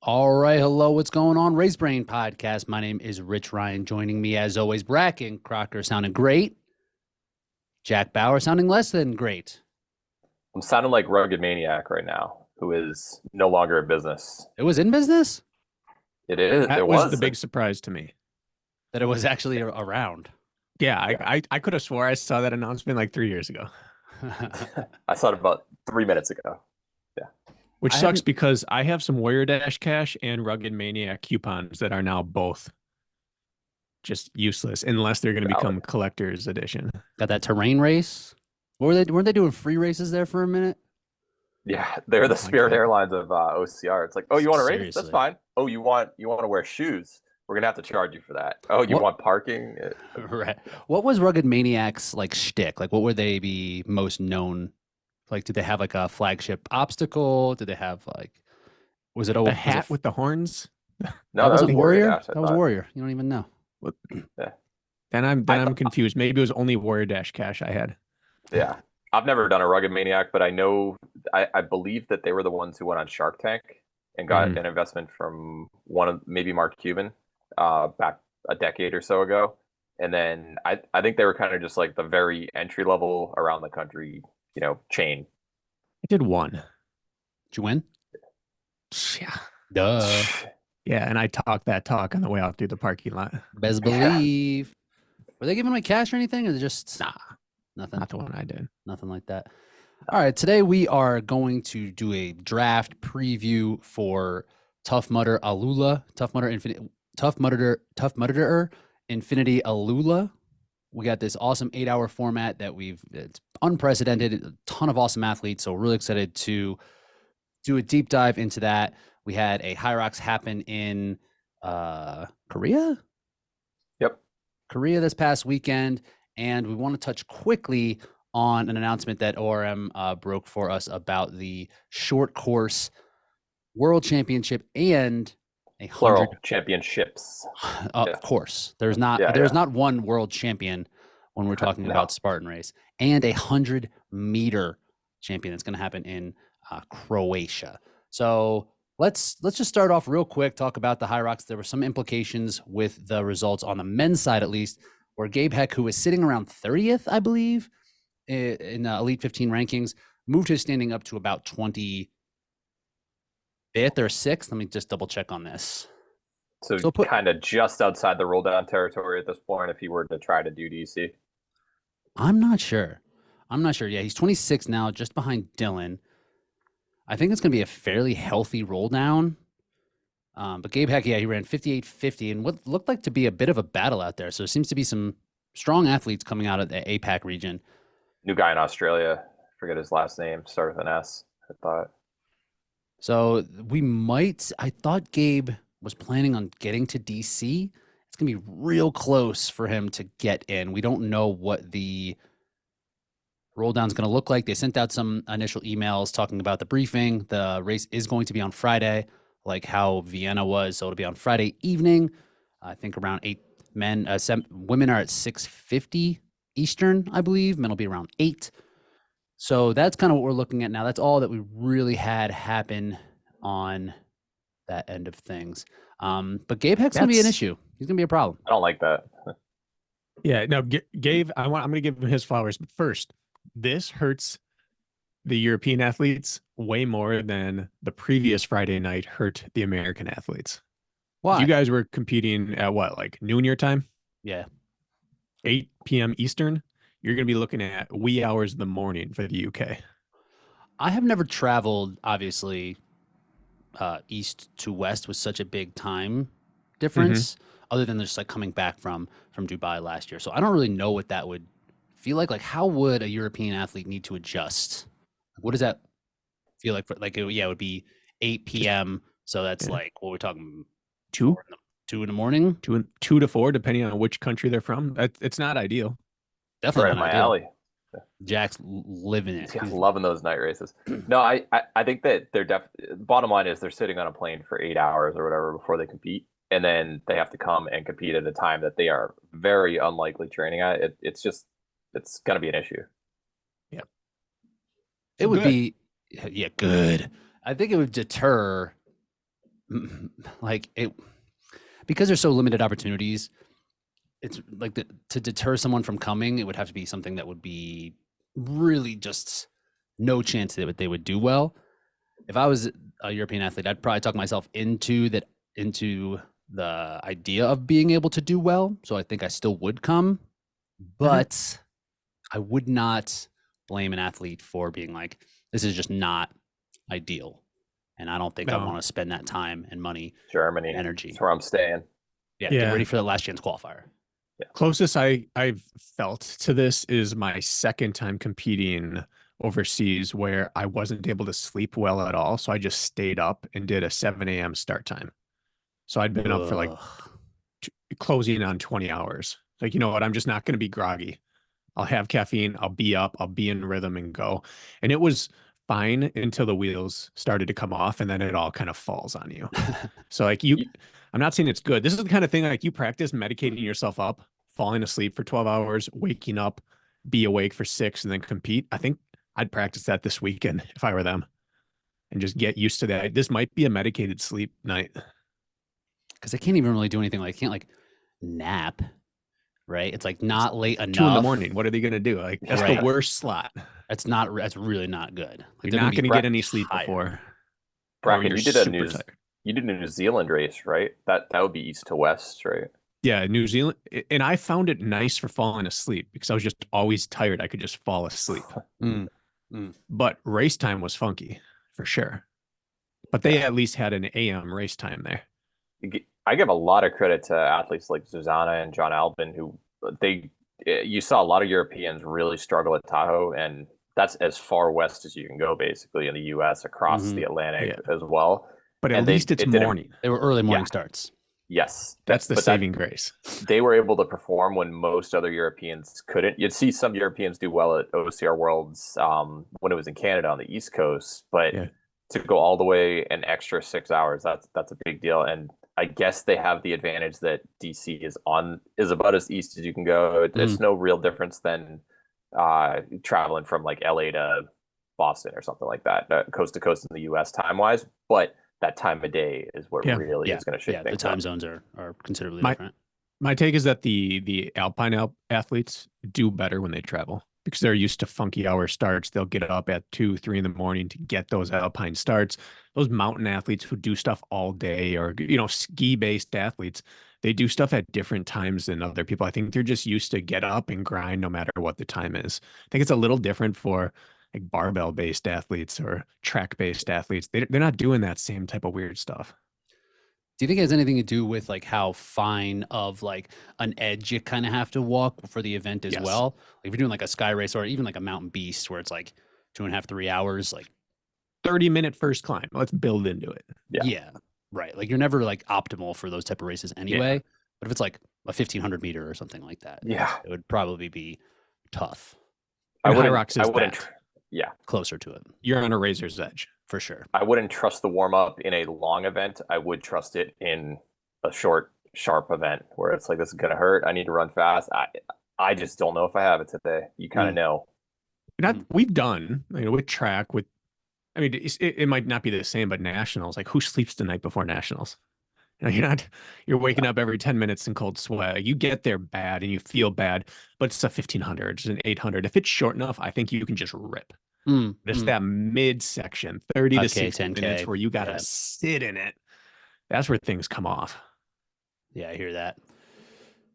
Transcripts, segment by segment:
All right, hello, what's going on? Race Brain Podcast. My name is Rich Ryan. Joining me as always, Bracken Crocker sounding great. Jack Bauer sounding less than great. I'm sounding like Rugged Maniac right now, who is no longer in business. It was in business? It is. That It was the was. big surprise to me. That it was actually around. Yeah, Yeah. I could have swore I saw that announcement like 3 years ago, I saw it about 3 minutes ago. Yeah. which I sucks haven't- because I have some Warrior Dash Cash and Rugged Maniac coupons that are now both just useless unless they're going to become Valid. collector's edition. Got that terrain race. Weren't they doing free races there for a minute? Yeah, they're the Like Spirit that. Airlines of OCR. It's like, oh, you want to race? That's Seriously. fine. Oh, you want to wear shoes? We're gonna have to charge you for that. Oh, you What- want parking? Right. What was Rugged Maniac's like shtick? Like, what would they be most known? Like, did they have like a flagship obstacle? Did they have like, was it The was it hat with the horns. No, that wasn't was Warrior? Dash, I That was thought. Warrior. You don't even know. Then I'm I then I'm thought- confused. Maybe it was only Warrior Dash Cash I had. Yeah, I've never done a Rugged Maniac, but I know I believe that they were the ones who went on Shark Tank and got Mhm. an investment from one of maybe Mark Cuban back a decade or so ago. And then I think they were kind of just like the very entry level around the country, chain. I did one. Did you win? Yeah. Duh. Yeah, and I talked that talk on the way out through the parking lot. Best believe. Were they giving away cash or anything? Or just Nah, nothing? not the one I did. Nothing like that. All right. Today we are going to do a draft preview for Tough Mudder AlUla, Tough Mudder Infinity AlUla. We got this awesome 8-hour format that it's unprecedented, a ton of awesome athletes. So really excited to do a deep dive into that. We had a High Rocks happen in Korea Yep. this past weekend, and we want to touch quickly on an announcement that ORM broke for us about the short course world championship and a Plural 100. championships. Of Yeah. course, there's not Yeah, there's yeah. not one world champion when we're talking No. about Spartan race, and a 100-meter champion that's going to happen in Croatia. So let's just start off real quick, talk about the High Rocks. There were some implications with the results on the men's side, at least, where Gabe Heck, who was sitting around 30th, I believe, in the Elite 15 rankings, moved his standing up to about 25th or 6th. Let me just double check on this. So, So put- kind of just outside the roll down territory at this point if he were to try to do DC. I'm not sure. Yeah, he's 26 now, just behind Dylan. I think it's going to be a fairly healthy roll down. But Gabe Heck, yeah, he ran 58.50 and what looked like to be a bit of a battle out there. So it seems to be some strong athletes coming out of the APAC region. New guy in Australia. Forget his last name. Start with an S. I thought. So I thought Gabe was planning on getting to DC. It's going to be real close for him to get in. We don't know what the roll down is going to look like. They sent out some initial emails talking about the briefing. The race is going to be on Friday, like how Vienna was. So it'll be on Friday evening. I think around 8 men. Women are at 6:50 Eastern, I believe. Men will be around 8. So that's kind of what we're looking at now. That's all that we really had happen on that end of things. But Gabe Heck's going to be an That's- issue. He's going to be a problem. I don't like that. Yeah, no, Gabe, I'm going to give him his flowers. But first, this hurts the European athletes way more than the previous Friday night hurt the American athletes. Why? You guys were competing at what, like noon your time, Yeah. 8 p.m. Eastern? You're going to be looking at wee hours of the morning for the UK. I have never traveled, obviously, east to west with such a big time difference, other than just like coming back from Dubai last year. So I don't really know what that would feel like. Like, how would a European athlete need to adjust? What does that feel like? It would be 8 p.m. So that's Yeah. like, what we're talking, 2 2 in the morning? 2 to 4, depending on which country they're from. It's not ideal. Definitely Right in not my ideal. alley. Jack's living it. Yeah, He's- loving those night races. No, I think that they're bottom line is they're sitting on a plane for 8 hours or whatever before they compete, and then they have to come and compete at a time that they are very unlikely training at. It's going to be an issue. It would Good. be, yeah, good. I think it would deter like it, because there's so limited opportunities. It's like to deter someone from coming, it would have to be something that would be really just no chance that they would do well. If I was a European athlete, I'd probably talk myself into the idea of being able to do well. So I think I still would come, but I would not blame an athlete for being like, this is just not ideal. And I don't think I No. want to spend that time and money Germany, and energy. that's where I'm staying. Yeah, get Yeah. ready for the last chance qualifier. Closest I've felt to this is my second time competing overseas where I wasn't able to sleep well at all. So I just stayed up and did a 7 a.m. start time. So I'd been up for like closing on 20 hours. Like, you know what? I'm just not going to be groggy. I'll have caffeine. I'll be up. I'll be in rhythm and go. And it was fine until the wheels started to come off and then it all kind of falls on you. So like I'm not saying it's good. This is the kind of thing like you practice medicating yourself up, falling asleep for 12 hours, waking up, be awake for 6 and then compete. I think I'd practice that this weekend if I were them and just get used to that. This might be a medicated sleep night. Because I can't even really do anything. Like, I can't like nap, right? It's like not late enough. 2 a.m. What are they going to do? Like that's Right. the worst slot. That's really not good. Like, You're not going to get any tired. sleep before. Bracken, you're you did a super tired. you did a New Zealand race, right? That would be east to west, right? Yeah, New Zealand. And I found it nice for falling asleep because I was just always tired. I could just fall asleep. But race time was funky for sure. But they at least had an AM race time there. I give a lot of credit to athletes like Susanna and John Albin, who you saw a lot of Europeans really struggle at Tahoe, and that's as far west as you can go, basically, in the U.S. across the Atlantic as well. But at least it's morning. They were early morning starts. Yes. That's the saving grace. They were able to perform when most other Europeans couldn't. You'd see some Europeans do well at OCR Worlds when it was in Canada on the East Coast, but to go all the way an extra 6 hours, that's a big deal. And I guess they have the advantage that DC is about as east as you can go. It's no real difference than traveling from like LA to Boston or something like that, coast to coast in the US time wise. But that time of day is what really is going to shake things the time up. zones are considerably different. My take is that the alpine athletes do better when they travel because they're used to funky hour starts. They'll get up at 2, 3 in the morning to get those alpine starts. Those mountain athletes who do stuff all day, or ski-based athletes, they do stuff at different times than other people. I think they're just used to get up and grind no matter what the time is. I think it's a little different for like barbell-based athletes or track-based athletes. They're not doing that same type of weird stuff. Do you think it has anything to do with like how fine of like an edge you kind of have to walk for the event as well? Like if you're doing like a sky race or even like a mountain beast where it's like 2.5, 3 hours, like 30-minute first climb. Let's build into it. Yeah. Right. Like you're never like optimal for those type of races anyway. But if it's like a 1500 meter or something like that, it would probably be tough. High Rocks is closer to it. You're on a razor's edge. For sure. I wouldn't trust the warm-up in a long event. I would trust it in a short, sharp event where it's like, this is going to hurt. I need to run fast. I just don't know if I have it today. You kind of know. We've done, with track, it might not be the same, but nationals, like who sleeps the night before nationals? You're waking up every 10 minutes in cold sweat. You get there bad and you feel bad, but it's a 1500, it's an 800. If it's short enough, I think you can just rip. Just that mid section, 30 to 60 minutes where you got to sit in it. That's where things come off. Yeah, I hear that.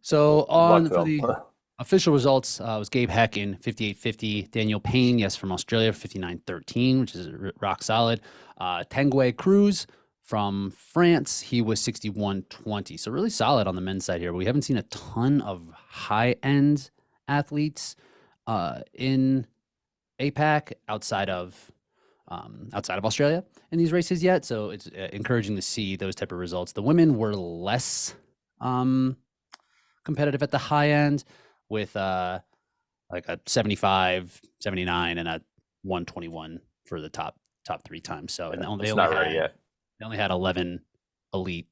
So on for the official results, was Gabe Heck in 58.50. Daniel Payne, from Australia, 59.13, which is rock solid. Tanguy Cruz from France, he was 61.20. So really solid on the men's side here. But we haven't seen a ton of high-end athletes in APAC outside of Australia in these races yet. So it's encouraging to see those type of results. The women were less competitive at the high end with like a 75, 79 and a 121 for the top 3 times. So and they only had 11 elite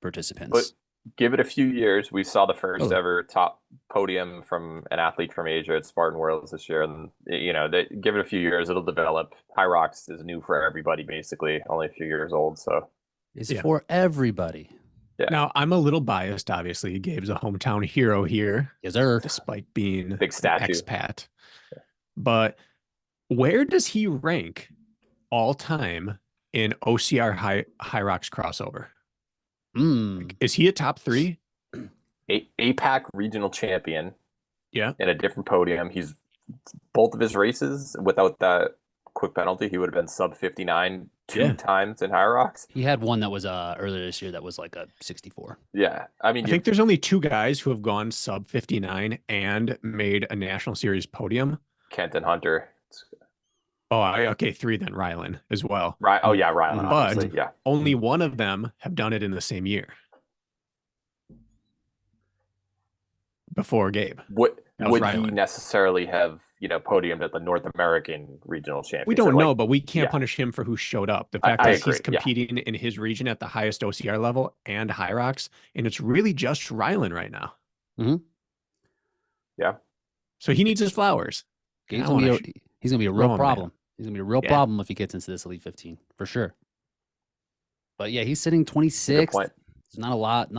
participants. But give it a few years. We saw the first ever top podium from an athlete from Asia at Spartan Worlds this year. And, give it a few years, it'll develop. High Rocks is new for everybody, basically, only a few years old. So is Yeah. for everybody. Yeah. Now, I'm a little biased, obviously. Gabe's a hometown hero here, Yes, sir. despite being Big an statue. expat. But where does he rank all time in OCR High Rocks crossover? Mm. Is he a top 3? APAC regional champion Yeah. in a different podium. He's both of his races without that quick penalty, he would have been sub 59 two times in High Rocks. He had one that was earlier this year that was like a 64. Yeah. I mean, I think there's only 2 guys who have gone sub 59 and made a National Series podium. Kent and Hunter. Oh, okay, 3 then, Rylan as well. Right. Oh, yeah, Rylan, But obviously. Yeah. only one of them have done it in the same year. Before Gabe. Would he Rylan. necessarily have, podiumed at the North American regional championship? We don't know, Like, but we can't yeah. punish him for who showed up. The fact I is agree, he's competing in his region at the highest OCR level and High Rocks, and it's really just Rylan right now. Mhm. Yeah. So he needs his flowers. He's I gonna wanna be a throw real him problem. He's gonna be a real Yeah. problem if he gets into this Elite 15 for sure. But yeah, he's sitting Good 26th. point. There's not a lot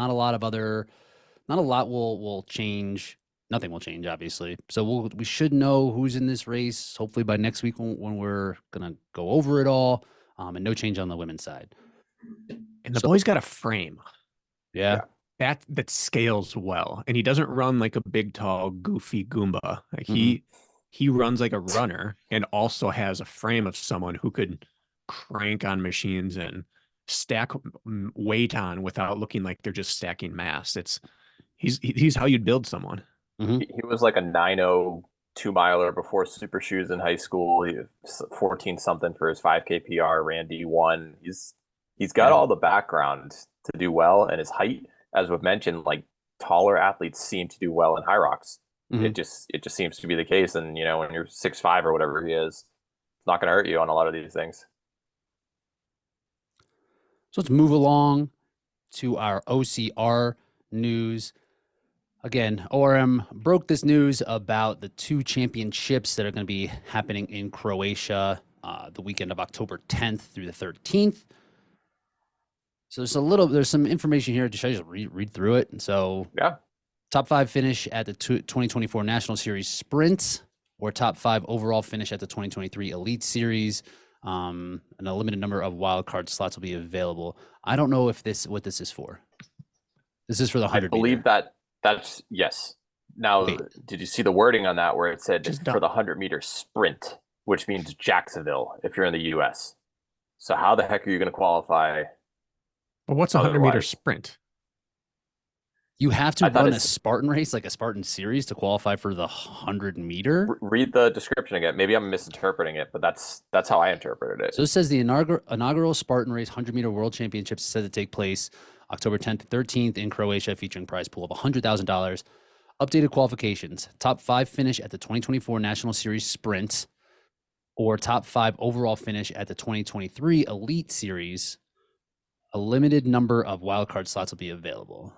will change. Nothing will change, obviously. So we should know who's in this race. Hopefully by next week when we're gonna go over it all. And no change on the women's side. And the boy's got a frame. Yeah. That scales well. And he doesn't run like a big, tall, goofy Goomba. Like he runs like a runner and also has a frame of someone who could crank on machines and stack weight on without looking like they're just stacking mass. He's how you'd build someone. He was like a 9:02 2-miler before super shoes in high school. He was 14 something for his 5K PR, ran D1. He's got all the background to do well, and his height, as we've mentioned, like taller athletes seem to do well in High Rocks. It just seems to be the case. And when you're 6'5" or whatever he is, it's not going to hurt you on a lot of these things. So let's move along to our OCR news. Again, ORM broke this news about the 2 championships that are going to be happening in Croatia the weekend of October 10th through the 13th. So there's some information here. Should I just read through it? And so yeah, top 5 finish at the 2024 National Series Sprint, or top 5 overall finish at the 2023 Elite Series. And a limited number of wildcard slots will be available. I don't know what this is for. This is for the 100 I believe that's yes. Now, Okay. Did you see the wording on that where it said Just for the 100-meter sprint, which means Jacksonville if you're in the U.S.? So how the heck are you going to qualify? But what's a 100-meter Otherwise- sprint? You have to I thought run a it's- Spartan race, like a Spartan series, to qualify for the 100-meter. Read the description again. Maybe I'm misinterpreting it, but that's how I interpreted it. So it says the inaugural Spartan race 100-meter World Championships is set to take place October 10th to 13th in Croatia, featuring prize pool of $100,000. Updated qualifications: top 5 finish at the 2024 National Series Sprint, or top 5 overall finish at the 2023 Elite Series. A limited number of wildcard slots will be available.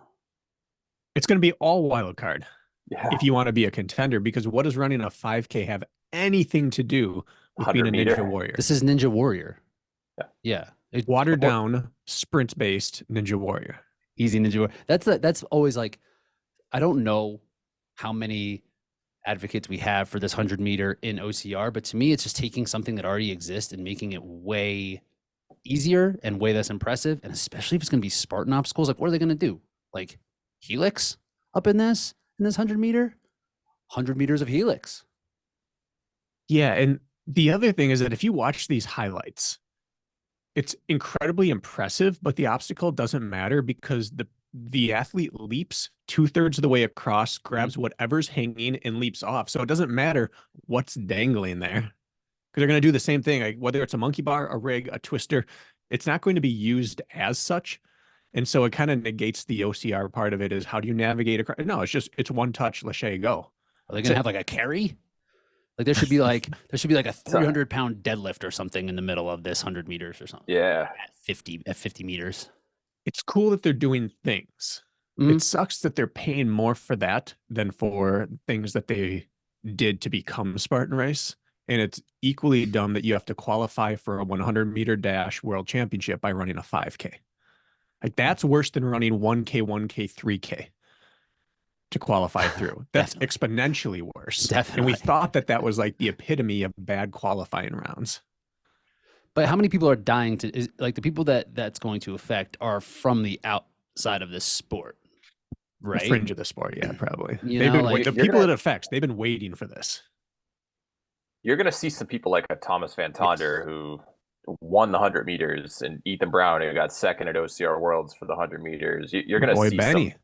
It's going to be all wild card Yeah. if you want to be a contender, because what does running a 5K have anything to do with being a 100-meter? Ninja Warrior? This is Ninja Warrior. Yeah. Watered down, sprint-based Ninja Warrior. Easy Ninja Warrior. That's always like, I don't know how many advocates we have for this 100-meter in OCR, but to me, it's just taking something that already exists and making it way easier and way less impressive. And especially if it's going to be Spartan obstacles, like what are they going to do? Like helix up in this 100-meter? 100 meters of helix. Yeah, and the other thing is that if you watch these highlights, it's incredibly impressive, but the obstacle doesn't matter because the athlete leaps 2/3 of the way across, grabs whatever's hanging, and leaps off. So it doesn't matter what's dangling there, because they're going to do the same thing. Like whether it's a monkey bar, a rig, a twister, it's not going to be used as such. And so it kind of negates the OCR part of it. Is how do you navigate across? No, it's one touch, lachey, go. Are they going to have like a carry? Like there should be like a 300-pound deadlift or something in the middle of this 100 meters or something. Yeah. At 50 meters. It's cool that they're doing things. Mhm. It sucks that they're paying more for that than for things that they did to become Spartan Race. And it's equally dumb that you have to qualify for a 100-meter dash world championship by running a 5K. Like that's worse than running 1K, 1K, 3K to qualify through. That's Definitely. exponentially worse. And we Definitely. thought that that was like the epitome of bad qualifying rounds. But how many people are dying to like the people that's going to affect are from the outside of this sport, The right? fringe of the sport, yeah, probably. You They've know, been like the people it affects. They've been waiting for this. You're going to see some people like a Thomas Van yes. Tonder who won the 100 meters, and Ethan Brown who got second at OCR Worlds for the 100 meters. You're going to Boy, see Benny. some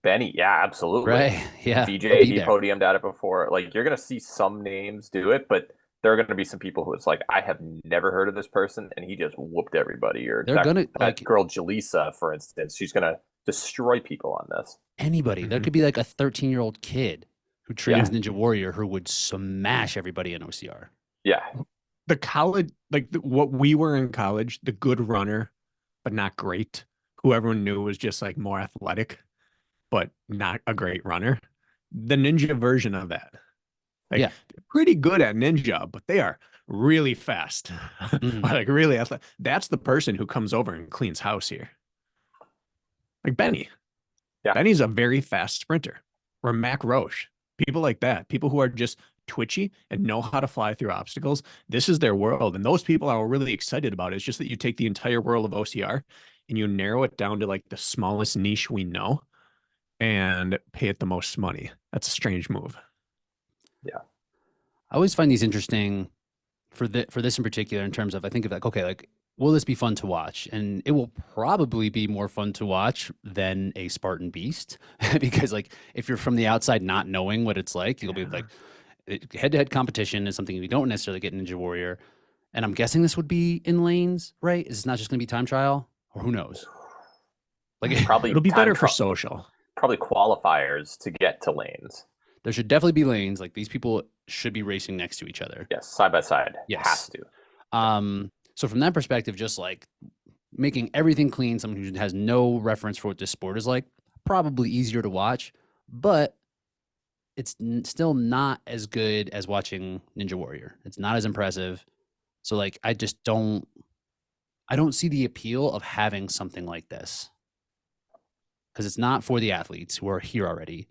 Benny, yeah, absolutely. Right. Yeah. VJ, he podiumed at it before. Like you're going to see some names do it, but there are going to be some people who it's like, I have never heard of this person, and he just whooped everybody. Or they're gonna that girl Jaleesa, for instance, she's going to destroy people on this. Anybody. There could be like a 13-year-old kid who trains Ninja Warrior who would smash everybody in OCR. Yeah. The college, like what we were in college, the good runner, but not great, who everyone knew was just like more athletic, but not a great runner. The ninja version of that. Like, yeah. Pretty good at ninja, but they are really fast. Like really athletic. That's the person who comes over and cleans house here. Like Benny. Yeah. Benny's a very fast sprinter. Or Mac Roche. People like that. People who are just twitchy and know how to fly through obstacles. This is their world. And those people are really excited about it. It's just that you take the entire world of OCR and you narrow it down to like the smallest niche we know and pay it the most money. That's a strange move. Yeah. I always find these interesting for this in particular in terms of I think of like, okay, like will this be fun to watch? And it will probably be more fun to watch than a Spartan Beast because like if you're from the outside not knowing what it's like, you'll be like head-to-head competition is something we don't necessarily get in Ninja Warrior. And I'm guessing this would be in lanes, right? Is it not just going to be time trial or who knows? Like probably it'll be better for social. Probably qualifiers to get to lanes. There should definitely be lanes. Like these people should be racing next to each other. Yes, side by side. Yes. Has to. So from that perspective, just like making everything clean, someone who has no reference for what this sport is like, probably easier to watch, but it's still not as good as watching Ninja Warrior. It's not as impressive. So like, I don't see the appeal of having something like this because it's not for the athletes who are here already.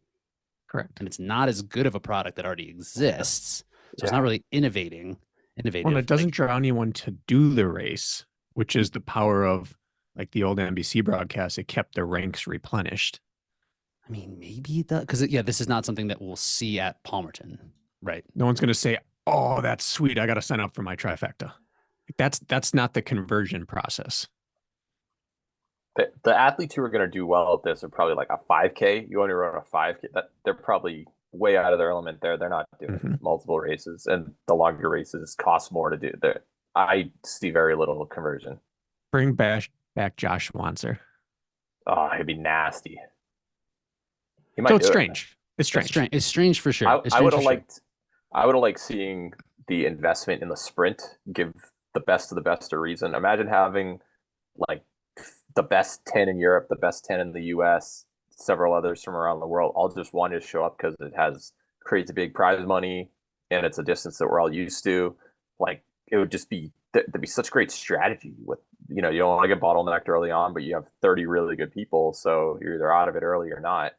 Correct. And it's not as good of a product that already exists. So it's not really innovative. Well, and it doesn't draw anyone to do the race, which is the power of like the old NBC broadcast. It kept the ranks replenished. I mean, maybe it does. Because, this is not something that we'll see at Palmerton, right? No one's going to say, oh, that's sweet. I got to sign up for my trifecta. That's not the conversion process. The athletes who are going to do well at this are probably like a 5K. You only run a 5K. They're probably way out of their element there. They're not doing multiple races, and the longer races cost more to do. I see very little conversion. Bring back Josh Wanser. Oh, he'd be nasty. So it's strange. It's strange. It's strange for sure. I would have liked seeing the investment in the sprint give the best of the best a reason. Imagine having like the best 10 in Europe, the best 10 in the US, several others from around the world, all just wanted to show up because it creates a big prize money and it's a distance that we're all used to. Like it would just be, there'd be such great strategy with, you don't want to get bottlenecked early on, but you have 30 really good people. So you're either out of it early or not.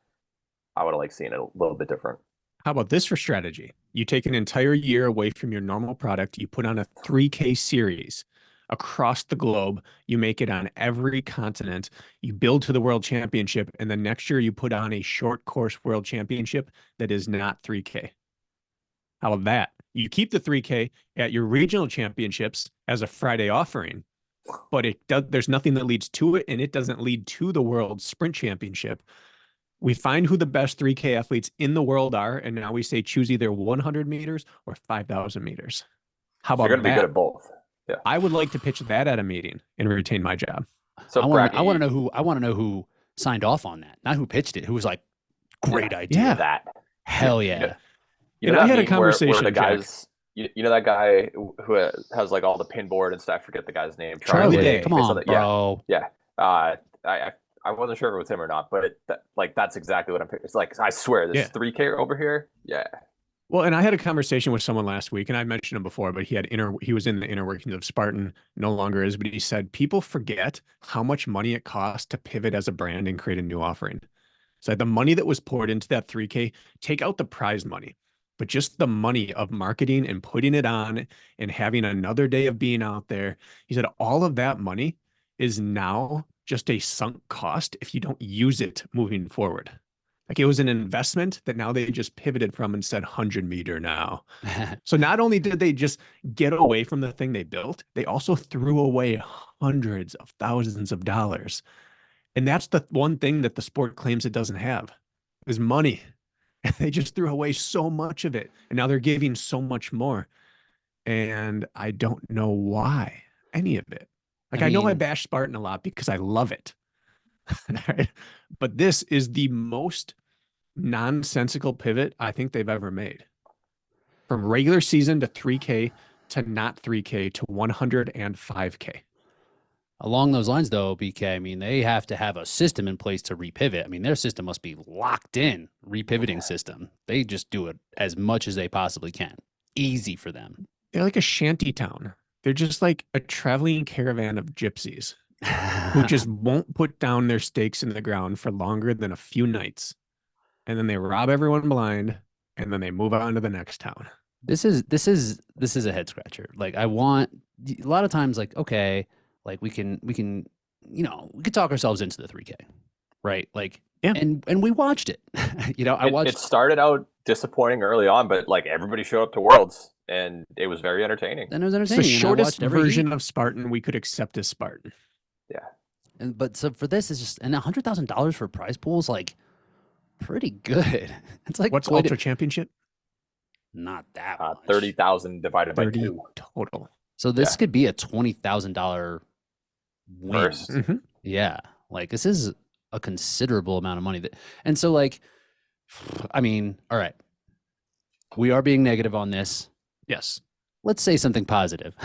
I would have liked seeing it a little bit different. How about this for strategy? You take an entire year away from your normal product. You put on a 3K series across the globe. You make it on every continent. You build to the world championship. And then next year you put on a short course world championship that is not 3K. How about that? You keep the 3K at your regional championships as a Friday offering, but there's nothing that leads to it. And it doesn't lead to the world sprint championship. We find who the best 3K athletes in the world are, and now we say choose either 100 meters or 5,000 meters. How about You're going to be good at both. Yeah, I would like to pitch that at a meeting and retain my job. So I want to know who signed off on that, not who pitched it. Who was like, great idea. Yeah, that hell yeah. I had a conversation. Where the guys, you know that guy who has like all the pin board and stuff. I forget the guy's name. Charlie Day. Come on, bro. Yeah. I wasn't sure if it was him or not, but that's exactly what I'm picking. It's like, I swear, this is 3K over here. Yeah. Well, and I had a conversation with someone last week, and I mentioned him before, but he was in the inner workings of Spartan, no longer is, but he said people forget how much money it costs to pivot as a brand and create a new offering. So the money that was poured into that 3K, take out the prize money, but just the money of marketing and putting it on and having another day of being out there. He said all of that money is now just a sunk cost if you don't use it moving forward. Like it was an investment that now they just pivoted from and said 100-meter now. So not only did they just get away from the thing they built, they also threw away hundreds of thousands of dollars. And that's the one thing that the sport claims it doesn't have is money. And they just threw away so much of it. And now they're giving so much more. And I don't know why any of it. Like I know I bash Spartan a lot because I love it. Right? But this is the most nonsensical pivot I think they've ever made. From regular season to 3K to not 3K to 105K. Along those lines, though, BK, I mean, they have to have a system in place to repivot. I mean, their system must be locked in, repivoting system. They just do it as much as they possibly can. Easy for them. They're like a shanty town. They're just like a traveling caravan of gypsies who just won't put down their stakes in the ground for longer than a few nights. And then they rob everyone blind, and then they move on to the next town. This is a head scratcher. Like I want a lot of times, like, okay, like we can, we could talk ourselves into the 3K, right? Like, yeah. And we watched it. I watched. It started out disappointing early on, but like everybody showed up to Worlds, and it was very entertaining. And it was entertaining. It's the shortest version of Spartan we could accept as Spartan. Yeah. But so for this, it's just and $100,000 for prize pools, like pretty good. It's like what's Ultra Championship? Not that 30,000 divided by 2 total. So this could be a $20,000 win. Mm-hmm. Yeah, like this is a considerable amount of money. And so, like, I mean, all right, we are being negative on this. Yes. Let's say something positive.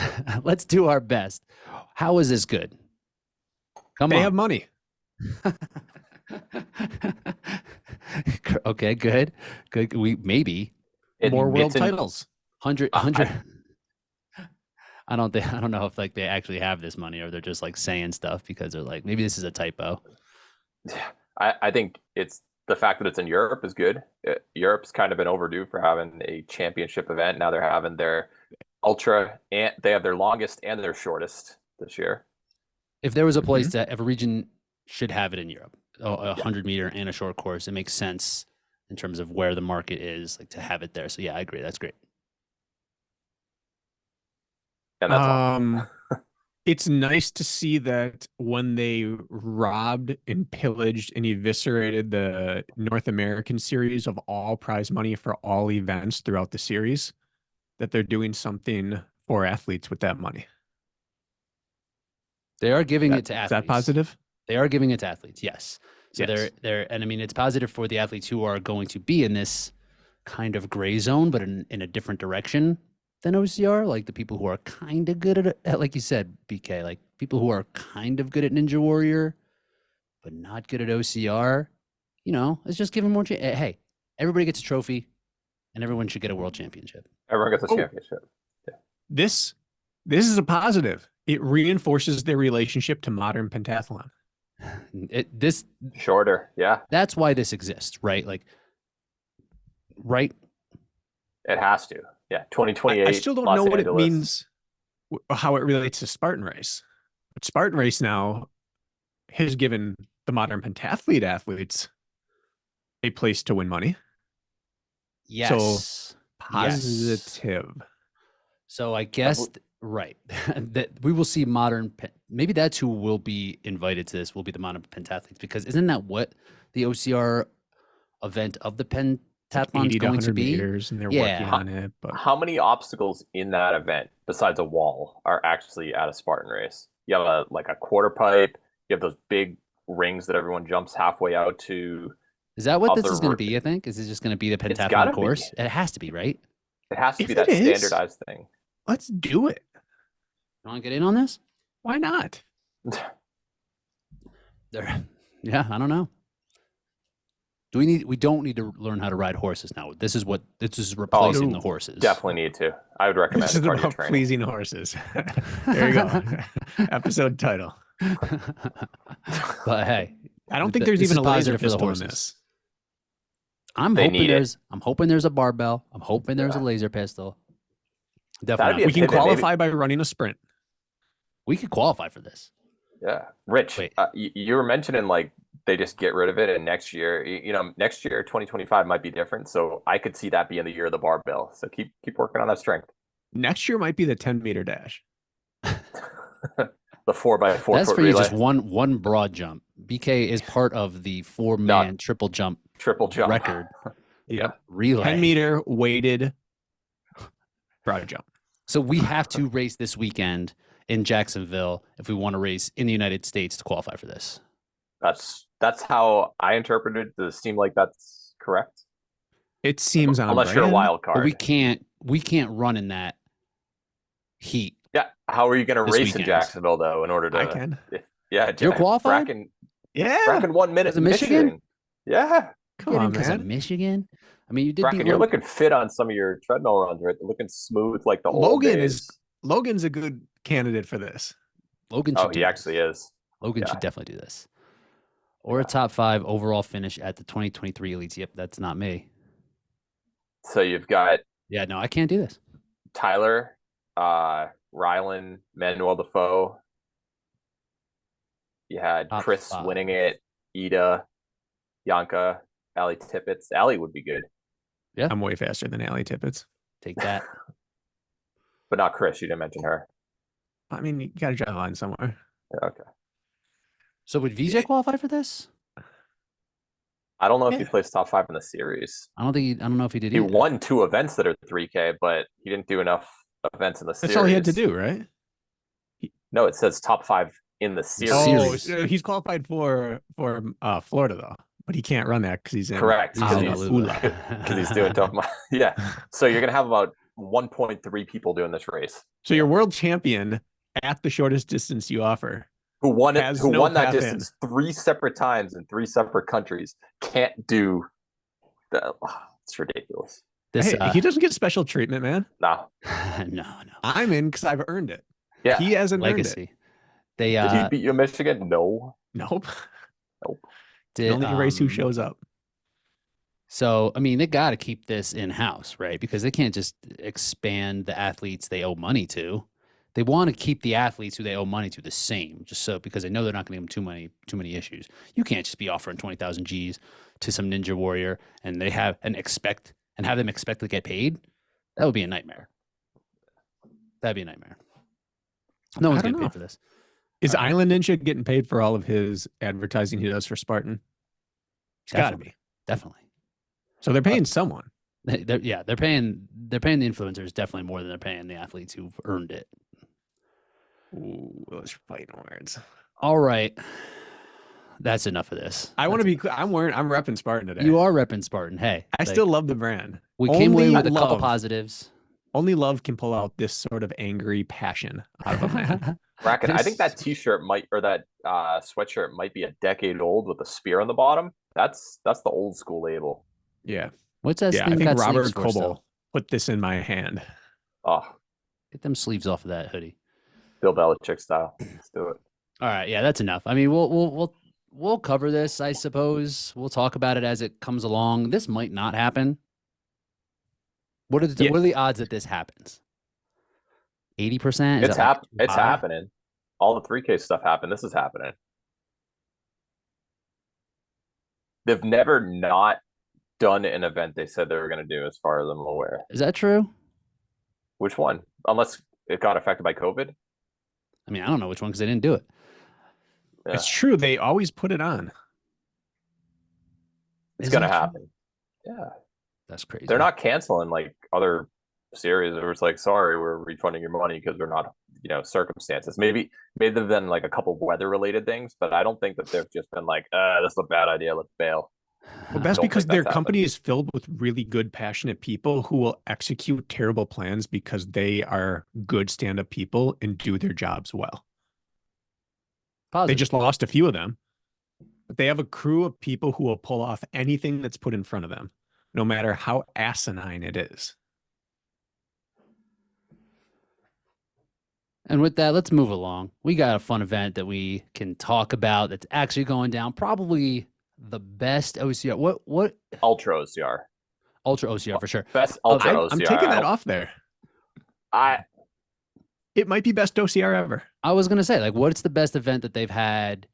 Let's do our best. How is this good? Come on. They have money. Okay, good. We maybe more world titles. 100. I don't know if like they actually have this money or they're just like saying stuff because they're like maybe this is a typo. Yeah, I think it's the fact that it's in Europe is good. Europe's kind of been overdue for having a championship event. Now they're having their ultra, and they have their longest and their shortest this year. If there was a place that every region should have it in Europe, a 100-meter and a short course, it makes sense in terms of where the market is, like to have it there. So yeah, I agree. That's great. And that's it's nice to see that when they robbed and pillaged and eviscerated the North American series of all prize money for all events throughout the series, that they're doing something for athletes with that money. They are giving it to athletes. Is that positive? They are giving it to athletes. Yes. So yes. they're, and I mean, it's positive for the athletes who are going to be in this kind of gray zone, but in a different direction than OCR, like the people who are kind of good at, like you said, BK, like people who are kind of good at Ninja Warrior, but not good at OCR, it's just giving more. Hey, everybody gets a trophy and everyone should get a world championship. Everyone gets a championship. Yeah. This is a positive. It reinforces their relationship to modern pentathlon. This shorter. Yeah. That's why this exists, right? Like, right. It has to. Yeah, 2028. I still don't know what it means, how it relates to Spartan Race. But Spartan Race now has given the modern pentathlete athletes a place to win money. Yes. So positive. Yes. So I guess, right, that we will see maybe that's who will be invited to this, will be the modern pentathletes, because isn't that what the OCR event of the pentathlon is going to be? Meters, and they're working on it. But how many obstacles in that event besides a wall are actually at a Spartan Race? You have a quarter pipe. You have those big rings that everyone jumps halfway out to. Is that what this is going to be? I think is it just going to be the pentathlon course? It has to be, right? It has to be that standardized thing. Let's do it. You want to get in on this? Why not? Yeah, I don't know. We don't need to learn how to ride horses now. This is replacing the horses. Definitely need to. I would recommend This is cardio about training. pleasing horses. There you go. Episode title. But hey, I don't think this there's even is a laser positive for the pistol in horses. this. I'm They hoping need it. there's a barbell. I'm hoping there's a laser pistol. That'd Definitely. be a We can pivot, qualify by running a sprint. We could qualify for this. Yeah, Rich, Wait. you were mentioning like they just get rid of it, and next year, next year, 2025 might be different. So I could see that being the year of the barbell. So keep working on that strength. Next year might be the 10-meter dash. The 4x4 That's foot for you. relay, Just one broad jump. BK is part of the 4-man triple jump triple jump record Yep. relay. 10-meter weighted broad jump. So we have to race this weekend in Jacksonville if we want to race in the United States to qualify for this. That's how I interpreted it. Does it seem like that's correct? It seems on Unless you're a brand. wild But card. we can't run in that heat. Yeah. How are you going to This race weekend. in Jacksonville though? In order to, I can. yeah, You're qualified? Yeah. Bracken 1 minute Was it in Michigan? Michigan. Yeah, Come on, Because of man. Michigan. I mean, you did Bracken, beat you're Logan. looking fit on some of your treadmill runs, right? Looking smooth like the old Logan days. Logan's a good candidate for this. Logan Oh, should do he this. actually is. Logan Yeah. should definitely do this. Or a top 5 overall finish at the 2023 Elites. Yep, that's not me. So you've got Yeah, no, I can't do this. Tyler, Rylan, Manuel Defoe. You had Top Chris 5. winning it, Ida, Yanka, Allie Tippett. Allie would be good, I'm way faster than Allie Tippett. Take that. but not Chris. You didn't mention her. I mean, you got to draw the line somewhere. Yeah, okay. So would VJ qualify for this? I don't know if he Yeah. placed top 5 in the series. I don't know if he did He either. won 2 events that are 3K, but he didn't do enough events in the series. That's all he had to do, right? No, it says top 5 in the series. Oh, so he's qualified for Florida though, but he can't run that because he's in Correct. He's in AlUla. AlUla. Because he's doing Tough Mudder. Yeah. So you're gonna have about 1.3 people doing this race. So your world champion at the shortest distance you offer. Who won it? Has Who no won that path in. distance 3 separate times in 3 separate countries? Can't do that. It's ridiculous. This, Hey, he doesn't get special treatment, man. Nah. no. I'm in because I've earned it. Yeah. He hasn't earned it. Legacy. They Did he beat you in Michigan? No. Nope. did Only erase who shows up. So, I mean, they got to keep this in house, right? Because they can't just expand the athletes they owe money to. They want to keep the athletes who they owe money to the same, just so because they know they're not going to give them too many issues. You can't just be offering 20,000 G's to some ninja warrior and have them expect to get paid. That would be a nightmare. That'd be a nightmare. No one's I don't getting know. paid for this. Is Island Ninja getting paid for all of his advertising he does for Spartan? He's got to be. Definitely. So they're paying someone. They're paying the influencers definitely more than they're paying the athletes who've earned it. Ooh, those fighting words. All right. That's enough of this. I want to be clear. I'm repping Spartan today. You are repping Spartan. Hey, I still love the brand. we came away only with a couple love. positives. Only love can pull out this sort of angry passion out of a man. Bracken, I think that T-shirt that sweatshirt might be a decade old with a spear on the bottom. That's the old school label. Yeah. What's that? Yeah. I thing think got Robert sleeves for still? Coble put this in my hand. Oh, Get them sleeves off of that hoodie. Bill Belichick style. Let's do it. All right, yeah, that's enough. I mean, we'll cover this, I suppose. We'll talk about it as it comes along. This might not happen. What are the odds that this happens? 80%? It's happening. All the 3K stuff happened. This is happening. They've never not done an event they said they were going to do, as far as I'm aware. Is that true? Which one? Unless it got affected by COVID. I mean, I don't know which one because they didn't do it. Yeah. It's true. They always put it on. It's Is going to that true? happen. Yeah. That's crazy. They're not canceling like other series. It was like, sorry, we're refunding your money because we're not, circumstances. Maybe they've been like a couple weather related things, but I don't think that they've just been like, this is a bad idea. Let's bail. Well, that's don't because think their that's company is filled with really good, passionate people who will execute terrible plans because they are good stand-up people and do their jobs well. Positive. They just lost a few of them. but they have a crew of people who will pull off anything that's put in front of them, no matter how asinine it is. And with that, let's move along. We got a fun event that we can talk about that's actually going down. Probably the best OCR. What Ultra OCR. Ultra OCR for sure. Best Ultra OCR. I'm taking that off there. It might be best OCR ever. I was gonna say, like, what's the best event that they've had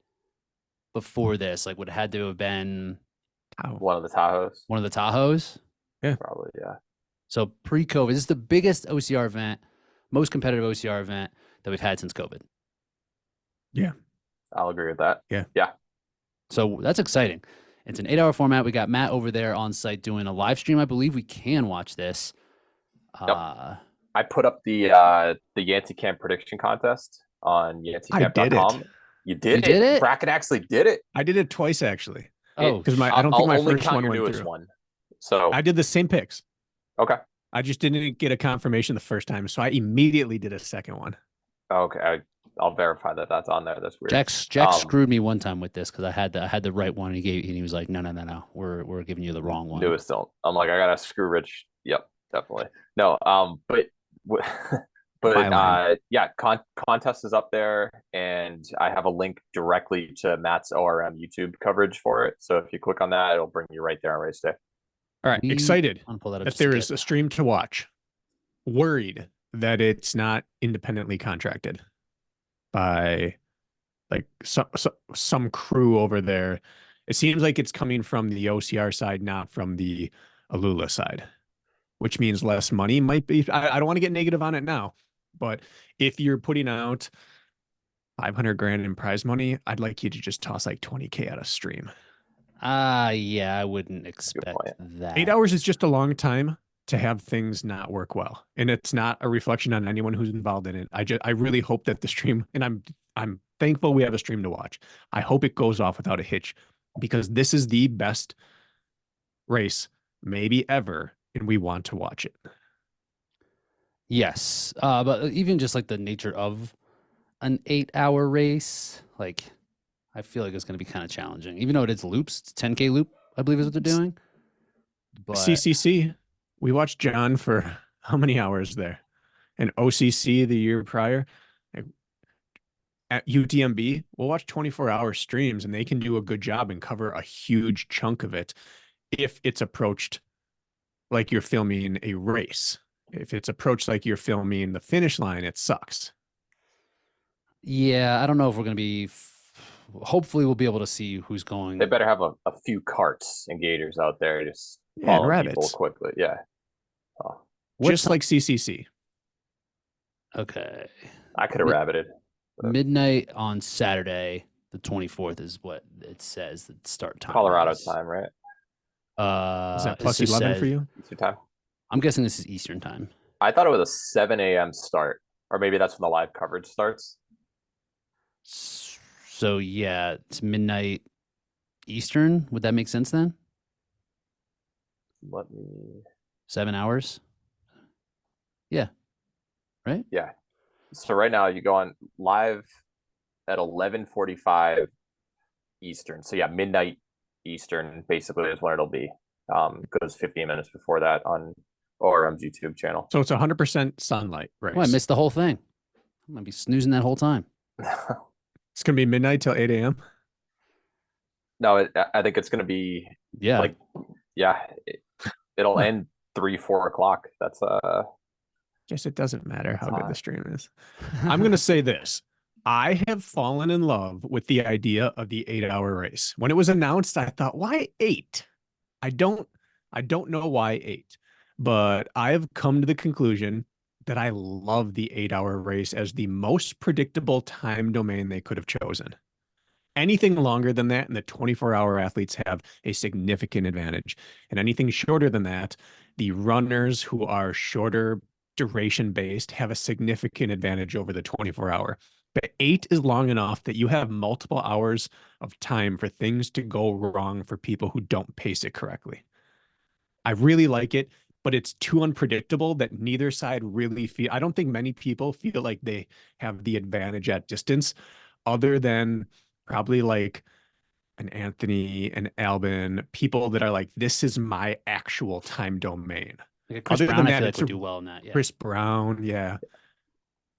before this? Like, would it had to have been one of the Tahoes. One of the Tahoes? Yeah. Probably, yeah. So pre-COVID, this is the biggest OCR event, most competitive OCR event that we've had since COVID. Yeah. I'll agree with that. Yeah. Yeah. So that's exciting. It's an 8-hour format. We got Matt over there on site doing a live stream. I believe we can watch this. Yep. I put up the Yancey Camp prediction contest on YanceyCamp.com. You did it. Bracken actually did it. I did it twice actually. Oh, because I don't think my only first count one your went newest through. one. So I did the same picks. Okay. I just didn't get a confirmation the first time, so I immediately did a second one. Okay, I'll verify that that's on there. That's weird. Jack screwed me one time with this because I had the right one, and he was like, no, we're giving you the wrong one. Newest still. I'm like, I gotta screw Rich. Yep, definitely. No, yeah, contest is up there, and I have a link directly to Matt's ORM YouTube coverage for it. So if you click on that, it'll bring you right there on race day. All right, excited that there is a stream to watch. Worried that it's not independently contracted by like some crew over there. It seems like it's coming from the OCR side, not from the AlUla side, which means less money might be. I don't want to get negative on it now, but if you're putting out 500 grand in prize money, I'd like you to just toss like 20K at a stream. Yeah, I wouldn't expect that. 8 hours is just a long time to have things not work well, and it's not a reflection on anyone who's involved in it. I really hope that the stream, and I'm thankful we have a stream to watch. I hope it goes off without a hitch, because this is the best race maybe ever, and we want to watch it. Yes, but even just like the nature of an 8-hour race, like I feel like it's going to be kind of challenging, even though it's loops. It's 10K loop, I believe is what they're doing. But CCC, we watched John for how many hours there? And OCC the year prior. At UTMB, we'll watch 24-hour streams, and they can do a good job and cover a huge chunk of it if it's approached like you're filming a race. If it's approached like you're filming the finish line, it sucks. Yeah, I don't know if we're going to be... Hopefully we'll be able to see who's going. They better have a few carts and gators out there just following people quickly. Yeah. Just like CCC. Okay. I could have rabbited. Midnight on Saturday, the 24th is what it says the start time. Colorado time, right? Is that plus 11 for you? Eastern time? I'm guessing this is Eastern time. I thought it was a 7 a.m. start, or maybe that's when the live coverage starts. So yeah, it's midnight Eastern. Would that make sense then? 7 hours. Yeah. Right? Yeah. So right now you go on live at 11:45 Eastern. So yeah, midnight Eastern basically is when it'll be. Goes 15 minutes before that on ORM's YouTube channel. So it's 100% sunlight, right? Well, I missed the whole thing. I'm gonna be snoozing that whole time. It's gonna be midnight till 8 a.m. No, I think it's gonna be it'll end 3-4 o'clock. That's Guess it doesn't matter how good the stream is. I'm gonna say this. I have fallen in love with the idea of the 8-hour race. When it was announced, I thought, why 8? I don't know why 8, but I have come to the conclusion that I love the 8-hour race as the most predictable time domain they could have chosen. Anything longer than that, and the 24-hour athletes have a significant advantage. And anything shorter than that, the runners who are shorter duration based have a significant advantage over the 24-hour. But 8 is long enough that you have multiple hours of time for things to go wrong for people who don't pace it correctly. I really like it, but it's too unpredictable that neither side really feel. I don't think many people feel like they have the advantage at distance, other than probably like an Anthony, an Albin, people that are like, this is my actual time domain. Like a Chris Other Brown, than I that, feel like it's would a do well in that. Yeah. Chris Brown, yeah.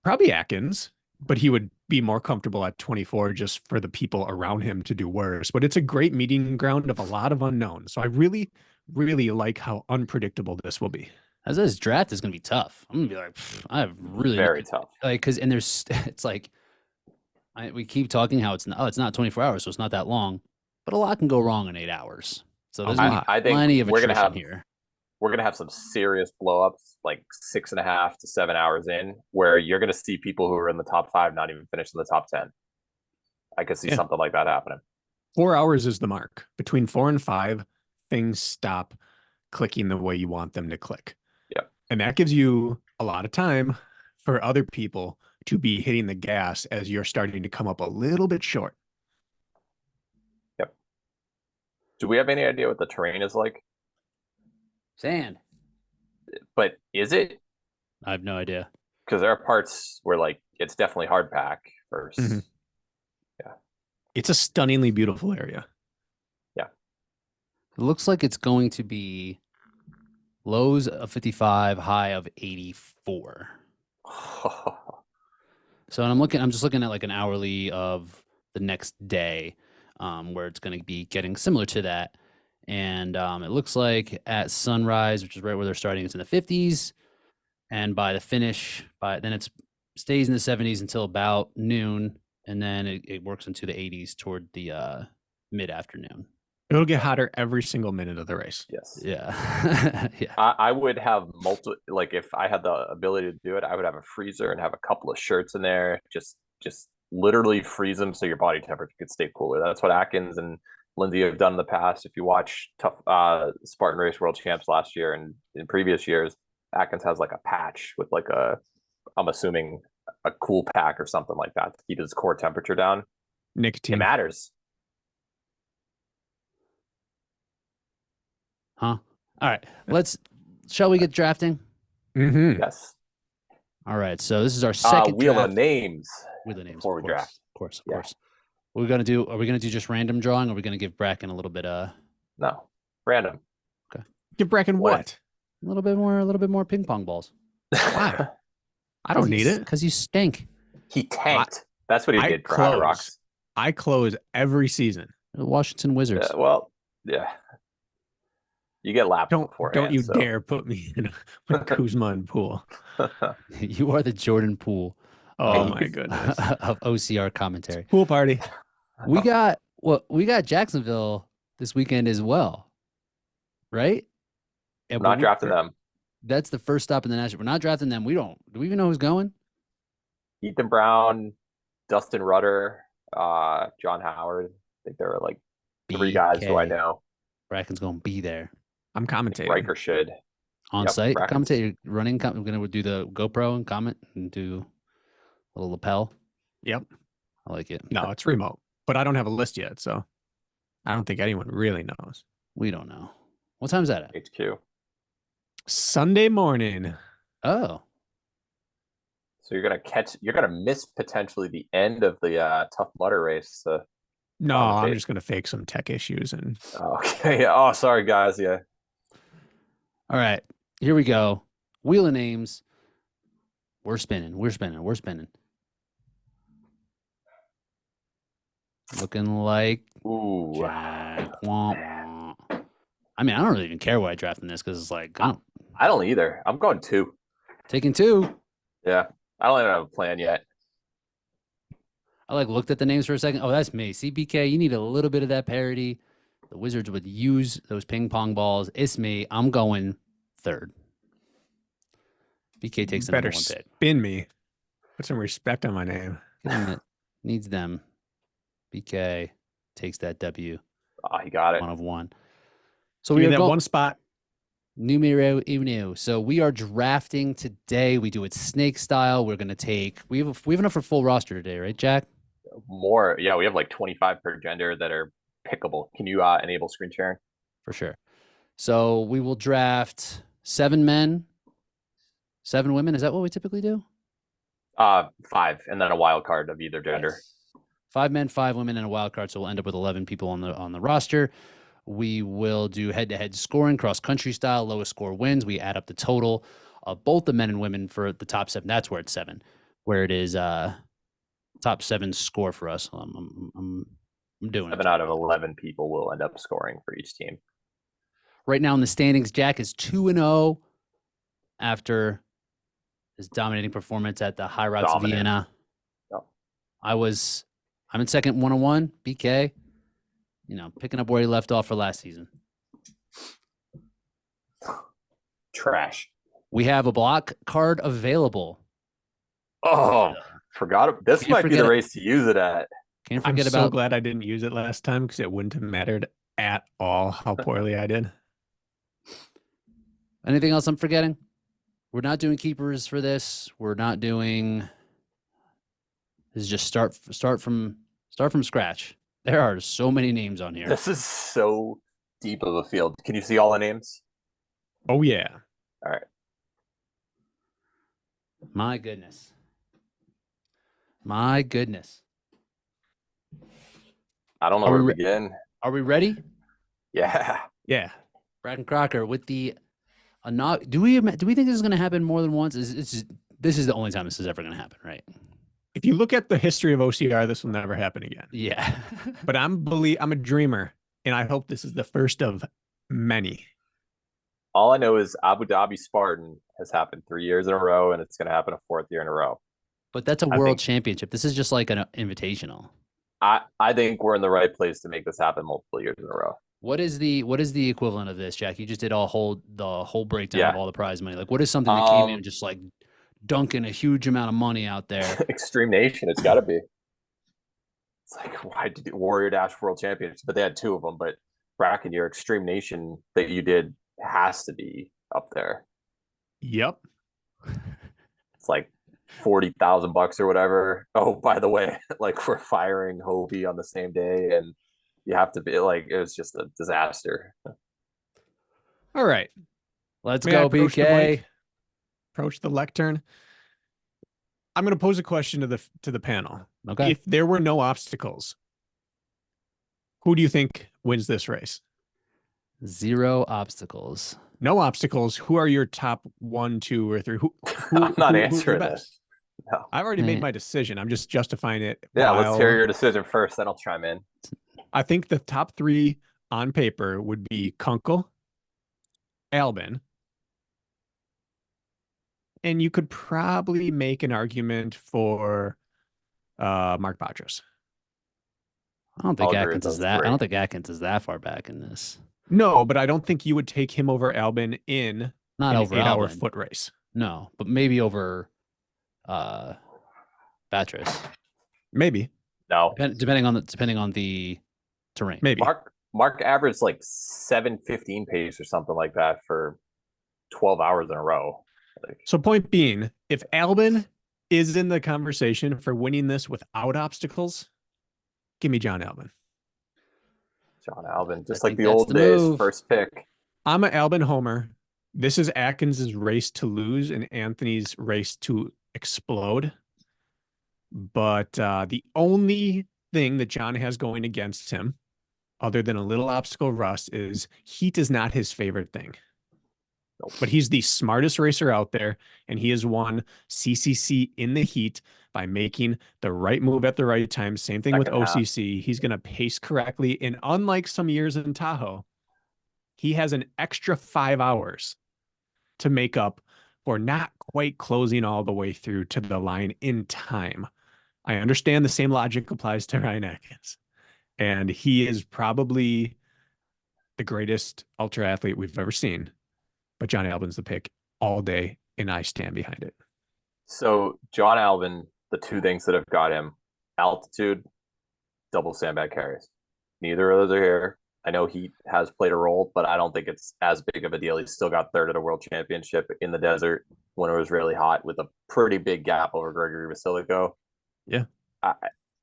Probably Atkins, but he would be more comfortable at 24 just for the people around him to do worse. But it's a great meeting ground of a lot of unknowns. So I really, really like how unpredictable this will be. As this draft is going to be tough. I'm going to be like, I have really Very tough. like, because, and there's, it's like, we keep talking how it's not 24 hours, so it's not that long, but a lot can go wrong in 8 hours. So there's going to be I think plenty of we're gonna attrition have here. we're gonna have some serious blowups, like 6.5 to 7 hours in, where you're gonna see people who are in the top 5 not even finish in the top 10. I could see something like that happening. 4 hours is the mark. Between 4 and 5, things stop clicking the way you want them to click. Yep. And that gives you a lot of time for other people to be hitting the gas as you're starting to come up a little bit short. Yep. Do we have any idea what the terrain is like? Sand. But is it? I have no idea. Because there are parts where like it's definitely hard pack first. Mhm. It's a stunningly beautiful area. Yeah. It looks like it's going to be lows of 55, high of 84. So I'm just looking at like an hourly of the next day, where it's going to be getting similar to that. And it looks like at sunrise, which is right where they're starting, it's in the 50s. And by the finish, then it stays in the 70s until about noon. And then it works into the 80s toward the mid-afternoon. It'll get hotter every single minute of the race. Yes. Yeah. Yeah. I would have multiple, like if I had the ability to do it, I would have a freezer and have a couple of shirts in there. Just literally freeze them so your body temperature could stay cooler. That's what Atkins and Lindsay have done in the past. If you watch Tough Spartan Race World Champs last year and in previous years, Atkins has like a patch with like I'm assuming a cool pack or something like that to keep his core temperature down. Nicotine. It matters. Huh? All right. Shall we get drafting? Mm-hmm. Yes. All right. So this is our second wheel draft. of names. Wheel of names. Before we draft. Of course. Yeah. What are we gonna do? Are we gonna do just random drawing? Or are we gonna give Bracken a little bit No. Random. Give Bracken what? a little bit more ping pong balls? Why? I don't need it. Because you stink. He tanked. That's what he did for High Rocks. I close every season. The Washington Wizards. Yeah. You get lapped beforehand. Don't you dare put me in a Kuzma and Pool. You are the Jordan Poole. Oh my goodness. Of OCR commentary. Pool party. We got Jacksonville this weekend as well, right? I'm not drafting them. That's the first stop in the national. We're not drafting them. Do we even know who's going? Ethan Brown, Dustin Rudder, John Howard. I think there were like 3 guys who I know. Bracken's going to be there. I'm commentating. Riker should. On site. Commentator running. We're going to do the GoPro and comment and do a little lapel. Yep. I like it. No, it's remote, but I don't have a list yet, so I don't think anyone really knows. We don't know. What time is that at? HQ. Sunday morning. Oh. So you're gonna miss potentially the end of the Tough Mudder race. No, I'm just gonna fake some tech issues and. Okay. Yeah. Oh, sorry guys. Yeah. All right. Here we go. Wheel of names. We're spinning. Looking like Ooh. Jack. Wah, wah. I mean, I don't really even care where I draft in this because it's like I don't either. I'm going 2. Taking 2. Yeah. I don't even have a plan yet. I looked at the names for a second. Oh, that's me. CBK, you need a little bit of that parody. The Wizards would use those ping pong balls. It's me. I'm going 3rd. BK takes the better number 1 pick. Spin me. Put some respect on my name. Needs them. BK takes that W. Oh, he got it. 1 of 1. So we we have are that one spot. Numero uno. So we are drafting today. We do it snake style. We're gonna take. We have enough for full roster today, right, Jack? More. Yeah, we have like 25 per gender that are pickable. Can you enable screen sharing? For sure. So we will draft 7 men, 7 women. Is that what we typically do? 5, and then a wild card of either gender. Yes. 5 men, 5 women, and a wild card. So we'll end up with 11 people on the roster. We will do head-to-head scoring, cross-country style. Lowest score wins. We add up the total of both the men and women for the top 7. That's where it's 7, where it is top 7 score for us. I'm doing 7 out of 11 people will end up scoring for each team. Right now in the standings, Jack is 2-0 after his dominating performance at the High Rocks Vienna. Yep. I'm in second, 101. BK, picking up where he left off for last season. Trash. We have a block card available. Oh, forgot. This might be the race to use it at. Can't forget I'm so glad I didn't use it last time because it wouldn't have mattered at all how poorly I did. Anything else I'm forgetting? We're not doing keepers for this. We're not doing. This is just start from scratch. There are so many names on here. This is so deep of a field. Can you see all the names? Oh yeah. All right. My goodness. I don't know where to begin. Are we ready? Yeah. Yeah. Brad and Crocker with the do we think this is going to happen more than once? This is the only time this is ever going to happen, right? If you look at the history of OCR, this will never happen again. Yeah. But I'm a dreamer, and I hope this is the first of many. All I know is Abu Dhabi Spartan has happened 3 years in a row, and it's going to happen a 4th year in a row. But that's a world championship. This is just like an invitational. I think we're in the right place to make this happen multiple years in a row. What is the equivalent of this, Jack? You just did the whole breakdown of all the prize money. Like, what is something that came in just like dunking a huge amount of money out there? Extreme Nation, it's got to be. It's like, why did Warrior Dash World Championships? But they had 2 of them. But Bracken, your Extreme Nation that you did has to be up there. Yep. It's like $40,000 or whatever. Oh, by the way, like we're firing Hobie on the same day, and you have to be like, it was just a disaster. All right. Let's go, BK. Approach the lectern. I'm going to pose a question to the panel. Okay. If there were no obstacles, who do you think wins this race? 0 obstacles. No obstacles. Who are your top 1, 2, or 3? I'm not answering this. No. I've already made my decision. I'm just justifying it. Yeah, let's hear your decision first, then I'll chime in. I think the top 3 on paper would be Kunkel, Albin, and you could probably make an argument for Mark Batros. I don't think Atkins is that. I don't think Atkins is that far back in this. No, but I don't think you would take him over Albin in not over an 8-hour Albin. foot race. No, but maybe over Batros. Maybe. No. Depending on the terrain. Maybe. Mark averaged like 7:15 pace or something like that for 12 hours in a row. So point being, if Albin is in the conversation for winning this without obstacles, give me John Albin. John Albin, just like the old days, first pick. I'm an Albin homer. This is Atkins's race to lose and Anthony's race to explode. But the only thing that John has going against him, other than a little obstacle rust, is heat is not his favorite thing. Nope. But he's the smartest racer out there, and he has won CCC in the heat by making the right move at the right time. Same thing with OCC. He's going to pace correctly. And unlike some years in Tahoe, he has an extra 5 hours to make up for not quite closing all the way through to the line in time. I understand the same logic applies to Ryan Atkins. And he is probably the greatest ultra athlete we've ever seen. But John Albin's the pick all day, and I stand behind it. So John Albin, the 2 things that have got him: altitude, double sandbag carries. Neither of those are here. I know heat has played a role, but I don't think it's as big of a deal. He's still got 3rd at a world championship in the desert when it was really hot with a pretty big gap over Gregory Vasilico. Yeah.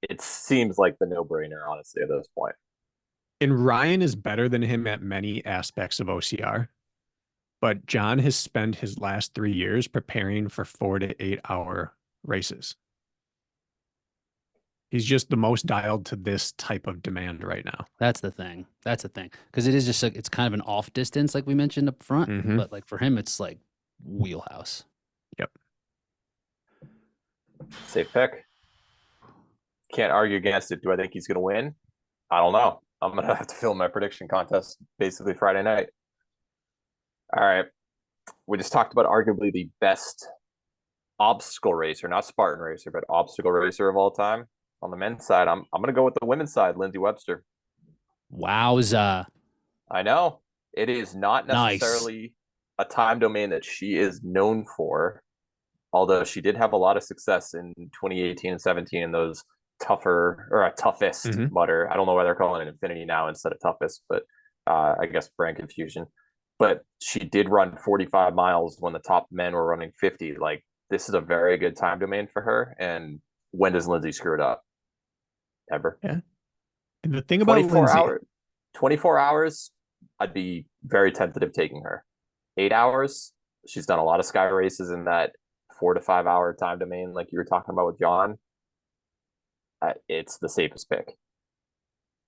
It seems like the no-brainer, honestly, at this point. And Ryan is better than him at many aspects of OCR. But John has spent his last 3 years preparing for 4 to 8 hour races. He's just the most dialed to this type of demand right now. That's the thing. That's the thing. Because it is just like it's kind of an off distance, like we mentioned up front. Mm-hmm. But like for him, it's like wheelhouse. Yep. Safe pick. Can't argue against it. Do I think he's going to win? I don't know. I'm going to have to film my prediction contest basically Friday night. All right. We just talked about arguably the best obstacle racer, not Spartan racer, but obstacle racer of all time. On the men's side, I'm going to go with the women's side, Lindsey Webster. Wowza. I know it is not Nice. necessarily a time domain that she is known for, although she did have a lot of success in 2018 and 17 in those toughest Mudder. I don't know why they're calling it Infinity now instead of toughest, but I guess brand confusion. But she did run 45 miles when the top men were running 50. Like, this is a very good time domain for her. And when does Lindsey screw it up? Ever. Yeah. And the thing about 24 hours, I'd be very tentative taking her. 8 hours, she's done a lot of sky races in that 4 to 5 hour time domain, like you were talking about with John. It's the safest pick.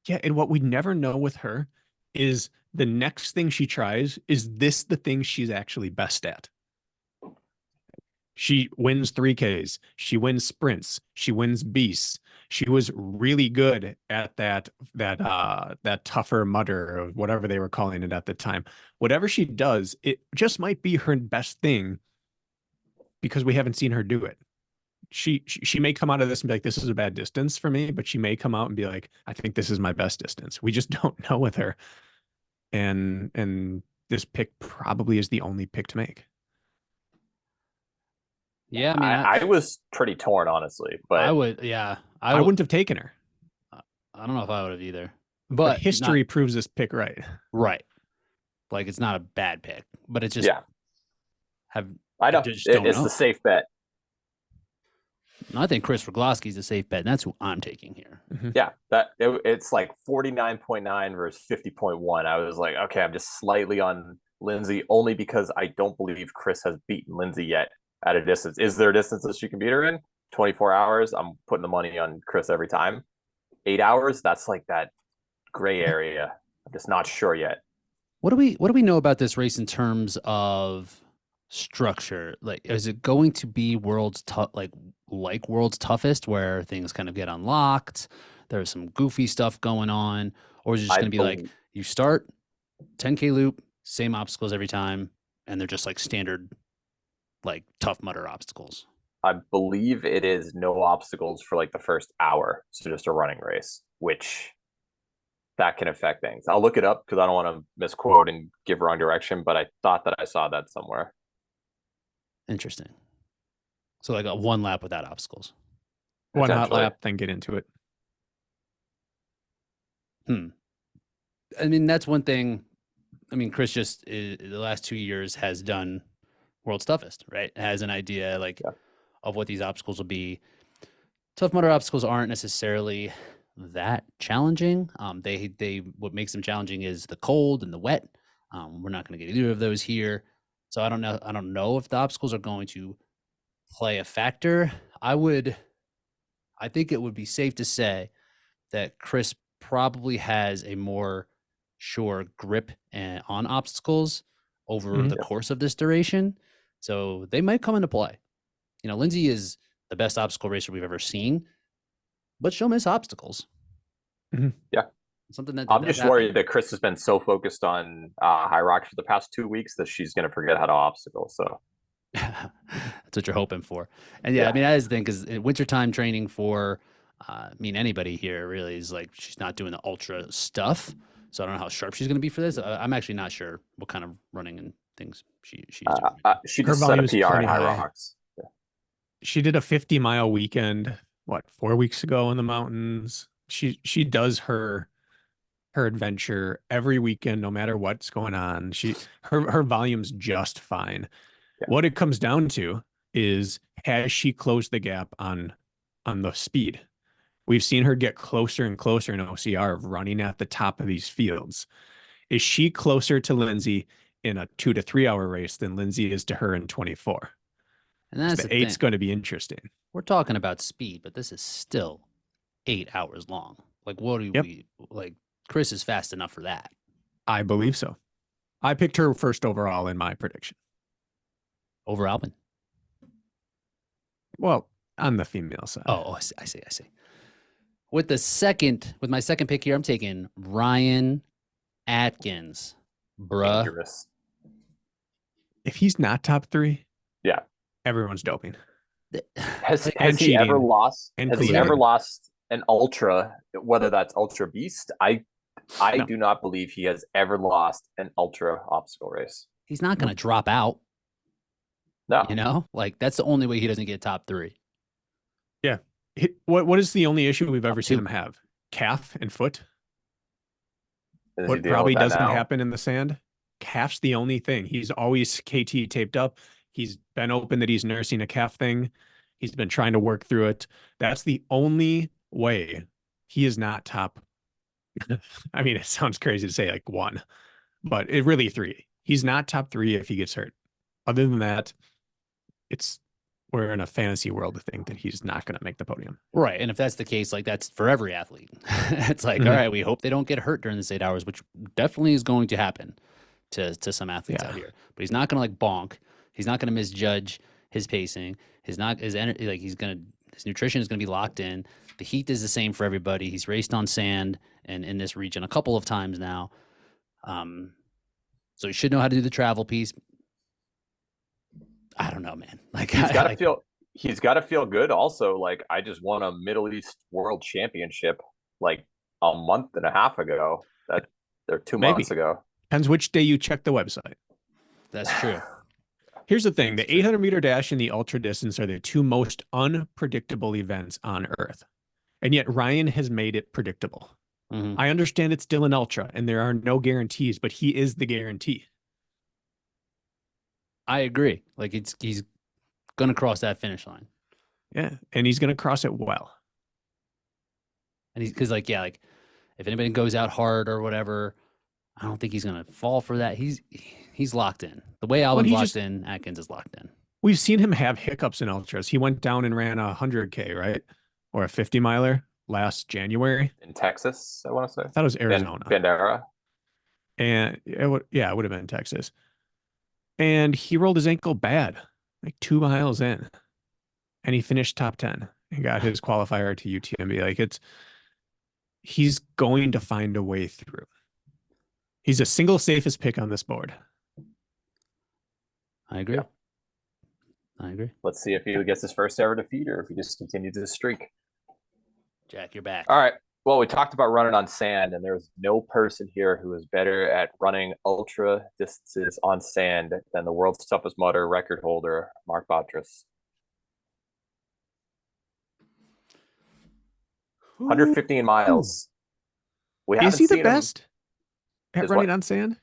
Yeah, and what we never know with her is the next thing she tries, is this the thing she's actually best at? She wins 3Ks. She wins sprints. She wins beasts. She was really good at that tougher Mudder or whatever they were calling it at the time. Whatever she does, it just might be her best thing because we haven't seen her do it. She may come out of this and be like, this is a bad distance for me, but she may come out and be like, I think this is my best distance. We just don't know with her. And this pick probably is the only pick to make. Yeah, I mean, I was pretty torn, honestly, but I would, yeah, I wouldn't have taken her. I don't know if I would have either. But history proves this pick right. Right. Like, it's not a bad pick, but it's just I know it's the safe bet. I think Chris Rogloski's a safe bet, and that's who I'm taking here. Mm-hmm. Yeah, it's like 49.9 versus 50.1. I was like, okay, I'm just slightly on Lindsey only because I don't believe Chris has beaten Lindsey yet at a distance. Is there a distance that she can beat her in? 24 hours, I'm putting the money on Chris every time. 8 hours, that's like that gray area. I'm just not sure yet. What do we know about this race in terms of structure? Like, is it going to be world's toughest, where things kind of get unlocked? There's some goofy stuff going on, or is it just going to be like you start 10K loop, same obstacles every time, and they're just like standard, like Tough Mudder obstacles? I believe it is no obstacles for like the first hour, so just a running race, which that can affect things. I'll look it up because I don't want to misquote and give wrong direction, but I thought that I saw that somewhere. Interesting. So like a one lap without obstacles. One hot lap, then get into it. I mean, that's one thing. I mean, Chris just the last 2 years has done world's toughest, right? Has an idea of what these obstacles will be. Tough Mudder obstacles aren't necessarily that challenging. They what makes them challenging is the cold and the wet. We're not going to get either of those here. So I don't know if the obstacles are going to play a factor. I think it would be safe to say that Chris probably has a more sure grip on obstacles over the course of this duration. So they might come into play. You know, Lindsey is the best obstacle racer we've ever seen, but she'll miss obstacles. Yeah. Something that I'm just worried that Chris has been so focused on high rocks for the past 2 weeks that she's going to forget how to obstacle. So that's what you're hoping for. And I mean, that is the thing, because wintertime training for, anybody here really is like, she's not doing the ultra stuff. So I don't know how sharp she's going to be for this. I'm actually not sure what kind of running and things she's doing. She just set a PR in high rocks. Yeah. She did a 50-mile weekend, 4 weeks ago in the mountains. She does her adventure every weekend, no matter what's going on. Her volume's just fine. Yeah. What it comes down to is, has she closed the gap on the speed? We've seen her get closer and closer in OCR of running at the top of these fields. Is she closer to Lindsey in a 2 to 3 hour race than Lindsey is to her in 24? And that's the 8's going to be interesting. We're talking about speed, but this is still 8 hours long. Like, what do Yep. we like? Chris is fast enough for that. I believe so. I picked her first overall in my prediction. Over Alpin. Well, on the female side. Oh, I see. With my second pick here, I'm taking Ryan Atkins. Bruh. Dangerous. If he's not top 3, Yeah. everyone's doping. Has And he ever cheating. lost? And Has he colluding. ever lost an ultra, whether that's Ultra Beast? I No. do not believe he has ever lost an ultra obstacle race. He's not going to drop out. No. You know, like that's the only way he doesn't get top 3. Yeah. What is the only issue we've ever Top seen 2. him have? Calf and foot? Is he What dealing probably with that doesn't now? happen in the sand? Calf's the only thing. He's always KT taped up. He's been open that he's nursing a calf thing. He's been trying to work through it. That's the only way he is not top. I mean, it sounds crazy to say like 1, but it really 3. He's not top 3 if he gets hurt. Other than that, we're in a fantasy world to think that he's not going to make the podium. Right. And if that's the case, like that's for every athlete. It's like, Mhm. all right, we hope they don't get hurt during this 8 hours, which definitely is going to happen to some athletes out Yeah. here. But he's not going to like bonk. He's not going to misjudge his pacing. His energy, like his nutrition is going to be locked in. The heat is the same for everybody. He's raced on sand and in this region a couple of times now. So he should know how to do the travel piece. I don't know, man. Like he's got to feel good. Also, like I just won a Middle East World Championship like a month and a half ago. Or 2 months ago. Depends which day you check the website. That's true. Here's the thing. The 800-meter dash and the ultra distance are the 2 most unpredictable events on Earth. And yet Ryan has made it predictable. Mhm. I understand it's still an ultra and there are no guarantees, but he is the guarantee. I agree. Like he's going to cross that finish line. Yeah. And he's going to cross it well. And because like if anybody goes out hard or whatever, I don't think he's going to fall for that. He's locked in. The way Alvin's locked in, Atkins is locked in. We've seen him have hiccups in ultras. He went down and ran a 100K, right? Or a 50 miler last January. In Texas, I want to say. I thought it was Arizona. Bandera. And it would have been Texas. And he rolled his ankle bad, like 2 miles in. And he finished top 10 and got his qualifier to UTMB. Like he's going to find a way through. He's a single safest pick on this board. I agree. Yeah. I agree. Let's see if he gets his first ever defeat or if he just continues his streak. Jack, you're back. All right. Well, we talked about running on sand, and there's no person here who is better at running ultra distances on sand than the world's toughest mudder record holder, Mark Botras. 115 miles. Is he the best at Is running what? on sand?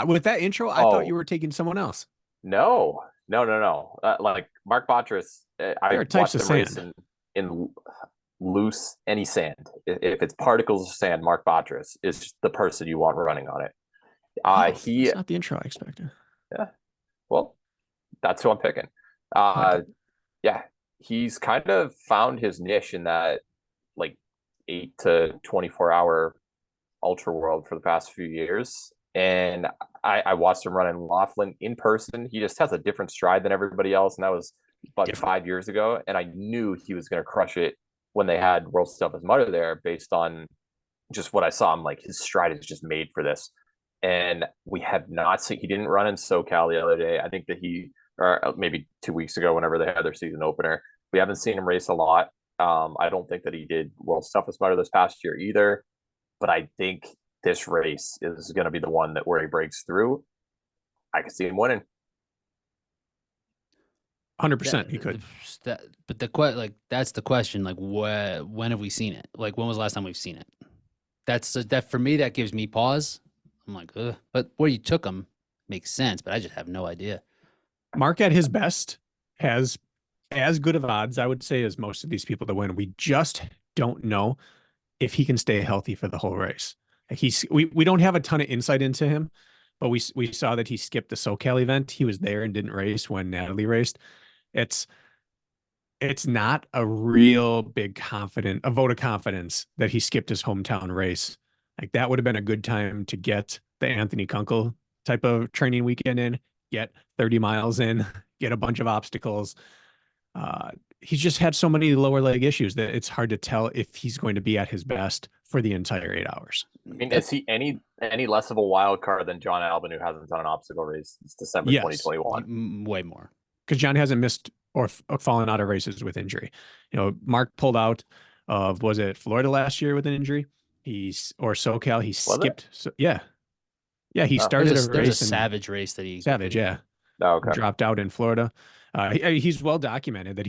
With that intro, I thought you were taking someone else. No. Like Mark Botras, I are types watched of him race sand. in loose any sand. If it's particles of sand, Mark Botras is the person you want running on it. That's not the intro I expected. Yeah. Well, that's who I'm picking. Yeah, he's kind of found his niche in that like 8 to 24-hour ultra world for the past few years. And I watched him run in Laughlin in person. He just has a different stride than everybody else. And that was about 5 years ago. And I knew he was going to crush it when they had World's Toughest Mudder there based on just what I saw. I'm like, his stride is just made for this. And we have not seen, he didn't run in SoCal the other day. I think that or maybe 2 weeks ago, whenever they had their season opener, we haven't seen him race a lot. I don't think that he did World's Toughest Mudder this past year either. But I think this race is going to be the one where he breaks through. I could see him winning. 100% he could. But that's the question. Like, when have we seen it? Like, when was the last time we've seen it? That for me, that gives me pause. I'm like, ugh. But where you took him makes sense, but I just have no idea. Mark at his best has as good of odds, I would say, as most of these people to win. We just don't know if he can stay healthy for the whole race. We don't have a ton of insight into him, but we saw that he skipped the SoCal event. He was there and didn't race when Natalie raced. It's it's not a real big a vote of confidence that he skipped his hometown race. Like that would have been a good time to get the Anthony Kunkel type of training weekend in, get 30 miles in, get a bunch of obstacles. He's just had so many lower leg issues that it's hard to tell if he's going to be at his best for the entire 8 hours. I mean, is he any less of a wild card than John Albin, who hasn't done an obstacle race since December Yes. 2021? Way more. Because John hasn't missed or fallen out of races with injury. You know, Mark pulled out of, was it Florida last year with an injury? Or SoCal. He skipped. So, yeah. Yeah. He started a race. There's a Savage race that he. Savage. Yeah. Oh, okay. Dropped out in Florida. He's well documented that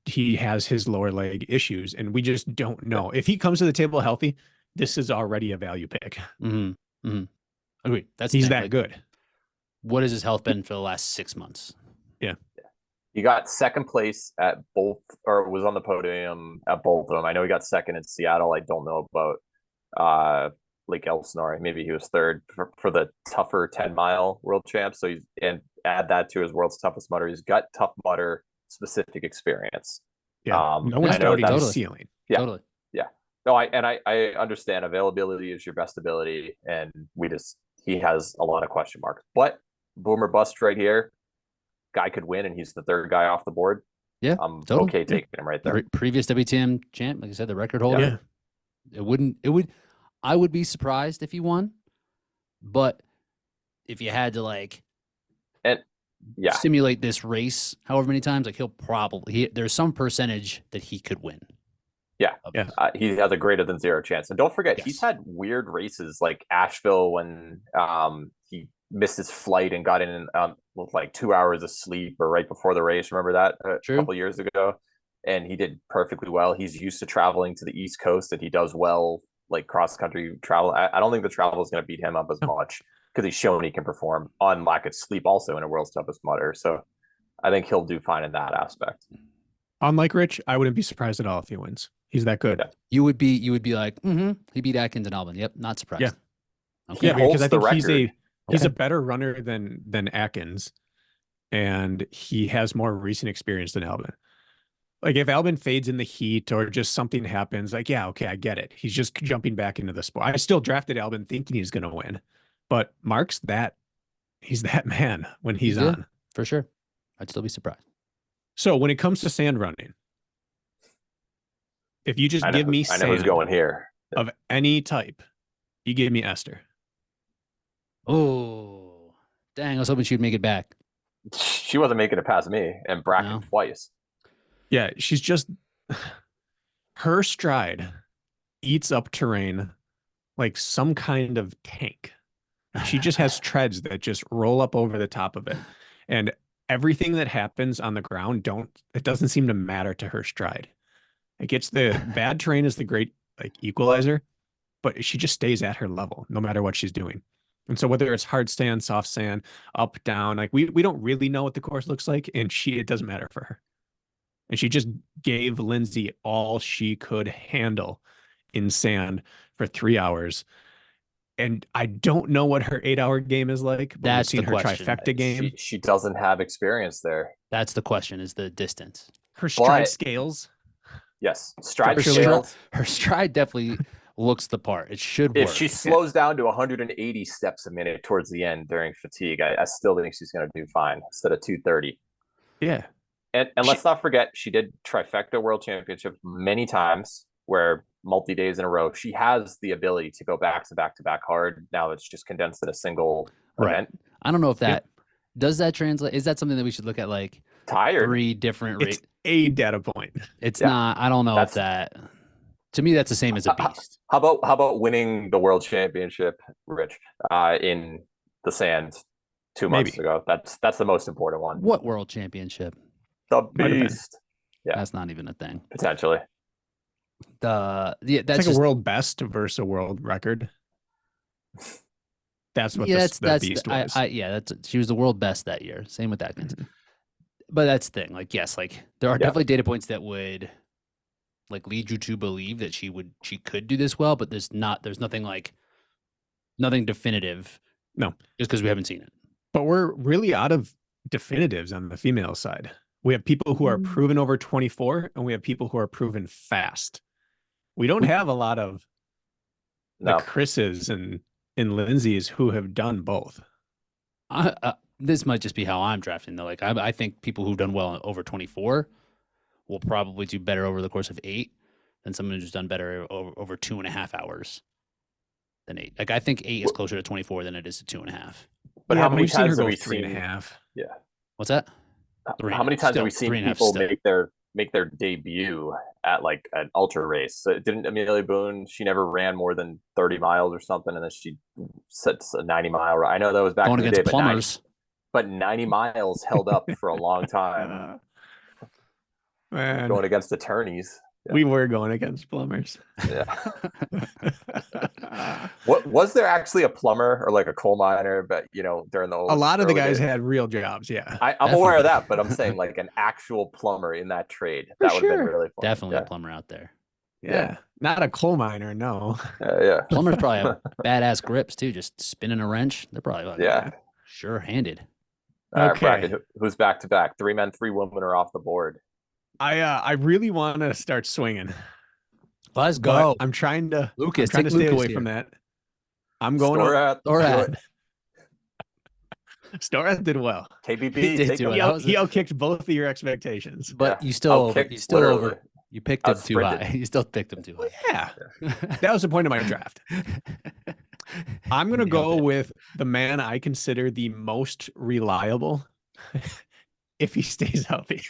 he has his lower leg issues, and we just don't know. If he comes to the table healthy, this is already a value pick. Mm-hmm. Mm-hmm. Agree. He's that good. What has his health been for the last 6 months? Yeah. He got second place at both, or was on the podium at both of them. I know he got second in Seattle. I don't know about Lake Elsinore. Maybe he was third for the tougher 10-mile world champ. So and add that to his world's toughest mudder. He's got Tough Mudder specific experience. Yeah. No one's doubting his ceiling. Yeah. Totally. Yeah. No, I understand availability is your best ability, and he has a lot of question marks. But boom or bust right here. Guy could win, and he's the third guy off the board. Yeah, I'm totally. okay taking him right there. Previous WTM champ, like I said, the record holder. Yeah. I would be surprised if he won, but if you had to simulate this race however many times, like there's some percentage that he could win. Yeah. He has a greater than zero chance. And don't forget, he's had weird races like Asheville when he missed his flight and got in with like 2 hours of sleep or right before the race. Remember that a couple years ago? And he did perfectly well. He's used to traveling to the East Coast, and he does well, like cross-country travel. I don't think the travel is going to beat him up as much because he's shown he can perform on lack of sleep also in a world's toughest mudder. So I think he'll do fine in that aspect. Unlike Rich, I wouldn't be surprised at all if he wins. He's that good. Yeah. You would be like, he beat Atkins and Albin. Yep, not surprised. Yeah. Okay. Yeah, because I think he's a better runner than Atkins, and he has more recent experience than Albin. Like if Albin fades in the heat or just something happens, like, yeah, okay, I get it. He's just jumping back into the sport. I still drafted Albin thinking he's going to win, but he's that man when he's on. For sure. I'd still be surprised. So when it comes to sand running, if you just give me sand, I know who's going here of any type, you give me Esther. Oh, dang. I was hoping she'd make it back. She wasn't making it past me and Bracken twice. Yeah, she's just her stride eats up terrain like some kind of tank. She just has treads that just roll up over the top of it. And everything that happens on the ground it doesn't seem to matter to her stride. It gets the bad terrain is the great equalizer, but she just stays at her level no matter what she's doing. And so whether it's hard sand, soft sand, up, down, we don't really know what the course looks like, and it doesn't matter for her. And she just gave Lindsay all she could handle in sand for 3 hours. And I don't know what her 8-hour game is like. But that's we've seen the her question. Trifecta game. She doesn't have experience there. That's the question, is the distance. Her stride scales. Yes. Stride scales. Her stride definitely looks the part. It should work. If she slows down to 180 steps a minute towards the end during fatigue, I still think she's going to do fine instead of 230. Yeah. And let's not forget, she did Trifecta World Championship many times, where multi-days in a row. She has the ability to go back to back to back hard. Now it's just condensed in a single event. I don't know if that does that translate. Is that something that we should look at? Like tired 3 different. It's a data point. It's not. I don't know if that. To me, that's the same as a beast. How about winning the world championship, Rich, in the sand 2 months ago? That's the most important one. What world championship? The beast. Yeah, that's not even a thing. Potentially. That's it's like a world best versus a world record. That's what the beast was. She was the world best that year. Same with Atkins. But that's the thing. Yes, there are definitely data points that would lead you to believe that she could do this well, but there's nothing definitive. No, just because we haven't seen it. But we're really out of definitives on the female side. We have people who are proven over 24, and we have people who are proven fast. We don't have a lot of the No. Chris's and Lindsays who have done both. This might just be how I'm drafting though. Like I think people who've done well over 24 will probably do better over the course of 8 than someone who's done better over 2.5 hours than 8. Like I think 8 is closer to 24 than it is to 2.5. But Yeah, how many we've seen her times have go we 3.5. Yeah. What's that? How many times have we seen 3.5 people still. make their debut at like an ultra race? So didn't Amelia Boone? She never ran more than 30 miles or something, and then she sets a 90-mile ride. I know that was back Going in the day, against plumbers. but 90 miles held up for a long time. Man, Going against attorneys. Yeah. we were going against plumbers. Yeah. What was there actually a plumber or like a coal miner? But during the A lot of the guys days? had real jobs. Yeah, I'm aware of that, but I'm saying like an actual plumber in that trade. For That would have sure. been really fun. Definitely Yeah. a plumber out there. yeah. Not a coal miner. No. Yeah. Plumbers probably have badass grips too, just spinning a wrench. They're probably like Yeah. sure-handed. All right, Okay. Bracken, who's back to back? 3 men, 3 women are off the board. I really want to start swinging. Let's But go. I'm trying to Lucas, stay take Lucas away here. from that. I'm going Storath, Storath. Storath did well. KBB, He did take do him. it. He outkicked both of your expectations. But Yeah. you still Outkicked, over. literally. You picked him too Outsprinted. high. You still picked him too high. Yeah, that was the point of my draft. I'm going to go with the man I consider the most reliable if he stays healthy.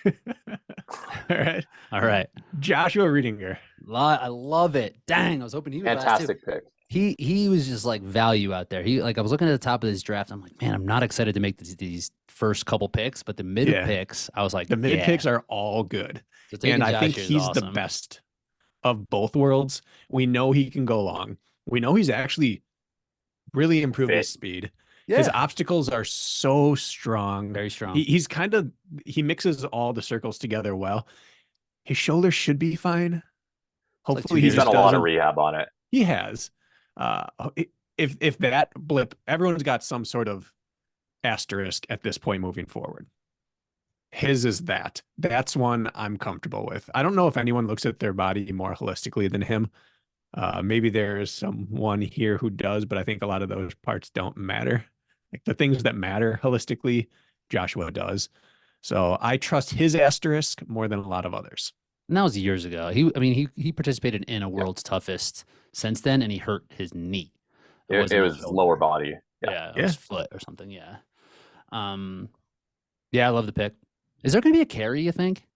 All right. Joshua Riedinger. I love it. Dang, I was hoping he was Fantastic pick. He was just like value out there. I was looking at the top of this draft. I'm like, man, I'm not excited to make these first couple picks, but the mid picks, I was like, the mid picks are all good. So and I think he's the best of both worlds. We know he can go long. We know he's actually really improved his speed. Yeah. His obstacles are so strong. Very strong. He mixes all the circles together well. His shoulder should be fine. Hopefully he's done a lot of rehab on it. He has. If that blip, everyone's got some sort of asterisk at this point moving forward. His is that. That's one I'm comfortable with. I don't know if anyone looks at their body more holistically than him. Maybe there is someone here who does, but I think a lot of those parts don't matter. Like the things that matter holistically, Joshua does. So I trust his asterisk more than a lot of others. And that was years ago. He participated in a World's Toughest since then, and he hurt his knee. It was lower body. Yeah, his foot or something. Yeah. Yeah, I love the pick. Is there going to be a carry, you think?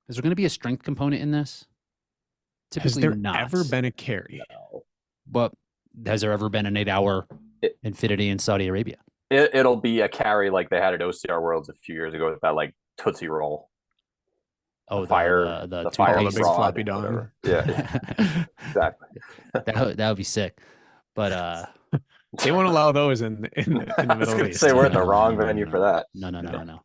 Is there going to be a strength component in this? Typically has there ever been a carry? No. But has there ever been an 8-hour Infinity in Saudi Arabia? It'll be a carry like they had at OCR Worlds a few years ago with that like Tootsie Roll. Oh, the fire, the fire, the big floppy dong. Yeah, exactly. that would be sick. But they won't allow those in the Middle East. Say we're in the wrong venue for that. No.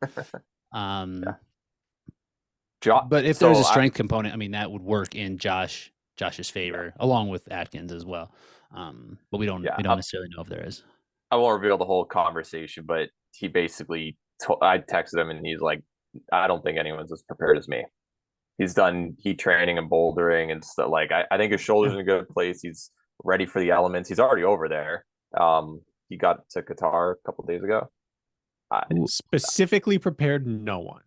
But if there's a strength component, I mean that would work in Josh's favor, along with Atkins as well. But we don't necessarily know if there is. I won't reveal the whole conversation, but he basically I texted him and he's like, I don't think anyone's as prepared as me. He's done heat training and bouldering and stuff. Like I think his shoulder's in a good place. He's ready for the elements. He's already over there. He got to Qatar a couple of days ago. Specifically prepared, no one.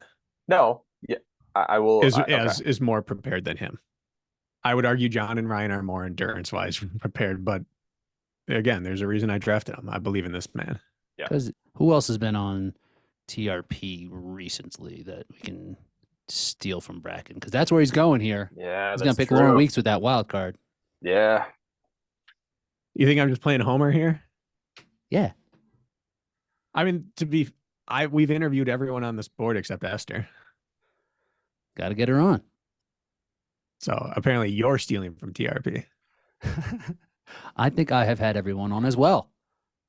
No, yeah, I will. Is more prepared than him. I would argue John and Ryan are more endurance-wise prepared, but again, there's a reason I drafted him. I believe in this man. Yeah. Because who else has been on TRP recently that we can steal from Bracken? Because that's where he's going here. Yeah, he's gonna pick Lauren Weeks with that wild card. Yeah. You think I'm just playing homer here? Yeah. I mean, we've interviewed everyone on this board except Esther. Got to get her on. So apparently you're stealing from TRP. I think I have had everyone on as well.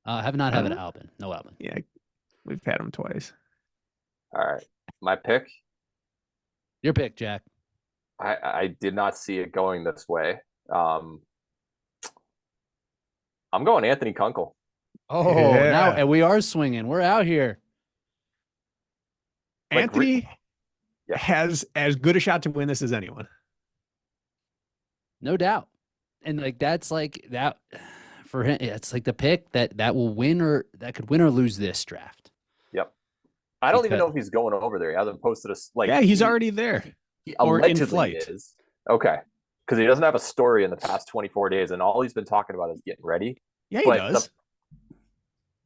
I have not had an Albin. No Albin. Yeah, we've had him twice. All right. My pick? Your pick, Jack. I did not see it going this way. I'm going Anthony Kunkel. Oh, now and we are swinging. We're out here. Anthony has as good a shot to win this as anyone. No doubt. And like that's like that for him. It's like the pick that will win or that could win or lose this draft. Yep. I don't even Because- know if he's going over there. He hasn't posted a like. Yeah, he's already there. He or in allegedly flight. is. Okay. Because he doesn't have a story in the past 24 days, and all he's been talking about is getting ready. Yeah, he But does.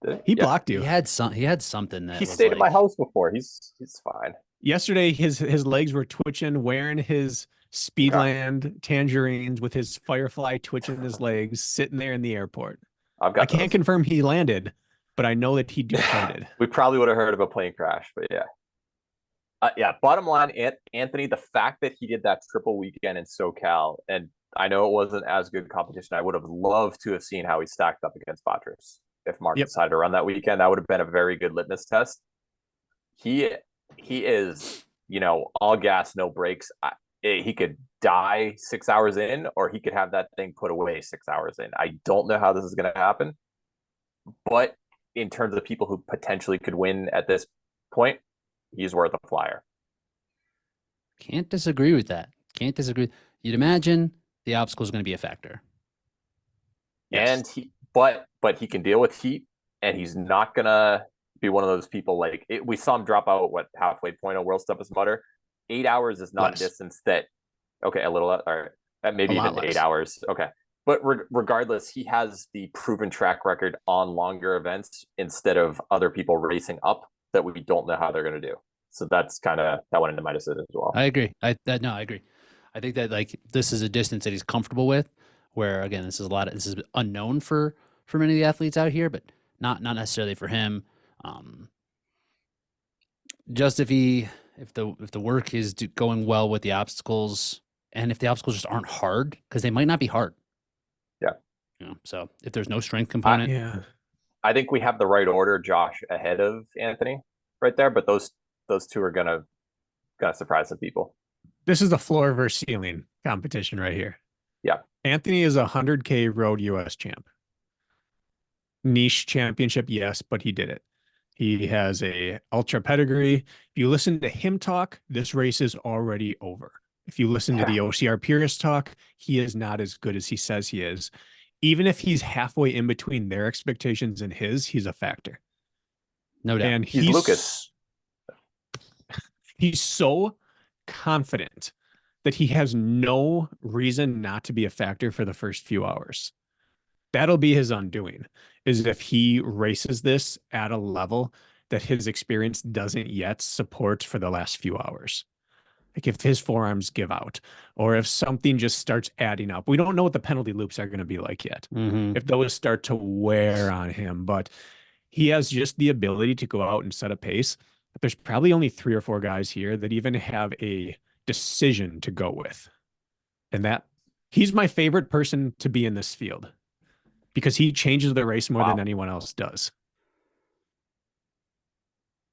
the- He yeah. blocked you. He had something that He was stayed at my like- house before. He's fine. Yesterday, his legs were twitching, wearing his Speedland tangerines with his Firefly twitching his legs, sitting there in the airport. I've got I can't those. confirm he landed, but I know that he departed. We probably would have heard of a plane crash, but yeah. Yeah, bottom line, Anthony, the fact that he did that triple weekend in SoCal, and I know it wasn't as good competition, I would have loved to have seen how he stacked up against Batres. If Mark decided to run that weekend, that would have been a very good litmus test. He is, all gas, no brakes. He could die 6 hours in, or he could have that thing put away 6 hours in. I don't know how this is going to happen, but in terms of people who potentially could win at this point, he's worth a flyer. Can't disagree with that. Can't disagree. You'd imagine the obstacle is going to be a factor. Yes. And but he can deal with heat, and he's not gonna be one of those people like we saw him drop out halfway point on World's Toughest Mudder. 8 hours is not a distance that a little all right, that maybe even 8 hours. Okay. But regardless, he has the proven track record on longer events instead of other people racing up that we don't know how they're going to do. So that's kind of that went into my decision as well. I agree. I agree. I think that like this is a distance that he's comfortable with. Where again, this is unknown for many of the athletes out here, but not necessarily for him. Just if the work is going well with the obstacles, and if the obstacles just aren't hard, because they might not be hard. Yeah. So if there's no strength component, I think we have the right order, Josh, ahead of Anthony right there, but those two are gonna surprise some people. This is the floor versus ceiling competition right here. Yeah. Anthony is a 100K road US champ. Niche championship, yes, but he did it. He has a ultra pedigree. If you listen to him talk, this race is already over. If you listen to the OCR purist talk, he is not as good as he says he is. Even if he's halfway in between their expectations and his, he's a factor. No doubt. And he's Lucas. He's so confident that he has no reason not to be a factor for the first few hours. That'll be his undoing, is if he races this at a level that his experience doesn't yet support for the last few hours. Like if his forearms give out, or if something just starts adding up. We don't know what the penalty loops are going to be like yet. Mm-hmm. If those start to wear on him, but he has just the ability to go out and set a pace. But there's probably only 3 or 4 guys here that even have a decision to go with. And that he's my favorite person to be in this field because he changes the race more than anyone else does.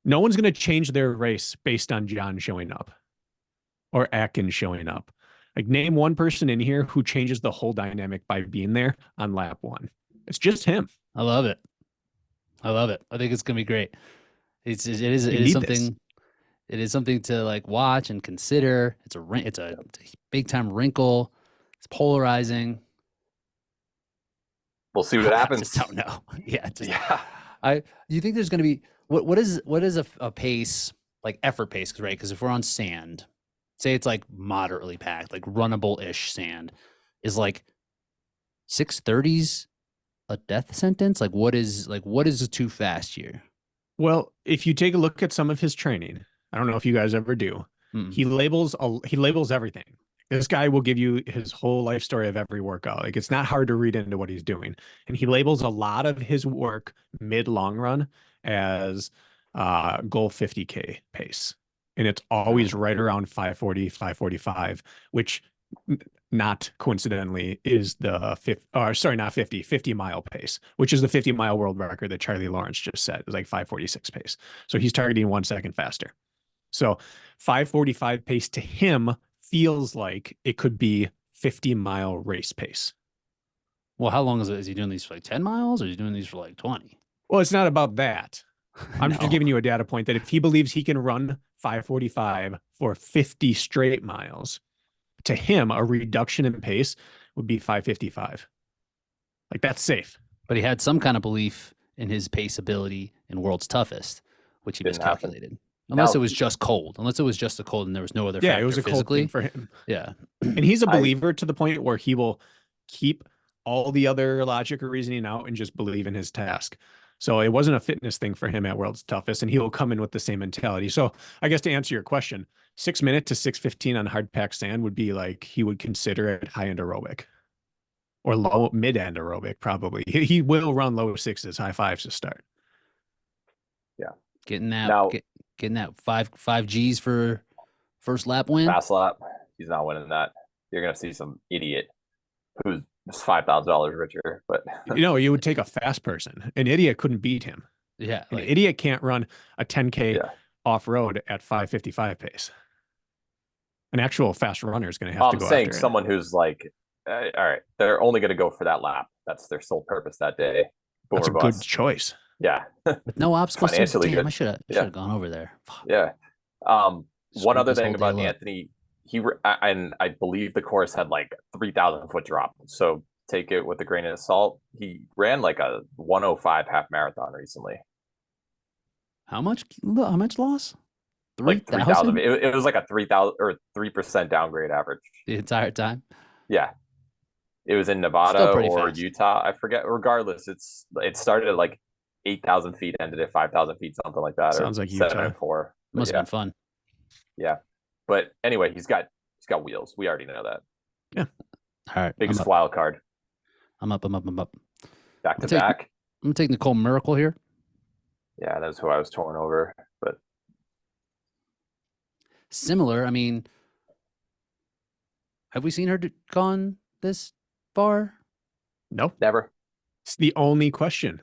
No one's going to change their race based on John showing up or Atkins showing up. Like name one person in here who changes the whole dynamic by being there on lap 1. It's just him. I love it. I think it's going to be great. It is something. It is something to like watch and consider. It's a big time wrinkle. It's polarizing. We'll see what happens. I just don't know. Do you think there's going to be what is a pace, like effort pace, right? Because if we're on sand, say it's like moderately packed, like runnable-ish sand, is like 6:30s a death sentence? Like what is too fast here? Well, if you take a look at some of his training, I don't know if you guys ever do. He labels everything. This guy will give you his whole life story of every workout. Like it's not hard to read into what he's doing. And he labels a lot of his work mid long run as goal 50K pace. And it's always right around 540, 545, which not coincidentally is the 50 mile pace, which is the 50 mile world record that Charlie Lawrence just set. It was like 546 pace. So he's targeting 1 second faster. So 545 pace to him feels like it could be 50-mile race pace. Well, how long is he doing these for like 10 miles or is he doing these for like 20? Well, it's not about that. I'm just giving you a data point that if he believes he can run 5:45 for 50 straight miles. To him, a reduction in pace would be 5:55. Like, that's safe. But he had some kind of belief in his pace ability in World's Toughest, which he Didn't happen. miscalculated. Unless Now- it was just cold. Unless it was just a cold and there was no other Yeah, factor it was a cold physically. thing for him. Yeah. And he's a believer to the point where he will keep all the other logic or reasoning out and just believe in his task. So it wasn't a fitness thing for him at World's Toughest, and he will come in with the same mentality. So I guess to answer your question, 6 minute to 6:15 on hard packed sand would be like he would consider it high end aerobic or low mid end aerobic. Probably he will run low sixes, high fives to start. Getting that Now- getting that five G's for first lap win. Fast lap. He's not winning that. You're gonna see some idiot who's $5,000 richer. But You would take a fast person. An idiot couldn't beat him. Yeah. An idiot can't run a 10K Yeah. off road at 5:55 pace. An actual fast runner is going to have to I'm go saying after it. someone who's like, all right, they're only gonna go for that lap. That's their sole purpose that day. Boom That's a or good bust. choice. Yeah. With no obstacles. Too. Financially Damn, good. I should have Yeah. gone over there. Fuck. Yeah. One Screwed other this thing whole about deal up. Anthony, and I believe the course had like 3,000 foot drop. So take it with a grain of salt. He ran like a 105 half marathon recently. How much loss? Like 3,000 3,000. It was like a 3,000 or 3% downgrade average. the entire time. Yeah. It was in Nevada Still pretty or fast. Utah. I forget. Regardless, it started at like 8,000 feet, ended at 5,000 feet, something like that. Sounds or like 7 Utah. and 4. But Must yeah, have been fun. yeah. But anyway, he's got wheels. We already know that. All right. Biggest wild card. I'm up. Back to I'll take- back. I'm gonna take Nicole Miracle here. Yeah, that's who I was torn over. But Similar. I mean, have we seen her gone this far? Nope. never. It's the only question.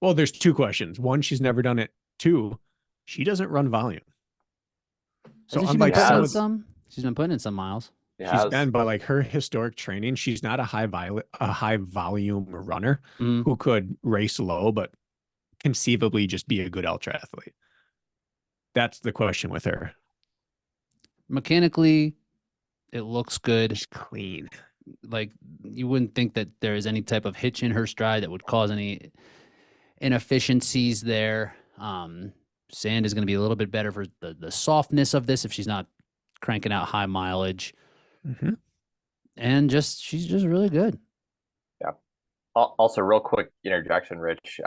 Well, there's two questions. One, she's never done it. Two, she doesn't run volume. So Hasn't she unlike been putting some in of some? She's been putting in some miles. she's been, but like her historic training, she's not a high volume runner Mhm. who could race low, but conceivably just be a good ultra athlete. That's the question with her. Mechanically, it looks good. She's clean. Like you wouldn't think that there is any type of hitch in her stride that would cause any inefficiencies there. Sand is going to be a little bit better for the softness of this if she's not cranking out high mileage, Mhm. and she's just really good. Also, real quick interjection, Rich.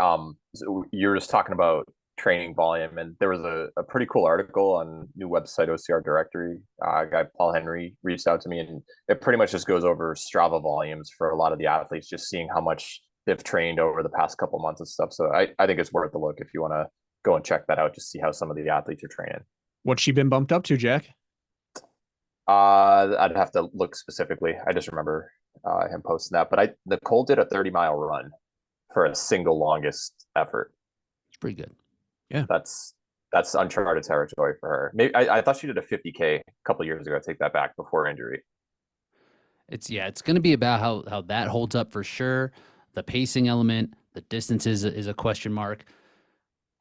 So you were just talking about training volume, and there was a pretty cool article on new website OCR Directory. Guy Paul Henry reached out to me, and it pretty much just goes over Strava volumes for a lot of the athletes, just seeing how much they've trained over the past couple months and stuff. So I think it's worth a look if you want to go and check that out, just see how some of the athletes are training. What's she been bumped up to, Jack? I'd have to look specifically. I just remember him posting that. But Nicole did a 30-mile run for a single longest effort. It's pretty good. That's uncharted territory for her. Maybe I thought she did a 50K a couple of years ago. I take that back, before injury. It's going to be about how that holds up for sure. The pacing element, the distance is a question mark.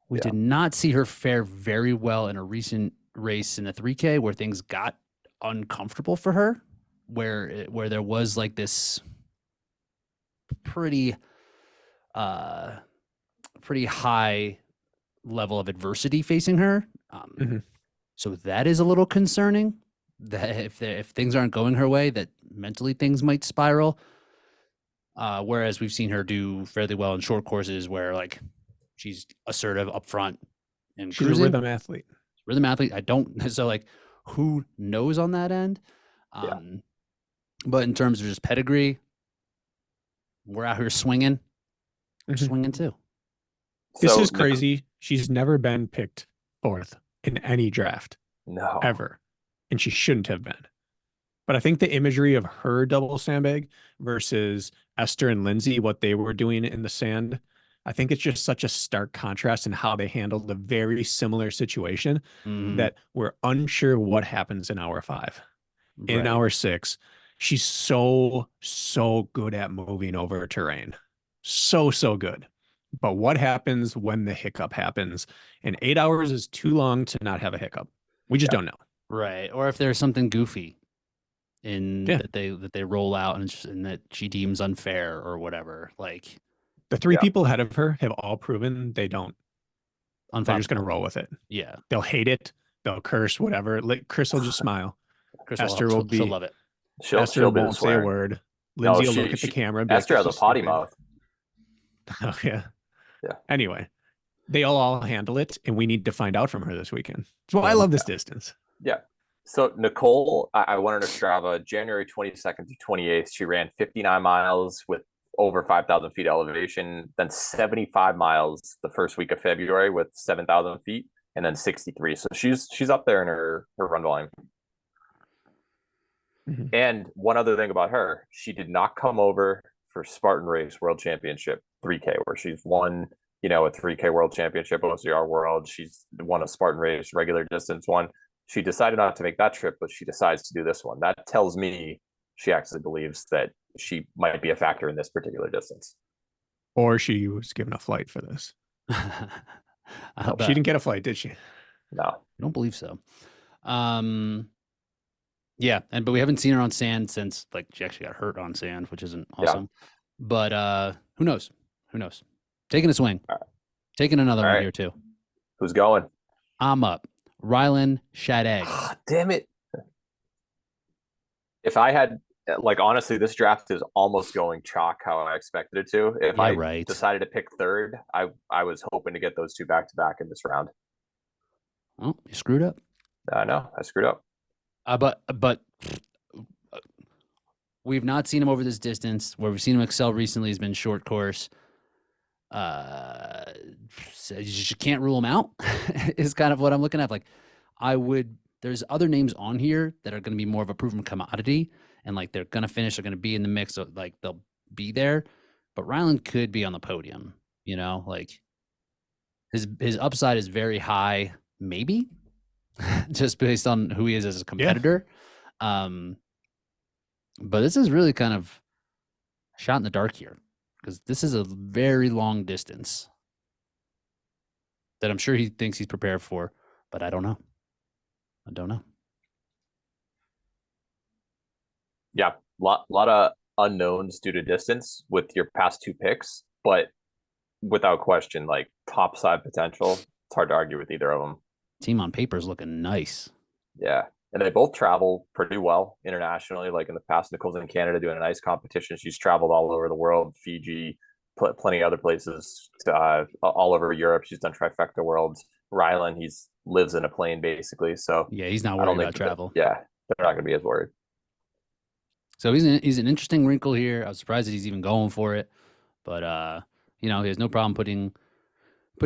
We did not see her fare very well in a recent race in the 3K where things got uncomfortable for her, where there was like this pretty high level of adversity facing her. Mhm. So that is a little concerning, that if things aren't going her way, that mentally things might spiral. Whereas we've seen her do fairly well in short courses where like she's assertive up front and She's cruising. a rhythm athlete. Rhythm athlete. I don't, so like who knows on that end? But in terms of just pedigree, we're out here swinging. We're Mhm. swinging too. This So, is crazy. She's never been picked fourth in any draft No. ever, and she shouldn't have been. But I think the imagery of her double sandbag versus Esther and Lindsay, what they were doing in the sand, I think it's just such a stark contrast in how they handled a very similar situation Mhm. that we're unsure what happens in hour 5. In Right. hour 6, she's so good at moving over terrain. So good. But what happens when the hiccup happens? And 8 hours is too long to not have a hiccup. We just don't know. Right. Or if there's something goofy in Yeah. that they roll out and that she deems unfair or whatever. Like The three people ahead of her have all proven they don't. They're just going to unfuckable. roll with it. Yeah. They'll hate it. They'll curse, whatever. Like, Chris will just smile. Chris Esther will she'll be. love it. Esther She'll be the won't say a swearing. word. No, Lindsay will look at the camera and be Esther like, has "This a is potty stupid." mouth. Oh, yeah. Yeah. Anyway, they'll all handle it, and we need to find out from her this weekend. So I love this distance. Yeah. So Nicole, I went on her Strava January 22nd to 28th. She ran 59 miles with over 5,000 feet elevation, then 75 miles the first week of February with 7,000 feet, and then 63. So she's up there in her run volume. Mm-hmm. And one other thing about her, she did not come over for Spartan Race World Championship 3K, where she's won, a 3K World Championship, OCR World. She's won a Spartan Race regular distance one. She decided not to make that trip, but she decides to do this one. That tells me she actually believes that she might be a factor in this particular distance. Or she was given a flight for this. She didn't get a flight, did she? No. I don't believe so. Yeah, but we haven't seen her on sand since she actually got hurt on sand, which isn't awesome. Yeah. But who knows? Who knows? Taking a swing. All right. Taking another one right. here too. Who's going? I'm up. Rylan Shadegg. Damn it. If I had honestly, this draft is almost going chalk how I expected it to. If I decided to pick third, I was hoping to get those two back to back in this round. Oh, you screwed up. I know. I screwed up. But we've not seen him over this distance. Where we've seen him excel recently has been short course. So you can't rule him out is kind of what I'm looking at. There's other names on here that are going to be more of a proven commodity, and they're going to finish, they're going to be in the mix, so they'll be there. But Rylan could be on the podium, his upside is very high, maybe. Just based on who he is as a competitor. Yeah. But this is really kind of a shot in the dark here, because this is a very long distance that I'm sure he thinks he's prepared for, but I don't know. Yeah, lot of unknowns due to distance with your past two picks, but without question, top side potential, it's hard to argue with either of them. Team on paper is looking nice. Yeah. And they both travel pretty well internationally. In the past, Nicole's in Canada doing an ice competition. She's traveled all over the world, Fiji, plenty of other places, all over Europe. She's done trifecta worlds. Rylan, lives in a plane basically. So yeah, he's not worried about travel. They're not going to be as worried. So he's an interesting wrinkle here. I was surprised that he's even going for it, but he has no problem putting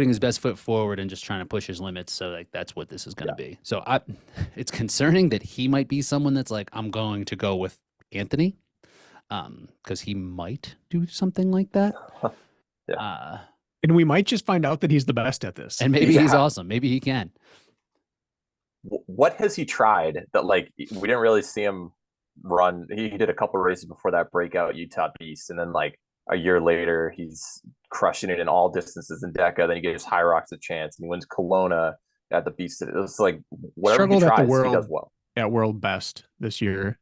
his best foot forward and just trying to push his limits. So that's what this is going to be. So it's concerning that he might be someone that's I'm going to go with Anthony, because he might do something like that. Yeah. And we might just find out that he's the best at this. And maybe he's awesome. Maybe he can. What has he tried that we didn't really see him run? He did a couple races before that breakout Utah Beast, and then a year later he's crushing it in all distances in DECA. Then he gives High Rocks a chance and he wins Kelowna at the Beast. It's whatever he tries, he does well. At world best this year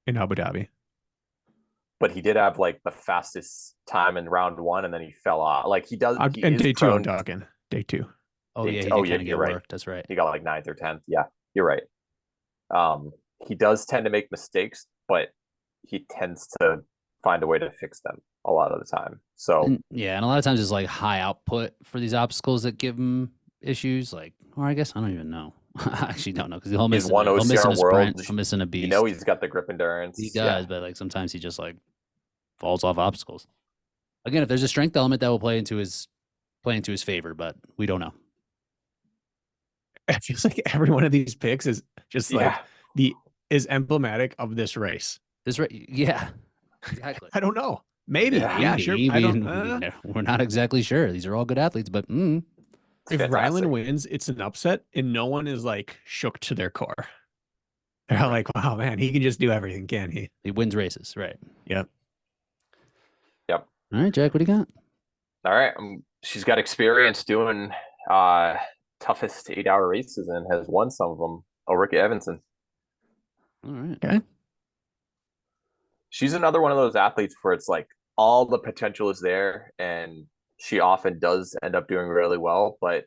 in Abu Dhabi. But he did have the fastest time in round one, and then he fell off. He does. And day two, I'm talking. Day two. Oh yeah, he did kind of get worked. That's right. He got 9th or 10th. Yeah, you're right. He does tend to make mistakes, but he tends to find a way to fix them a lot of the time. So and a lot of times it's high output for these obstacles that give him issues. Or I guess I don't even know. I actually don't know, because he'll miss one OCR World. He'll miss a beast. He's got the grip endurance. He does, but sometimes he just falls off obstacles. Again, if there's a strength element that will play into his favor, but we don't know. It feels like every one of these picks is just is emblematic of this race. Yeah, exactly. I don't know. Maybe. Yeah, sure. We're not exactly sure. These are all good athletes, but if Rylan wins, it's an upset, and no one is shook to their core. They're wow, man, he can just do everything, can he? He wins races, right? Yep. All right, Jack, what do you got? All right, she's got experience doing toughest 8-hour races and has won some of them. Ulrika Evanson. All right. Okay. She's another one of those athletes where it's like all the potential is there, and she often does end up doing really well. But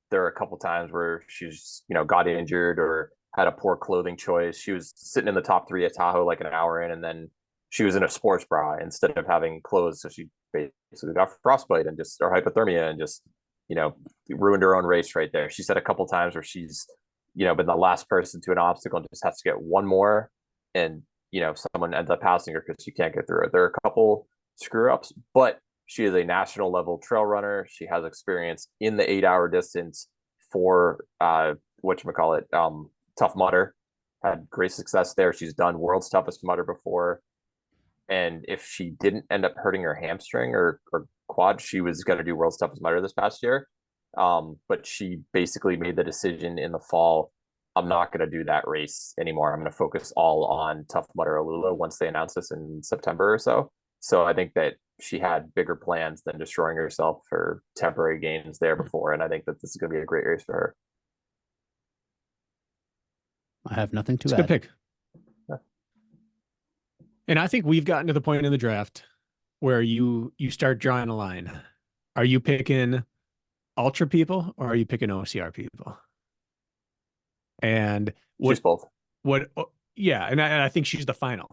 there are a couple times where she's, got injured or had a poor clothing choice. She was sitting in the top 3 at Tahoe like an hour in, and then she was in a sports bra instead of having clothes. So she basically got frostbite or hypothermia and just, ruined her own race right there. She said a couple times where she's, been the last person to an obstacle and just has to get one more. And, someone ends up passing her because she can't get through it. There are a couple screw ups, but she is a national level trail runner. She has experience in the 8-hour distance for Tough Mudder. Had great success there. She's done World's Toughest Mudder before. And if she didn't end up hurting her hamstring or quad, she was going to do World's Toughest Mudder this past year. But she basically made the decision in the fall, I'm not going to do that race anymore. I'm going to focus all on Tough Mudder AlUla once they announce this in September or so. So I think that she had bigger plans than destroying herself for temporary gains there before. And I think that this is going to be a great race for her. I have nothing to It's a add. good pick. And I think we've gotten to the point in the draft where you start drawing a line. Are you picking ultra people or are you picking OCR people? And She's both. Yeah, and I think she's the final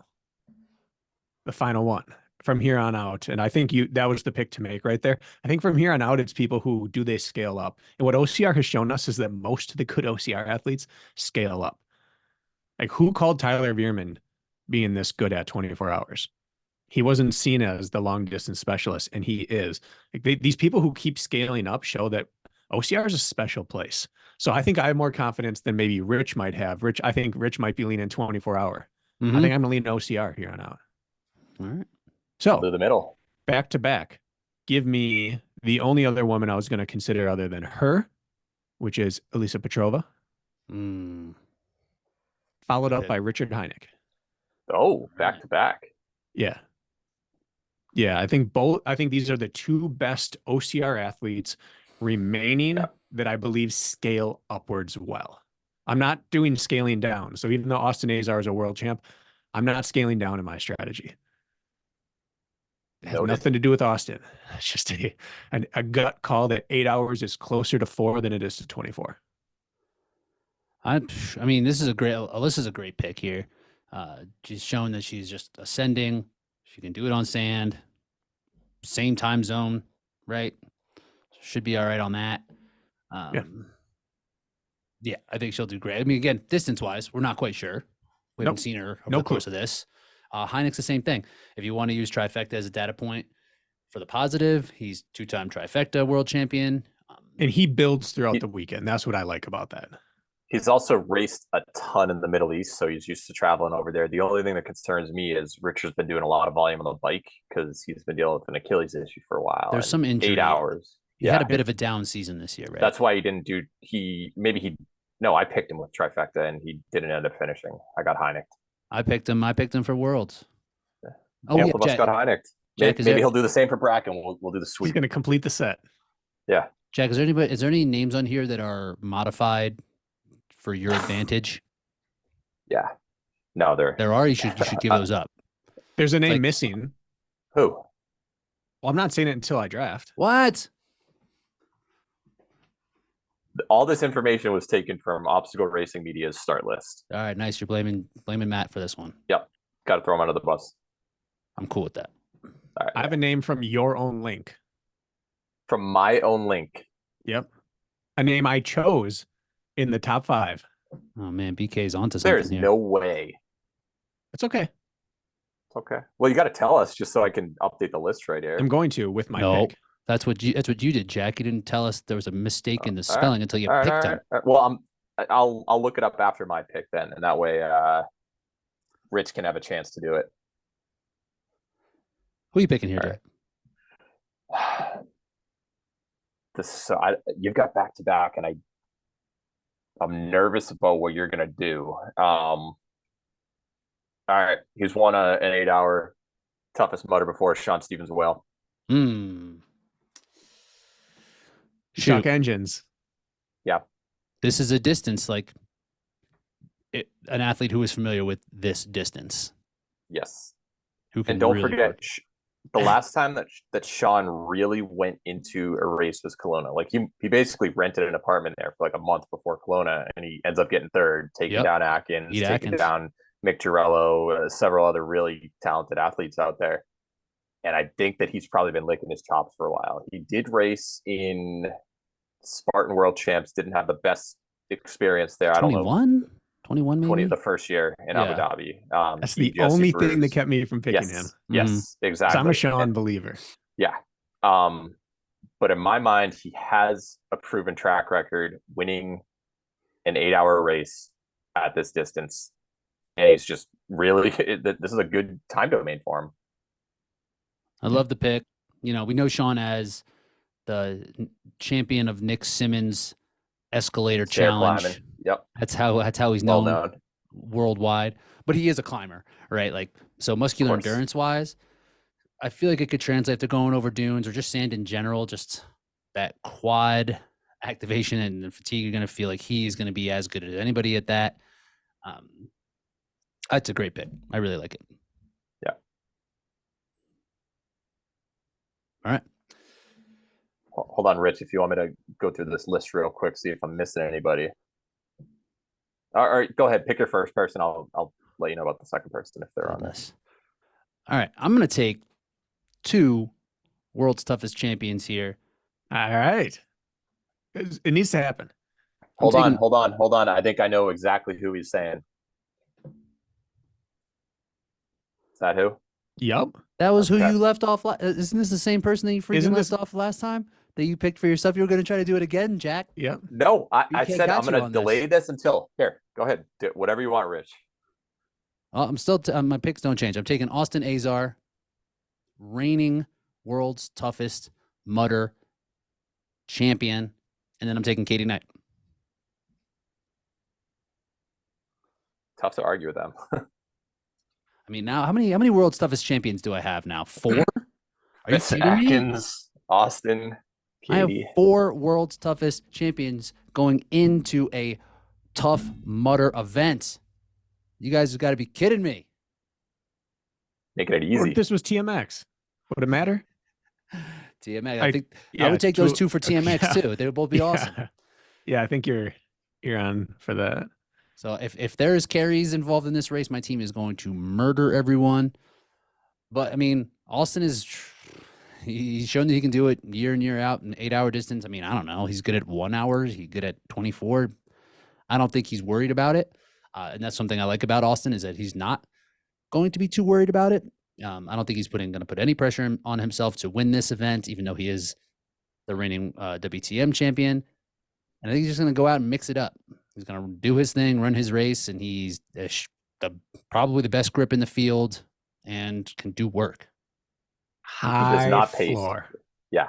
one from here on out. And I think that was the pick to make right there. I think from here on out, it's people who do they scale up. And what OCR has shown us is that most of the good OCR athletes scale up. Like, who called Tyler Veerman being this good at 24 hours? He wasn't seen as the long distance specialist, and he is. Like, these people who keep scaling up show that OCR is a special place. So I think I have more confidence than maybe Rich might have. I think Rich might be leaning 24 hour. Mm-hmm. I think I'm going to lean OCR here on out. All right. So Through the middle. Back to back. Give me the only other woman I was going to consider other than her, which is Elisa Petrova. Followed up by Richard Hynek. Oh, back to back. Yeah. I think these are the two best OCR athletes remaining that I believe scale upwards well. I'm not doing scaling down. So even though Austin Azar is a world champ, I'm not scaling down in my strategy. It has nothing to do with Austin. It's just a gut call that 8 hours is closer to 4 than it is to 24. I mean, Alyssa's a great pick here. She's shown that she's just ascending. She can do it on sand. Same time zone, right? Should be all right on that. Yeah, I think she'll do great. I mean, again, distance-wise, we're not quite sure. We haven't seen her over the course of this. Hynek's the same thing. If you want to use trifecta as a data point for the positive, he's 2-time trifecta world champion. And he builds throughout the weekend. That's what I like about that. He's also raced a ton in the Middle East, so he's used to traveling over there. The only thing that concerns me is Richard's been doing a lot of volume on the bike because he's been dealing with an Achilles issue for a while. There's some injury. 8 hours. He had a bit of a down season this year, right? That's why he didn't do. No, I picked him with trifecta, and he didn't end up finishing. I got Hynek. I picked him for Worlds. Yeah. Both of us got Hynek. Maybe he'll do the same for Bracken. We'll do the sweep. He's going to complete the set. Yeah. Jack, is there any names on here that are modified for your advantage? Yeah. No, there are. You should give those up. There's a name missing. Who? Well, I'm not saying it until I draft. What? All this information was taken from Obstacle Racing Media's start list. All right, nice. You're blaming Matt for this one. Yep. Got to throw him under the bus. I'm cool with that. All right. I have a name from your own link. From my own link. Yep. A name I chose in the top 5. Oh man, BK's onto something. There's no way. It's okay. It's okay. Well, you got to tell us just so I can update the list right here. I'm going to with my pick. That's what you did, Jack. You didn't tell us there was a mistake in the spelling until you picked him. Well, I'll look it up after my pick then, and that way Rich can have a chance to do it. Who are you picking here, Jack? You've got back to back, and I'm nervous about what you're gonna do. All right, he's won an 8-hour toughest mudder before. Sean Stevens Whale. Shock engines. Yeah, this is a distance like an athlete who is familiar with this distance, Yes. who can And don't really forget, work. the last time that Sean really went into a race was Kelowna. Like he basically rented an apartment there for like a month before Kelowna, and he ends up getting third, taking down Atkins, Beat taking Atkins. down Mick Girello, several other really talented athletes out there. And I think that he's probably been licking his chops for a while. He did race in Spartan World Champs, didn't have the best experience there. I don't know. 21 maybe? 20 the first year in Abu Dhabi. That's he the only thing that bruised. kept me from picking Yes, him. yes, 'Cause exactly. I'm a Sean believer. Yeah. But in my mind, he has a proven track record winning an 8-hour race at this distance. And he's just really, this is a good time domain for him. I love the pick. You know, we know Sean as the champion of Nick Simmons escalator Stair challenge. climbing. Yep. That's how he's Well known worldwide. But he is a climber, right? Like, so muscular endurance wise, I feel like it could translate to going over dunes or just sand in general. Just that quad activation and the fatigue, you're going to feel like he's going to be as good as anybody at that. That's a great pick. I really like it. Yeah. All right. Hold on, Rich, if you want me to go through this list real quick, see if I'm missing anybody. All right, go ahead. Pick your first person. I'll let you know about the second person if they're on this. All right. I'm going to take 2 world's toughest champions here. All right. It needs to happen. Hold on. I think I know exactly who he's saying. Is that who? Yep. That was who you left off. Isn't this the same person that you freaking left off last time that you picked for yourself? You were going to try to do it again, Jack? Yep. No, I said I'm going to delay this until here. Go ahead. Do whatever you want, Rich. I'm still my picks don't change. I'm taking Austin Azar, reigning world's toughest mudder champion, and then I'm taking Katie Knight. Tough to argue with them. I mean, now how many world's toughest champions do I have now? 4? Are you kidding Atkins, me? Austin, Katie. I have 4 world's toughest champions going into a Tough Mudder event. You guys have got to be kidding me. Making it easy. Or if this was TMX, would it matter? TMX. I think I would take those 2 for TMX too. They would both be awesome. Yeah, I think you're on for that. So if there is carries involved in this race, my team is going to murder everyone. But I mean, Austin he's shown that he can do it year in, year out in 8-hour distance. I mean, I don't know. He's good at 1 hour. He's good at 24. I don't think he's worried about it. And that's something I like about Austin is that he's not going to be too worried about it. I don't think he's going to put any pressure on himself to win this event, even though he is the reigning WTM champion. And I think he's just going to go out and mix it up. He's going to do his thing, run his race, and he's probably the best grip in the field and can do work. High he does not floor. Pace. Yeah.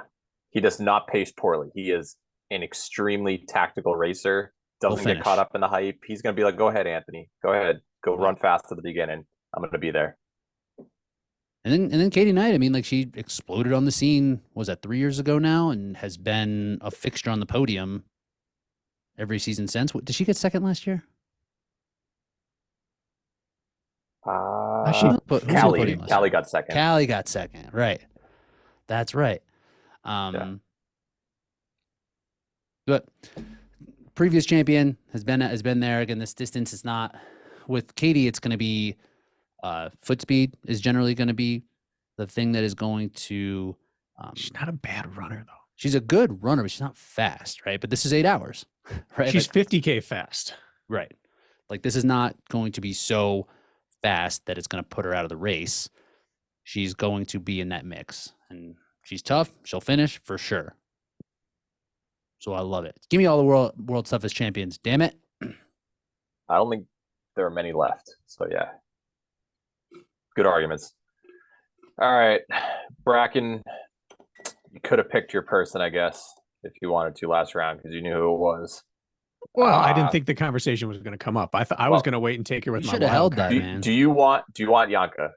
He does not pace poorly. He is an extremely tactical racer. Doesn't get caught up in the hype. He's going to be like, go ahead, Anthony. Go ahead. Go run fast at the beginning. I'm going to be there. And then Katie Knight, I mean, like she exploded on the scene, was that 3 years ago now, and has been a fixture on the podium every season since. Did she get second last year? Callie got second. Callie got second. Right. That's right. But previous champion has been there. Again, this distance is not with Katie. It's going to be foot speed is generally going to be the thing that is going to. She's not a bad runner though. She's a good runner, but she's not fast, right? But this is 8 hours, right? She's 50K fast, right? Like this is not going to be so fast that it's going to put her out of the race. She's going to be in that mix, and she's tough. She'll finish for sure. So I love it. Give me all the world's toughest champions. Damn it. I don't think there are many left. So yeah. Good arguments. All right. Bracken, you could have picked your person, I guess, if you wanted to last round because you knew who it was. Well, I didn't think the conversation was going to come up. I was going to wait and take her with my should have held that, man. Do you want Yanka?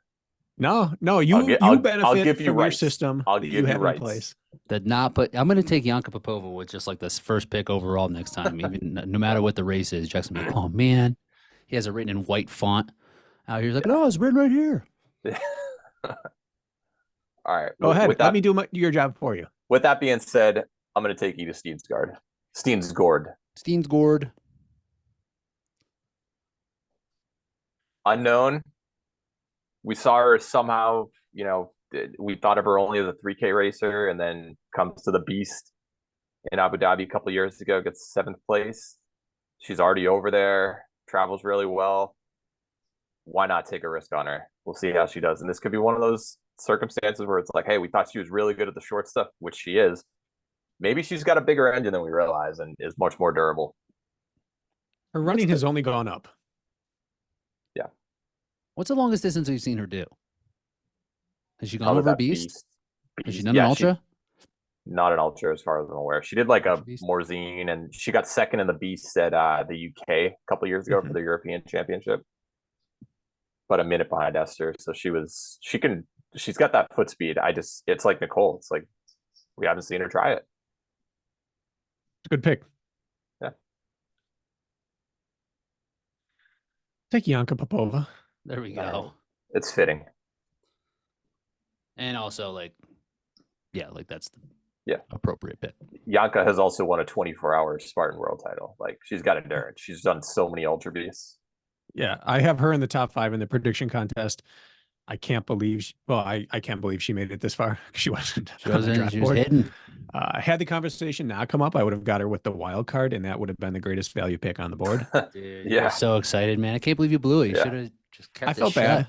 No, you benefit from your system I'll that give you you have in rights. place. Did not, but I'm going to take Yanka Popova with just like this first pick overall next time. Even no matter what the race is, Jackson be like, oh man, he has it written in white font. Out here, he's like, no, it's written right here. All right. Go ahead. Let me do your job for you. With that being said, I'm going to take you to Steensgaard. Steensgård. Unknown. We saw her somehow, we thought of her only as a 3K racer, and then comes to the beast in Abu Dhabi a couple of years ago, gets 7th place. She's already over there, travels really well. Why not take a risk on her? We'll see how she does. And this could be one of those circumstances where it's like, hey, we thought she was really good at the short stuff, which she is. Maybe she's got a bigger engine than we realize and is much more durable. Her running has only gone up. Yeah. What's the longest distance we've seen her do? Has she gone over a beast? Has she done an ultra? Not an ultra, as far as I'm aware. She did like a Morzine, and she got second in the beast at the UK a couple years ago for the European Championship. But a minute behind Esther, so she's got that foot speed. It's like Nicole. It's like we haven't seen her try it. It's a good pick. Yeah. Take Yanka Popova. There we go. It's fitting. And also, that's the appropriate pick. Yanka has also won a 24-hour Spartan World title. Like, she's got endurance. She's done so many ultra beasts. Yeah, I have her in the top 5 in the prediction contest. I can't believe I can't believe she made it this far. She wasn't. She was hidden. Had the conversation not come up, I would have got her with the wild card, and that would have been the greatest value pick on the board. Dude, yeah, so excited, man! I can't believe you blew it. You should have just kept. I felt bad.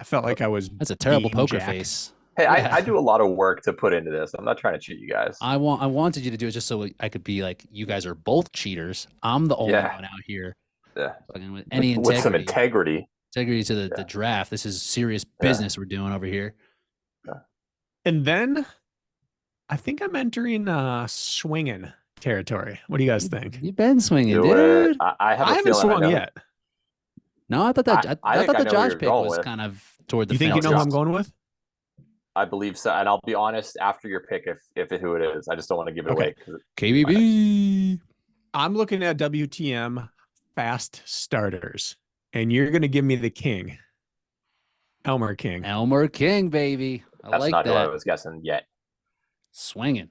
I felt like I was. That's a terrible poker face. Hey, yeah. I do a lot of work to put into this. I'm not trying to cheat you guys. I wanted you to do it just so I could be like, you guys are both cheaters. I'm the only one out here. Yeah. With any integrity. With some integrity. Integrity to the draft. This is serious business we're doing over here. Yeah. And then I think I'm entering swinging territory. What do you guys think? You've been swinging, dude. I haven't swung yet. No, I thought that I thought the Josh pick was kind of toward the. You think you know who I'm going with? I believe so, and I'll be honest. After your pick, if who it is, I just don't want to give it away. KBB. I'm looking at WTM fast starters, and you're going to give me the king, Elmer King. Elmer King, baby. That's not who I was guessing yet. Swinging.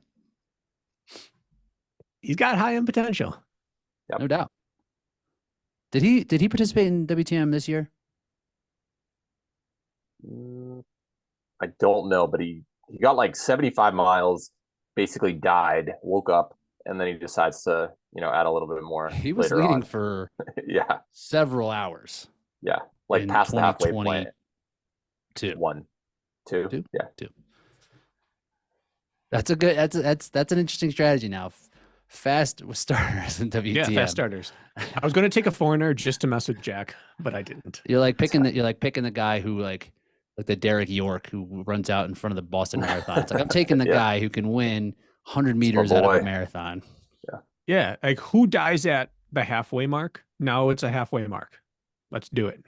He's got high end potential. Yep. No doubt. Did he participate in WTM this year? I don't know, but he got like 75 miles, basically died, woke up, and then he decides to, add a little bit more. He was leading for several hours. Yeah. Like past the halfway point. 2. 1. 2. Yeah. 2. That's a good that's an interesting strategy now. Fast starters in WTM. Yeah, fast starters. I was going to take a foreigner just to mess with Jack, but I didn't. You're like picking the guy who like the Derek York who runs out in front of the Boston Marathon. It's like, I'm taking the guy who can win 100 meters out of a marathon. Yeah. Like, who dies at the halfway mark? No, it's a halfway mark. Let's do it.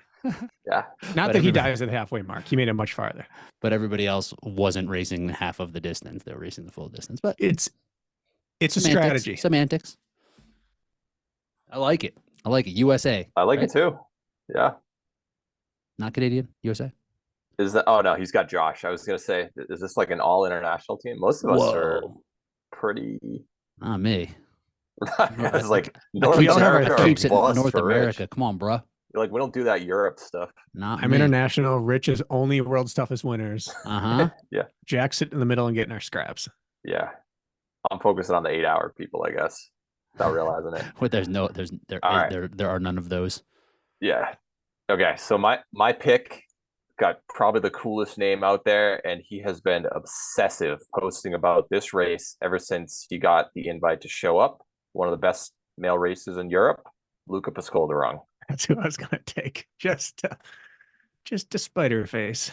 Yeah. Not that he dies at the halfway mark. He made it much farther. But everybody else wasn't racing half of the distance. They were racing the full distance. But it's a strategy. Semantics. I like it. USA. I like it too. Yeah. Not Canadian. USA. Is that? Oh no, he's got Josh. I was gonna say, is this like an all international team? Most of us are pretty. Not me. It's like North America. Keeps it North America. Rich. Come on, bro. You're like, we don't do that Europe stuff. I'm international. Rich is only world's toughest winners. Yeah. Jack's sitting in the middle and getting our scraps. Yeah. I'm focusing on the 8-hour people, I guess, without realizing it. But there are none of those. Yeah. Okay. So my pick got probably the coolest name out there, and he has been obsessive posting about this race ever since he got the invite to show up. One of the best male races in Europe, Luca Pascolderung. That's who I was going to take. Just to spite her face.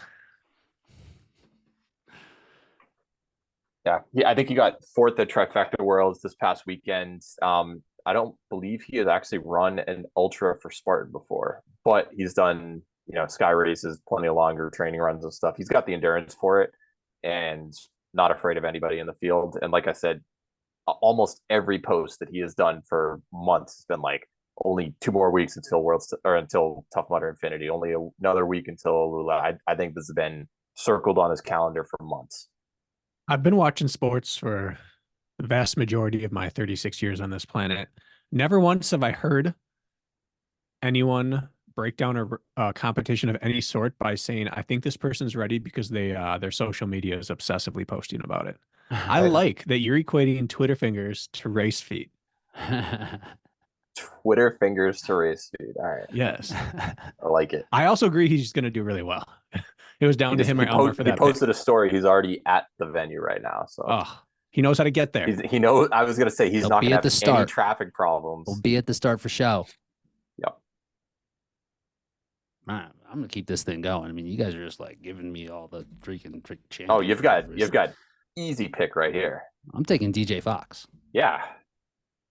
Yeah, I think he got 4th at Trifecta Worlds this past weekend. I don't believe he has actually run an ultra for Spartan before, but he's done sky races, plenty of longer training runs and stuff. He's got the endurance for it and not afraid of anybody in the field. And like I said, almost every post that he has done for months has been like, only 2 more weeks until until Tough Mudder Infinity, only another week until AlUla. I think this has been circled on his calendar for months. I've been watching sports for the vast majority of my 36 years on this planet. Never once have I heard anyone break down a competition of any sort by saying, I think this person's ready because their social media is obsessively posting about it. I like that you're equating Twitter fingers to race feet. Twitter fingers to race feet. All right. Yes. I like it. I also agree he's going to do really well. It was down to him or Elmer for that. He posted a story. He's already at the venue right now. So he knows how to get there. He knows. I was going to say he's not going to have any traffic problems. He'll be at the start for show. Yep. Man, I'm going to keep this thing going. I mean, you guys are just like giving me all the freaking champions. Oh, you've got easy pick right here. I'm taking DJ Fox. Yeah.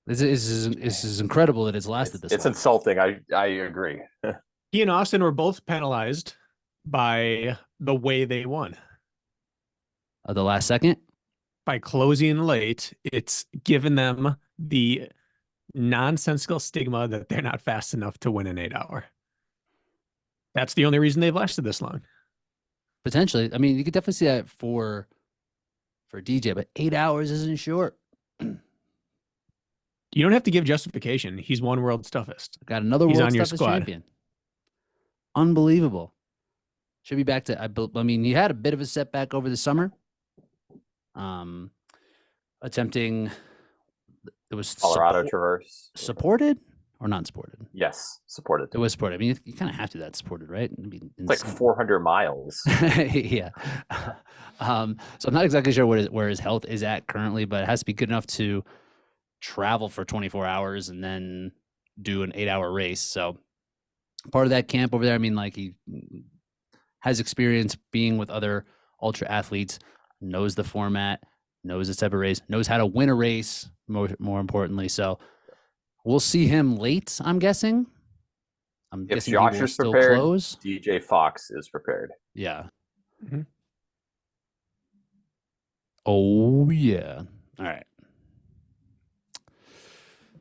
This is incredible that it's lasted this long. It's insulting. I agree. He and Austin were both penalized by the way they won. The last second? By closing late, it's given them the nonsensical stigma that they're not fast enough to win an 8-hour. That's the only reason they've lasted this long. Potentially. I mean, you could definitely see that for DJ, but 8 hours isn't short. You don't have to give justification. He's one world's toughest. Got another world's toughest champion. Unbelievable. Should be back to, I mean, he had a bit of a setback over the summer. Attempting, it was Colorado Traverse. Supported or non-supported? Yes, supported. It was supported. I mean, you kind of have to do that supported, right? It's like 400 miles. Yeah. So I'm not exactly sure where his health is at currently, but it has to be good enough to travel for 24 hours and then do an 8-hour race. So part of that camp over there, I mean, like he has experience being with other ultra athletes, knows the format, knows the type of race, knows how to win a race, more importantly. So we'll see him late, I'm guessing. I'm if guessing Josh he will is still prepared, close. DJ Fox is prepared. Yeah. Mm-hmm. Oh, yeah. All right.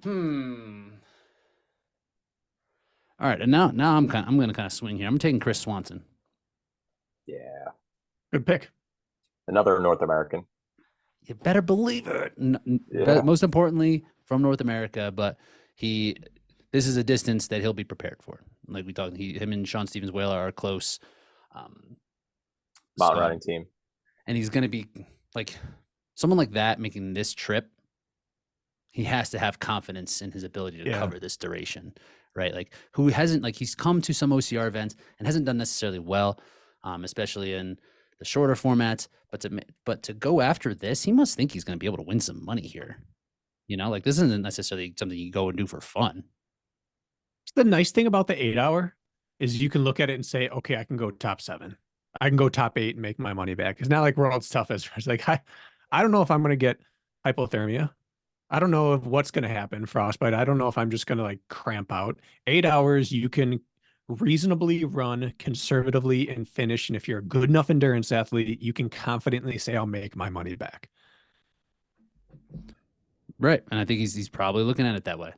All right, and now I'm going to kind of swing here. I'm taking Chris Swanson. Yeah. Good pick. Another North American. You better believe it. But most importantly, from North America, but this is a distance that he'll be prepared for. Like we talked, him and Sean Stevens-Whaler are close. Mountain running team. And he's going to be like someone like that making this trip. He has to have confidence in his ability to cover this duration, right? Like who hasn't, like he's come to some OCR events and hasn't done necessarily well, especially in the shorter formats, but to go after this, he must think he's going to be able to win some money here. Like this isn't necessarily something you go and do for fun. The nice thing about the 8-hour is you can look at it and say, okay, I can go top 7. I can go top 8 and make my money back. It's not like world's toughest. It's like, I don't know if I'm going to get hypothermia. I don't know what's going to happen, frostbite. I don't know if I'm just going to like cramp out. 8 hours, you can reasonably run conservatively and finish. And if you're a good enough endurance athlete, you can confidently say, I'll make my money back. Right. And I think he's probably looking at it that way.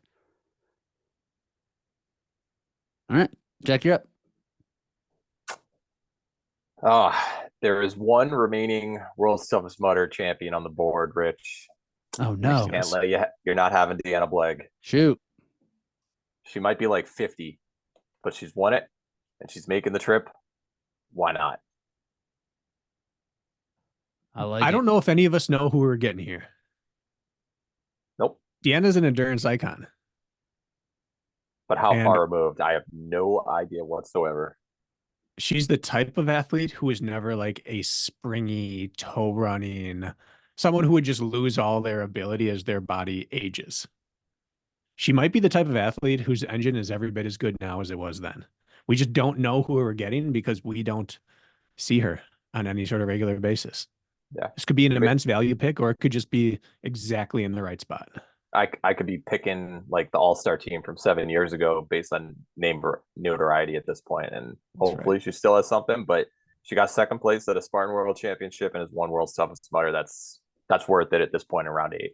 All right, Jack, you're up. There is one remaining World's Toughest Mudder champion on the board, Rich. Oh, no. I can't let you're not having Deanna Blegg. Shoot. She might be like 50, but she's won it, and she's making the trip. Why not? I don't know if any of us know who we're getting here. Nope. Deanna's an endurance icon. But how far removed? I have no idea whatsoever. She's the type of athlete who is never like a springy, toe running, someone who would just lose all their ability as their body ages. She might be the type of athlete whose engine is every bit as good now as it was then. We just don't know who we're getting because we don't see her on any sort of regular basis. Yeah. This could be an immense value pick, or it could just be exactly in the right spot. I could be picking like the all-star team from 7 years ago based on name notoriety at this point, and hopefully she still has something. But she got second place at a Spartan World Championship and has won World's Toughest Mudder. That's worth it at this point in round 8.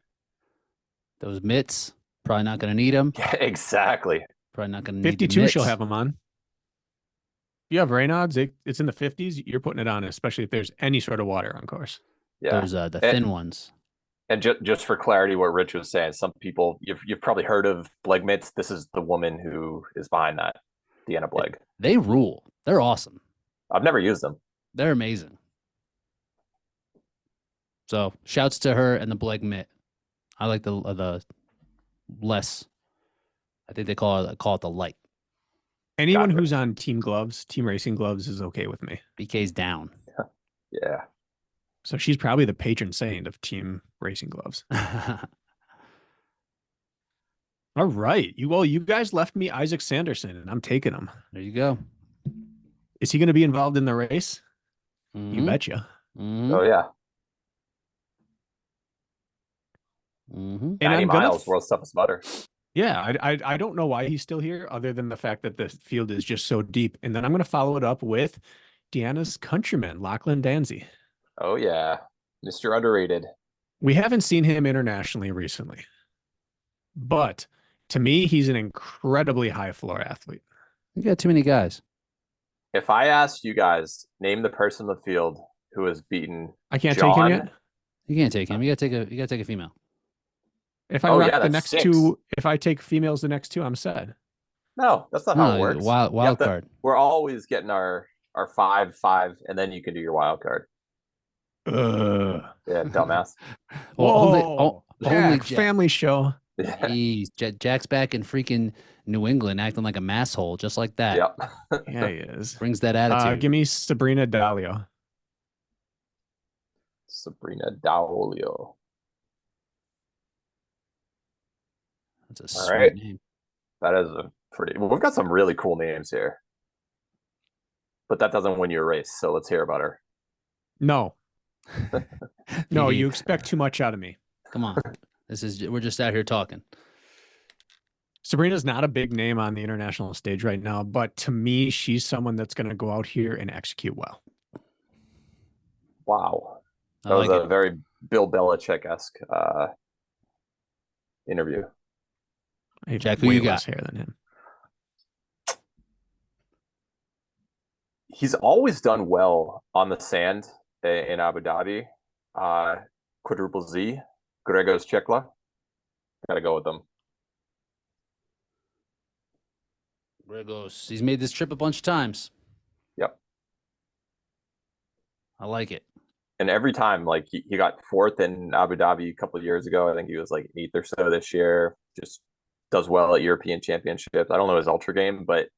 Those mitts, probably not going to need them. Yeah, exactly. Probably not going to need 52. She'll have them on. If you have rain odds, it's in the 50s. You're putting it on, especially if there's any sort of water on course. Yeah, there's the thin ones. And just for clarity, what Rich was saying, some people you've probably heard of Bleg mitts. This is the woman who is behind that, Deanna Bleg. They rule. They're awesome. I've never used them. They're amazing. So shouts to her and the Bleg mitt. I like the less. I think they call it the light. Anyone who's on team racing gloves is okay with me. BK's down. Yeah. So she's probably the patron saint of team racing gloves. All right. You guys left me Isaac Sanderson, and I'm taking him. There you go. Is he going to be involved in the race? Mm-hmm. You betcha. Mm-hmm. Oh, yeah. Mm-hmm. 90 miles, World's Toughest Mudder. Yeah, I don't know why he's still here, other than the fact that the field is just so deep. And then I'm going to follow it up with Deanna's countryman, Lachlan Danzy. Oh, yeah. Mr. Underrated. We haven't seen him internationally recently. But to me, he's an incredibly high floor athlete. You got too many guys. If I asked you guys, name the person in the field who has beaten I can't John, take him yet. You can't take him. You gotta take a female. If I rock the next two, if I take females the next two, I'm set. No, that's not how it works. Wild card. We're always getting our 5, and then you can do your wild card. Yeah, dumbass. Whoa, only Jack, family show. Jeez, Jack's back in freaking New England, acting like a masshole, just like that. Yep. Yeah, he is. Brings that attitude. Give me Sabrina Dalio. Sabrina Dalio. That's a sweet name. That is a pretty. Well, we've got some really cool names here, but that doesn't win you a race. So let's hear about her. No. No, you expect too much out of me. Come on, we're just out here talking. Sabrina's not a big name on the international stage right now, but to me, she's someone that's going to go out here and execute well. Wow, that was a very Bill Belichick-esque interview. Jack, who you got? Less hair than him. He's always done well on the sand in Abu Dhabi. Quadruple Z, Gregos Chekla. Got to go with them. Gregos. He's made this trip a bunch of times. Yep. I like it. And every time, like he got 4th in Abu Dhabi a couple of years ago. I think he was like 8th or so this year. Just does well at European Championships. I don't know his ultra game, but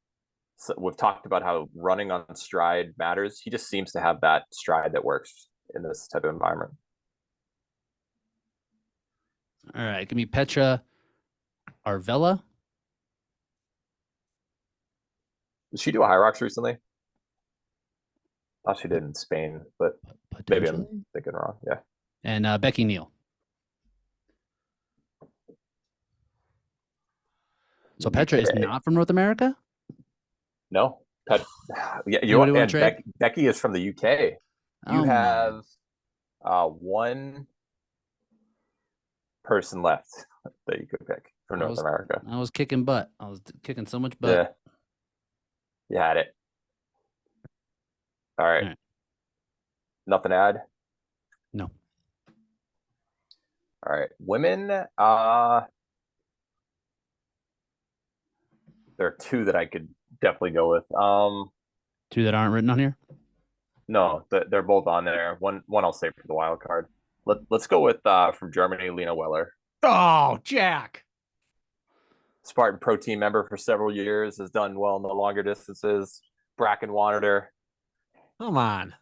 we've talked about how running on stride matters. He just seems to have that stride that works in this type of environment. All right, give me Petra Arvela. Did she do a High Rocks recently? Thought she did in Spain, but maybe I'm thinking wrong. Yeah. And Becky Neal. So Petra is not from North America? No. Yeah, Becky is from the UK. You have one person left that you could pick from North America. I was kicking butt. I was kicking so much butt. Yeah. You had it. All right. Nothing to add? No. All right. Women, there are 2 that I could definitely go with. 2 that aren't written on here? No, they're both on there. One I'll save for the wild card. Let's go with from Germany, Lena Weller. Oh, Jack. Spartan Pro Team member for several years, has done well in the longer distances. Bracken wanted her. Come on.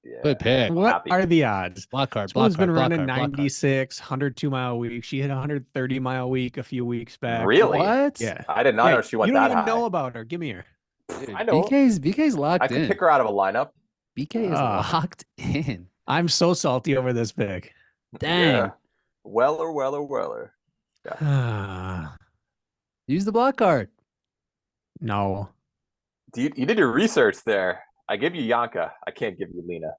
Yeah. Good pick. What are the odds? Block card. This been running 96, 102-mile week. She hit a 130-mile week a few weeks back. Really? What? Yeah. I did not know she went that high. You don't even know about her. Give me her. Dude, I know. BK's locked in. I can pick her out of a lineup. BK is locked in. I'm so salty over this pick. Dang. Yeah. Weller. Use the block card. No. You did your research there. I give you Yanka. I can't give you Lena.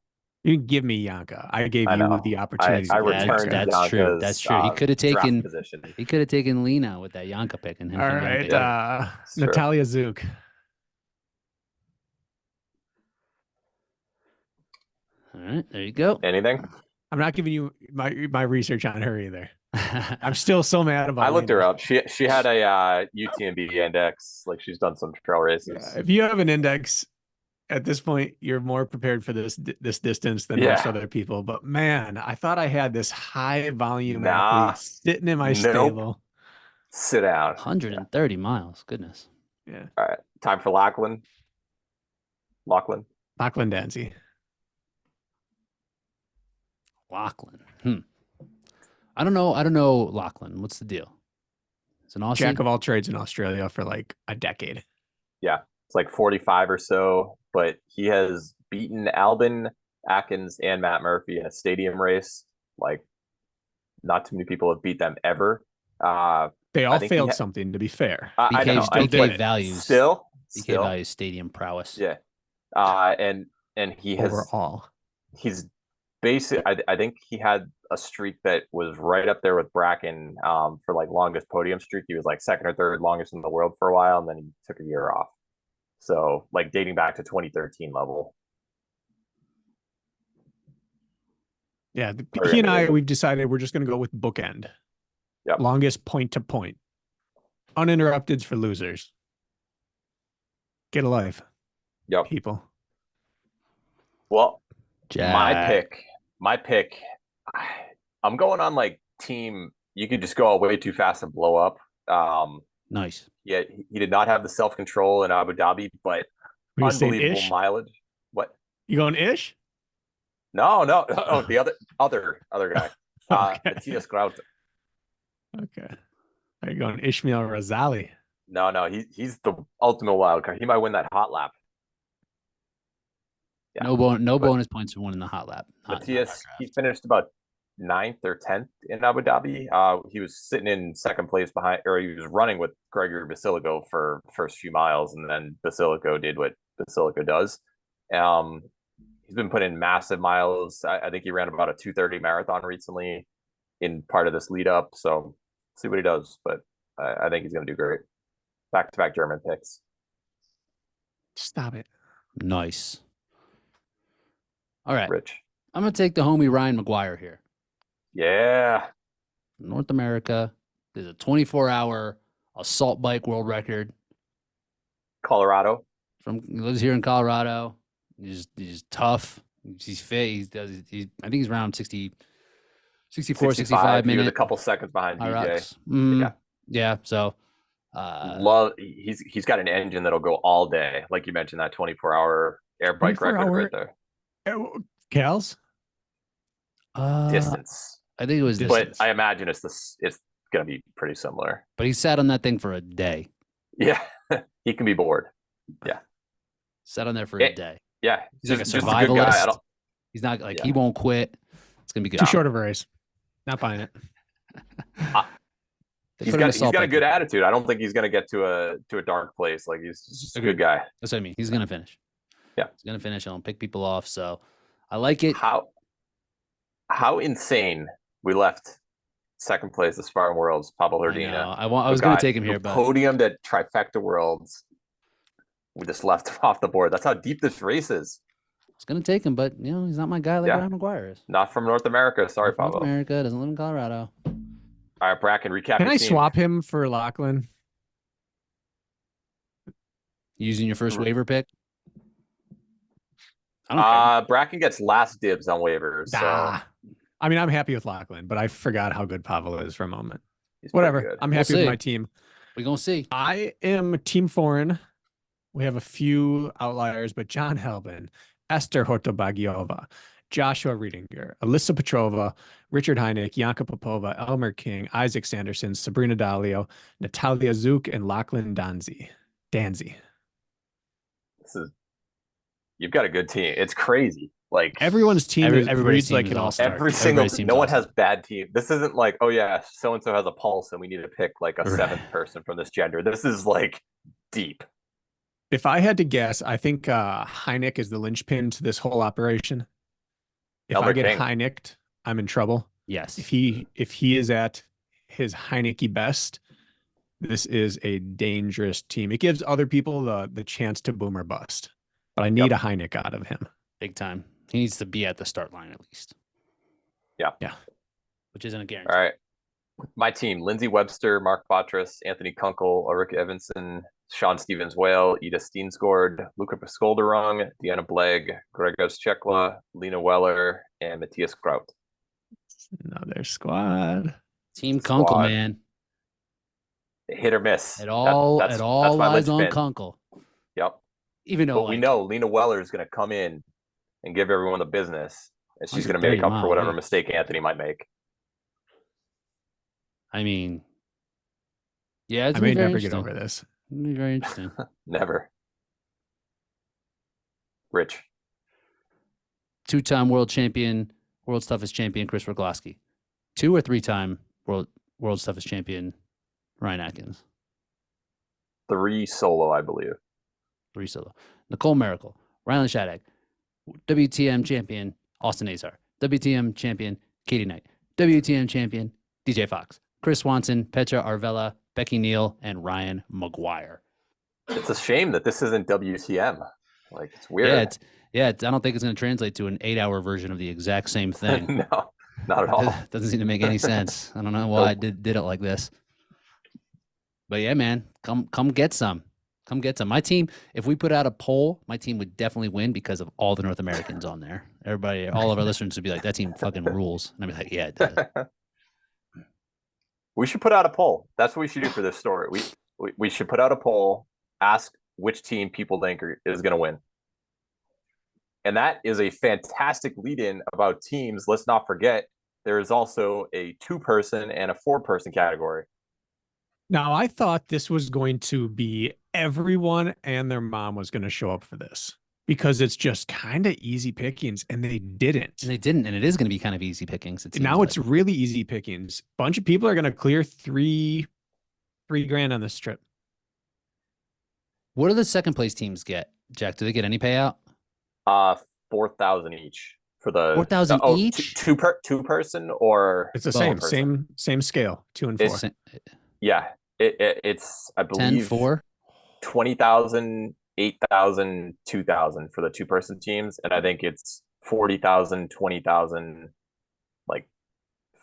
You can give me Yanka. I gave I you know. the opportunity I to get returned Yanka. That's true. Yanka's, That's true. He could have draft taken. position. He could have taken Lena with that Yanka pick and him. All him right. picking. It's true. Natalia Zook. All right, there you go. Anything? I'm not giving you my research on her either. I'm still so mad about I looked her Lena. up. She had a UTMB index. Like she's done some trail races. If you have an index at this point, you're more prepared for this distance than most other people. But man, I thought I had this high volume athlete sitting in my stable. Sit down. 130 miles. Goodness. Yeah. All right. Time for Lachlan. Lachlan Danzy. Lachlan. I don't know Lachlan. What's the deal? It's an Aussie. Jack of all trades in Australia for like a decade. Yeah. It's like 45 or so, but he has beaten Albin, Atkins, and Matt Murphy in a stadium race. Like, not too many people have beat them ever. They all failed something, to be fair. I know. BK values still values stadium prowess. Yeah. And he has overall. He's basically. I think he had a streak that was right up there with Bracken for like longest podium streak. He was like second or third longest in the world for a while, and then he took a year off. So like dating back to 2013 level. Yeah, he and I, we've decided we're just going to go with bookend. Yep. Longest point to point. Uninterrupted for losers. Get a life. Yep. People. Well, Jack. my pick, I'm going on like team. You could just go way too fast and blow up. Nice. Yeah, he did not have the self-control in Abu Dhabi, but unbelievable mileage. What? You going Ish? No. Oh, the other guy. Okay. Matthias Grout. Okay. Are you going Ishmael Razali? No, he's the ultimate wild card. He might win that hot lap. Yeah. No bonus points for winning the hot lap. Matthias, he finished about 9th or 10th in Abu Dhabi. He was sitting in second place behind, or he was running with Gregory Basilico for the first few miles, and then Basilico did what Basilico does. He's been putting in massive miles. I think he ran about a 2:30 marathon recently in part of this lead up. So see what he does, but I think he's going to do great. Back-to-back German picks. Stop it. Nice. All right. Rich. I'm going to take the homie Ryan McGuire here. Yeah. North America. There's a 24-hour assault bike world record. Colorado. He lives here in Colorado. He's tough. He's fit. I think he's around 64, 65 minutes. He was a couple seconds behind DJ. Yeah. So he's got an engine that'll go all day. Like you mentioned, that 24-hour air bike record right there. Cals? Distance. I think it was distance. But I imagine it's going to be pretty similar. But he sat on that thing for a day. Yeah. He can be bored. Yeah. Sat on there for a day. Yeah. He's like a survivalist. He's not like, he won't quit. It's going to be good. Too short of a race. Not buying it. He's got a good attitude. I don't think he's going to get to a dark place. Like he's just a good guy. That's what I mean. He's going to finish. Yeah. He's going to finish. He'll pick people off. So I like it. How insane we left second place at Spartan Worlds, Pablo Herdina. I was going to take him here, but podiumed at Trifecta Worlds. We just left him off the board. That's how deep this race is. I was going to take him, but he's not my guy like Ryan McGuire is. Not from North America. Sorry, Pablo. North America, doesn't live in Colorado. All right, Bracken, recap. Can I swap him for Lachlan? Using your first waiver pick? I don't care. Bracken gets last dibs on waivers. So. I mean, I'm happy with Lachlan, but I forgot how good Pablo is for a moment. He's whatever. I'm happy with my team. We're going to see. I am team foreign. We have a few outliers, but John Helbin, Esther Hotobagiova, Joshua Riedinger, Alyssa Petrova, Richard Heineck, Yanka Popova, Elmer King, Isaac Sanderson, Sabrina Dalio, Natalia Zook, and Lachlan Danzy. You've got a good team. It's crazy. Like Everyone's team Everybody's reads team like is an all-star. all-star. every team. single Everybody's team's no one awesome. has bad team. This isn't like, oh yeah, so and so has a pulse and we need to pick like a Right. seventh person from this gender. This is like deep. If I had to guess, I think Heineck is the linchpin to this whole operation. If I Elmer get King. Heinecked, I'm in trouble. Yes. If he is at his Heineke best, this is a dangerous team. It gives other people the chance to boom or bust. But I need a Heineck out of him. Big time. He needs to be at the start line at least. Yeah. Yeah. Which isn't a guarantee. All right. My team: Lindsey Webster, Mark Botras, Anthony Kunkel, Ulrich Evanson, Sean Stevens Whale, Ida Steensgård, Luca Pascolderung, Deanna Blegg, Gregos Chekla, Lena Weller, and Matthias Kraut. Another squad. Team Kunkel, Squad. man. Hit or miss. It all that's lies my on linchpin. Kunkel. Yep. Even though But we know Lena Weller is going to come in and give everyone the business, and she's going to make 130 up for whatever miles. mistake Anthony might make. I mean, yeah, it's I gonna may be very never get interesting. over this. It's gonna be very interesting. Never. Rich. Two-time world champion, world's toughest champion, Chris Rogloski. 2 or 3-time world's toughest champion, Ryan Atkins. 3 solo, I believe. 3 solo. Nicole Miracle, Rylan Shaddagh, WTM champion, Austin Azar, WTM champion, Katie Knight, WTM champion, DJ Fox, Chris Swanson, Petra Arvella, Becky Neal, and Ryan McGuire. It's a shame that this isn't WTM. Like, it's weird. I don't think it's going to translate to an 8-hour version of the exact same thing. No, not at all. Doesn't seem to make any sense. I don't know why I did it like this. But yeah, man, come get some. Come get some. My team, if we put out a poll, my team would definitely win because of all the North Americans on there. Everybody, all of our listeners would be like, that team fucking rules. And I'd be like, yeah, it does. We should put out a poll. That's what we should do for this story. We should put out a poll, ask which team people think is going to win. And that is a fantastic lead-in about teams. Let's not forget, there is also a 2-person and a 4-person category. Now, I thought this was going to be everyone and their mom was going to show up for this because it's just kind of easy pickings, and they didn't. And it is going to be kind of easy pickings. Now it's really easy pickings. Bunch of people are going to clear $3 grand on this trip. What do the second place teams get, Jack? Do they get any payout? 4,000 each for the 4,000 each. Two person, or It's the person? same scale, 2 and 4. Yeah, it's I believe 10-4, 20,000, 8,000, 2,000 for the 2-person teams, and I think it's 40,000, 20,000, like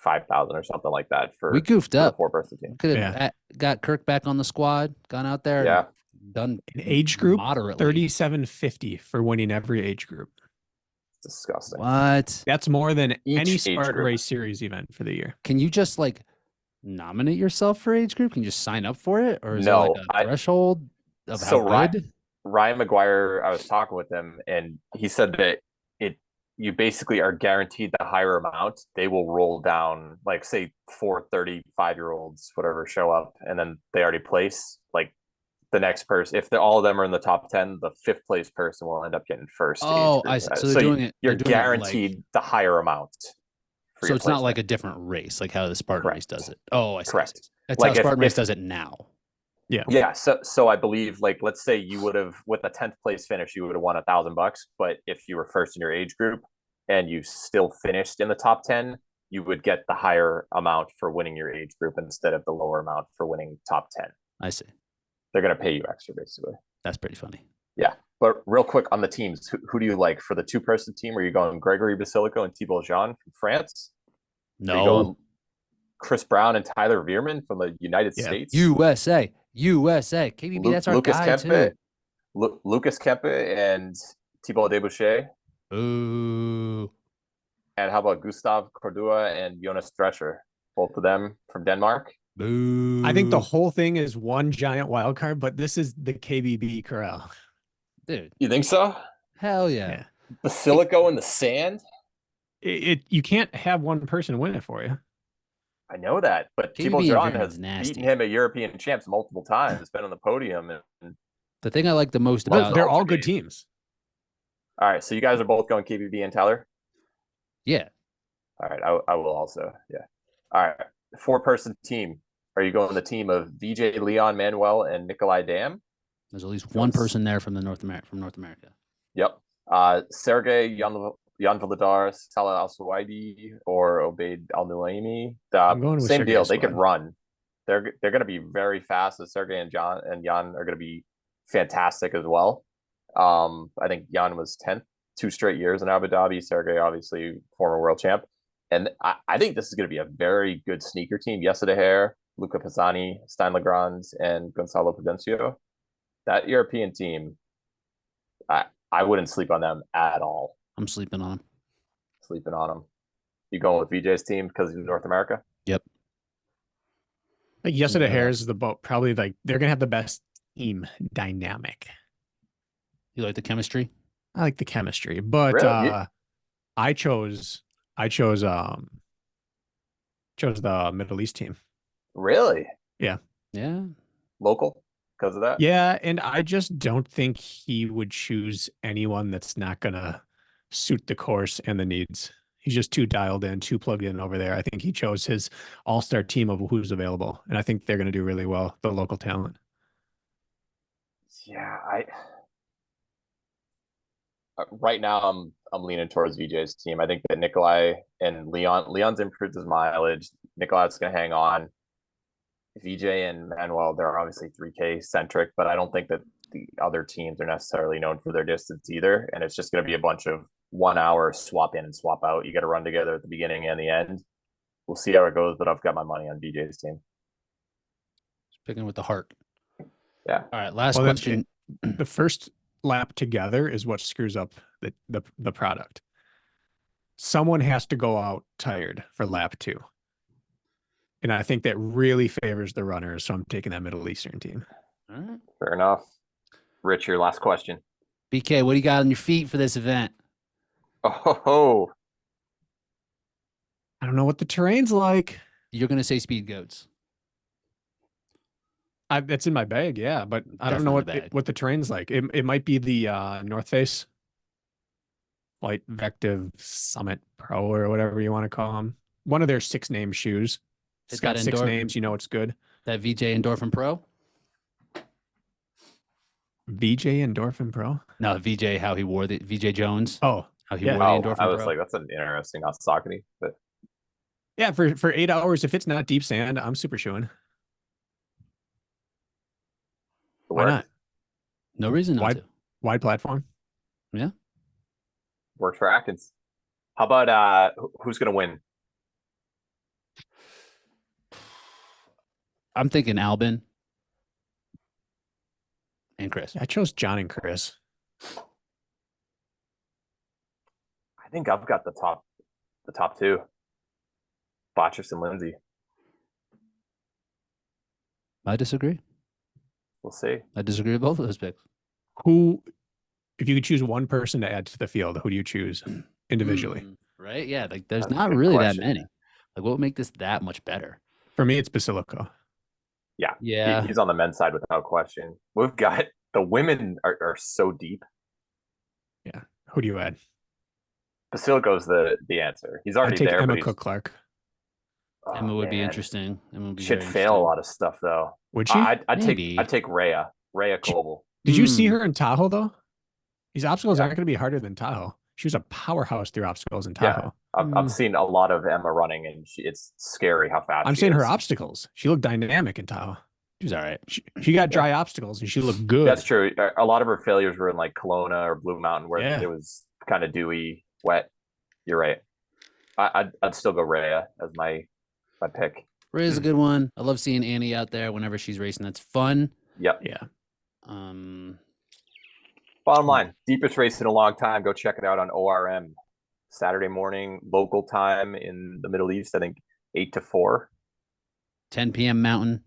5,000 or something like that for we goofed for up. the 4-person team. Could have got Kirk back on the squad, gone out there, Yeah, and done An age group, moderately. 3750 for winning every age group. it's disgusting. What? That's more than Each any age Spartan group. Race Series event for the year. Can you just like nominate yourself for age group? Can you just sign up for it, or is No, there like a threshold of so how good? Ryan McGuire, I was talking with him, and he said that you basically are guaranteed the higher amount. They will roll down, like, say 4 35-year-olds, whatever, show up, and then they already place. Like, the next person, if all of them are in the top 10, the 5th place person will end up getting first. Oh, I see. So they're doing it. You're they're doing it guaranteed the higher amount. So it's not like a different race, like how the Spartan race does it. Oh, I see. Correct. That's Like how Spartan race does it now. Yeah. So I believe, like, let's say you would have, with a 10th place finish, you would have won $1,000. But if you were first in your age group and you still finished in the top 10, you would get the higher amount for winning your age group instead of the lower amount for winning top 10. I see. They're going to pay you extra, basically. That's pretty funny. Yeah. But real quick on the teams, who do you like for the 2-person team? Are you going Gregory Basilico and Thibault Jean from France? Are you No. going Chris Brown and Tyler Veerman from the United States? USA. KBB, that's our Lucas guy Kempe, too. Lucas Kempe and Thibault Debouché. Ooh. And how about Gustav Cordua and Jonas Drescher? Both of them from Denmark. Boo. I think the whole thing is one giant wild card, but this is the KBB corral. dude. You think so? Hell yeah. Basilico in the sand? You can't have one person win it for you. I know that, but KBB Thibault Jean Veerman's has nasty. beaten him at European champs multiple times. Been on the podium. And The thing I like the most Well, about They're all good teams. All right, so you guys are both going KBB and Tyler. Yeah. All right, I will also. Yeah. All right, 4-person team. Are you going the team of VJ, Leon, Manuel, and Nikolai Dam? There's at least one person there from North America. Yep. Sergey Jan Vladar, Salah Al Suwaidi, or Obeid Al Nuaimi. I'm going with Same Sergey deal. They could squad. Run. They're Going to be very fast. As Sergey and Jan are going to be fantastic as well. I think Jan was 10th 2 straight years in Abu Dhabi. Sergey, obviously, former world champ. And I think this is going to be a very good sneaker team. Yesa Deher, Luca Pisani, Stein Legrand, and Gonzalo Prudencio. That European team, I wouldn't sleep on them at all. I'm sleeping on them. Sleeping on them. You going with VJ's team because he's in North America? Yep. Like Yesa Deher is the boat. Probably like they're gonna have the best team dynamic. You like the chemistry? I like the chemistry, but Really? I chose the Middle East team. Really? Yeah. Local because of that? Yeah, and I just don't think he would choose anyone that's not gonna suit the course and the needs. He's just too dialed in, too plugged in over there. I think he chose his all-star team of who's available, and I think they're gonna do really well, the local talent. Yeah, right now I'm leaning towards VJ's team. I think that Nikolai and Leon's improved his mileage. Nikolai's going to hang on. VJ and Manuel, they're obviously 3K centric, but I don't think that the other teams are necessarily known for their distance either. And it's just going to be a bunch of 1 hour swap in and swap out. You got to run together at the beginning and the end. We'll see how it goes, but I've got my money on VJ's team. Picking with the heart. Yeah. All right. Last question. The first lap together is what screws up the product. Someone has to go out tired for lap 2. And I think that really favors the runners. So I'm taking that Middle Eastern team. All right. Fair enough. Rich, your last question. BK, what do you got on your feet for this event? Oh, I don't know what the terrain's like. You're going to say speed goats. That's in my bag, yeah, but I don't know what the terrain's like. It might be the North Face Flight Vective Summit Pro or whatever you want to call them. One of their 6-name shoes. It's got 6 names. You know it's good. That VJ Endorphin Pro? VJ Endorphin Pro? No, VJ, how he wore the VJ Jones. Oh, how he wore the Endorphin Pro. I was like, that's an interesting Saucony, but yeah, for 8 hours, if it's not deep sand, I'm super shoeing. Why not? No reason not to. Wide platform. Yeah. Worked for Atkins. How about who's going to win? I'm thinking Albin and Chris. I chose John and Chris. I think I've got the top 2. Botchus and Lindsay. I disagree. We'll see. I disagree with both of those picks. Who, if you could choose one person to add to the field, who do you choose individually? Right? Yeah. Like there's not really that many. Like what would make this that much better? For me, it's Basilico. Yeah. He's on the men's side without question. We've got the women are so deep. Yeah. Who do you add? Basilico's the answer. He's already there. Emma Cook Clark. Emma would be interesting. Emma would be She'd fail a lot of stuff though. Would she? I'd take Rhea Coble. Did you see her in Tahoe though? These obstacles aren't going to be harder than Tahoe. She was a powerhouse through obstacles in Tahoe. Yeah, I've seen a lot of Emma running, and it's scary how fast. I'm saying her obstacles. She looked dynamic in Tahoe. She was all right. She got dry obstacles, and she looked good. That's true. A lot of her failures were in like Kelowna or Blue Mountain, where it was kind of dewy, wet. You're right. I'd still go Rhea as my pick. Rhea's a good one. I love seeing Annie out there whenever she's racing. That's fun. Yep. Yeah. Bottom line, deepest race in a long time. Go check it out on ORM. Saturday morning, local time in the Middle East. I think 8 to 4. 10 p.m. Mountain.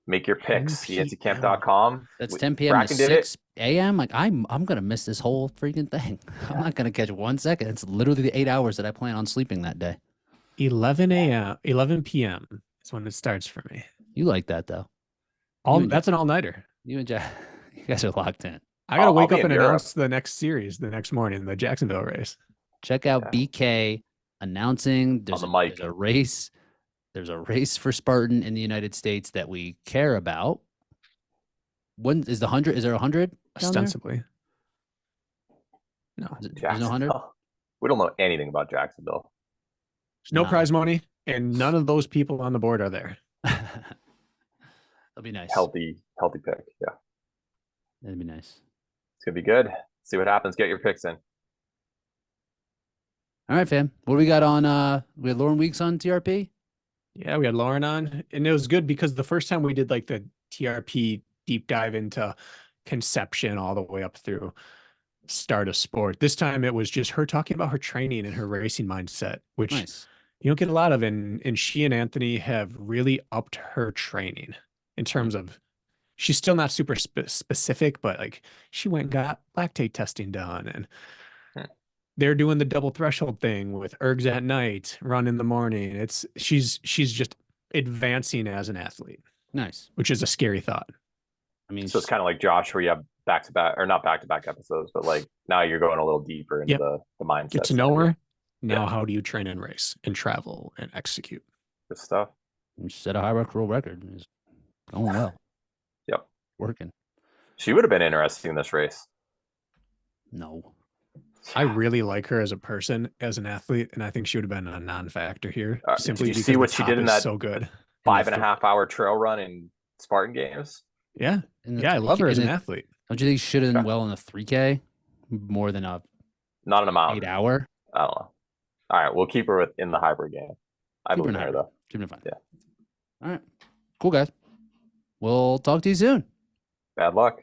Make your picks. ENCCamp.com. That's 10 p.m. to 6 a.m. Like I'm gonna miss this whole freaking thing. I'm not gonna catch 1 second. It's literally the 8 hours that I plan on sleeping that day. 11 p.m. is when it starts for me. You like that though? That's an all-nighter. You and Jack, you guys are locked in. I gotta I'll wake be up in and Europe. announce the next series the next morning, the Jacksonville race. Check out Yeah. BK announcing On the mic. there's a race. There's a race for Spartan in the United States that we care about. When is the 100? Is there 100 down there? Ostensibly. No. There's no 100? Jacksonville. We don't know anything about Jacksonville. There's no Nah. prize money, and none of those people on the board are there. That'll be nice. Healthy pick. Yeah. That'd be nice. It's gonna be good. See what happens. Get your picks in. All right, fam. What do we got on? We had Lauren Weeks on TRP. Yeah, we had Lauren on, and it was good because the first time we did like the TRP deep dive into conception all the way up through start of sport. This time it was just her talking about her training and her racing mindset, which Nice. you don't get a lot of. And she and Anthony have really upped her training in terms of, she's still not super specific, but like she went and got lactate testing done, and they're doing the double threshold thing with ergs at night, run in the morning. She's just advancing as an athlete, Nice. which is a scary thought. I mean, So it's kind of like Josh, where you have back-to-back, or not back-to-back episodes, but like now you're going a little deeper into Yep. the mindset. Get to side know of it. her. Now, Yeah. how do you train and race and travel and execute? Good stuff. you set a high world record. It's going well. Yep. Working. She would have been interesting in this race. No. I really like her as a person, as an athlete, and I think she would have been a non-factor here. Did Simply you because see the what she top did in is that so good. 5.5-hour trail run in Spartan Games? Yeah, In the yeah, I love her as an 3K athlete. Don't you think she should have done Okay. well in the 3K more than a Not an amount. 8-hour? I don't know. All right, we'll keep her in the hybrid game. I Keep her believe in in her hybrid. though. Keep it fine. Yeah. All right. Cool, guys. We'll talk to you soon. Bad luck.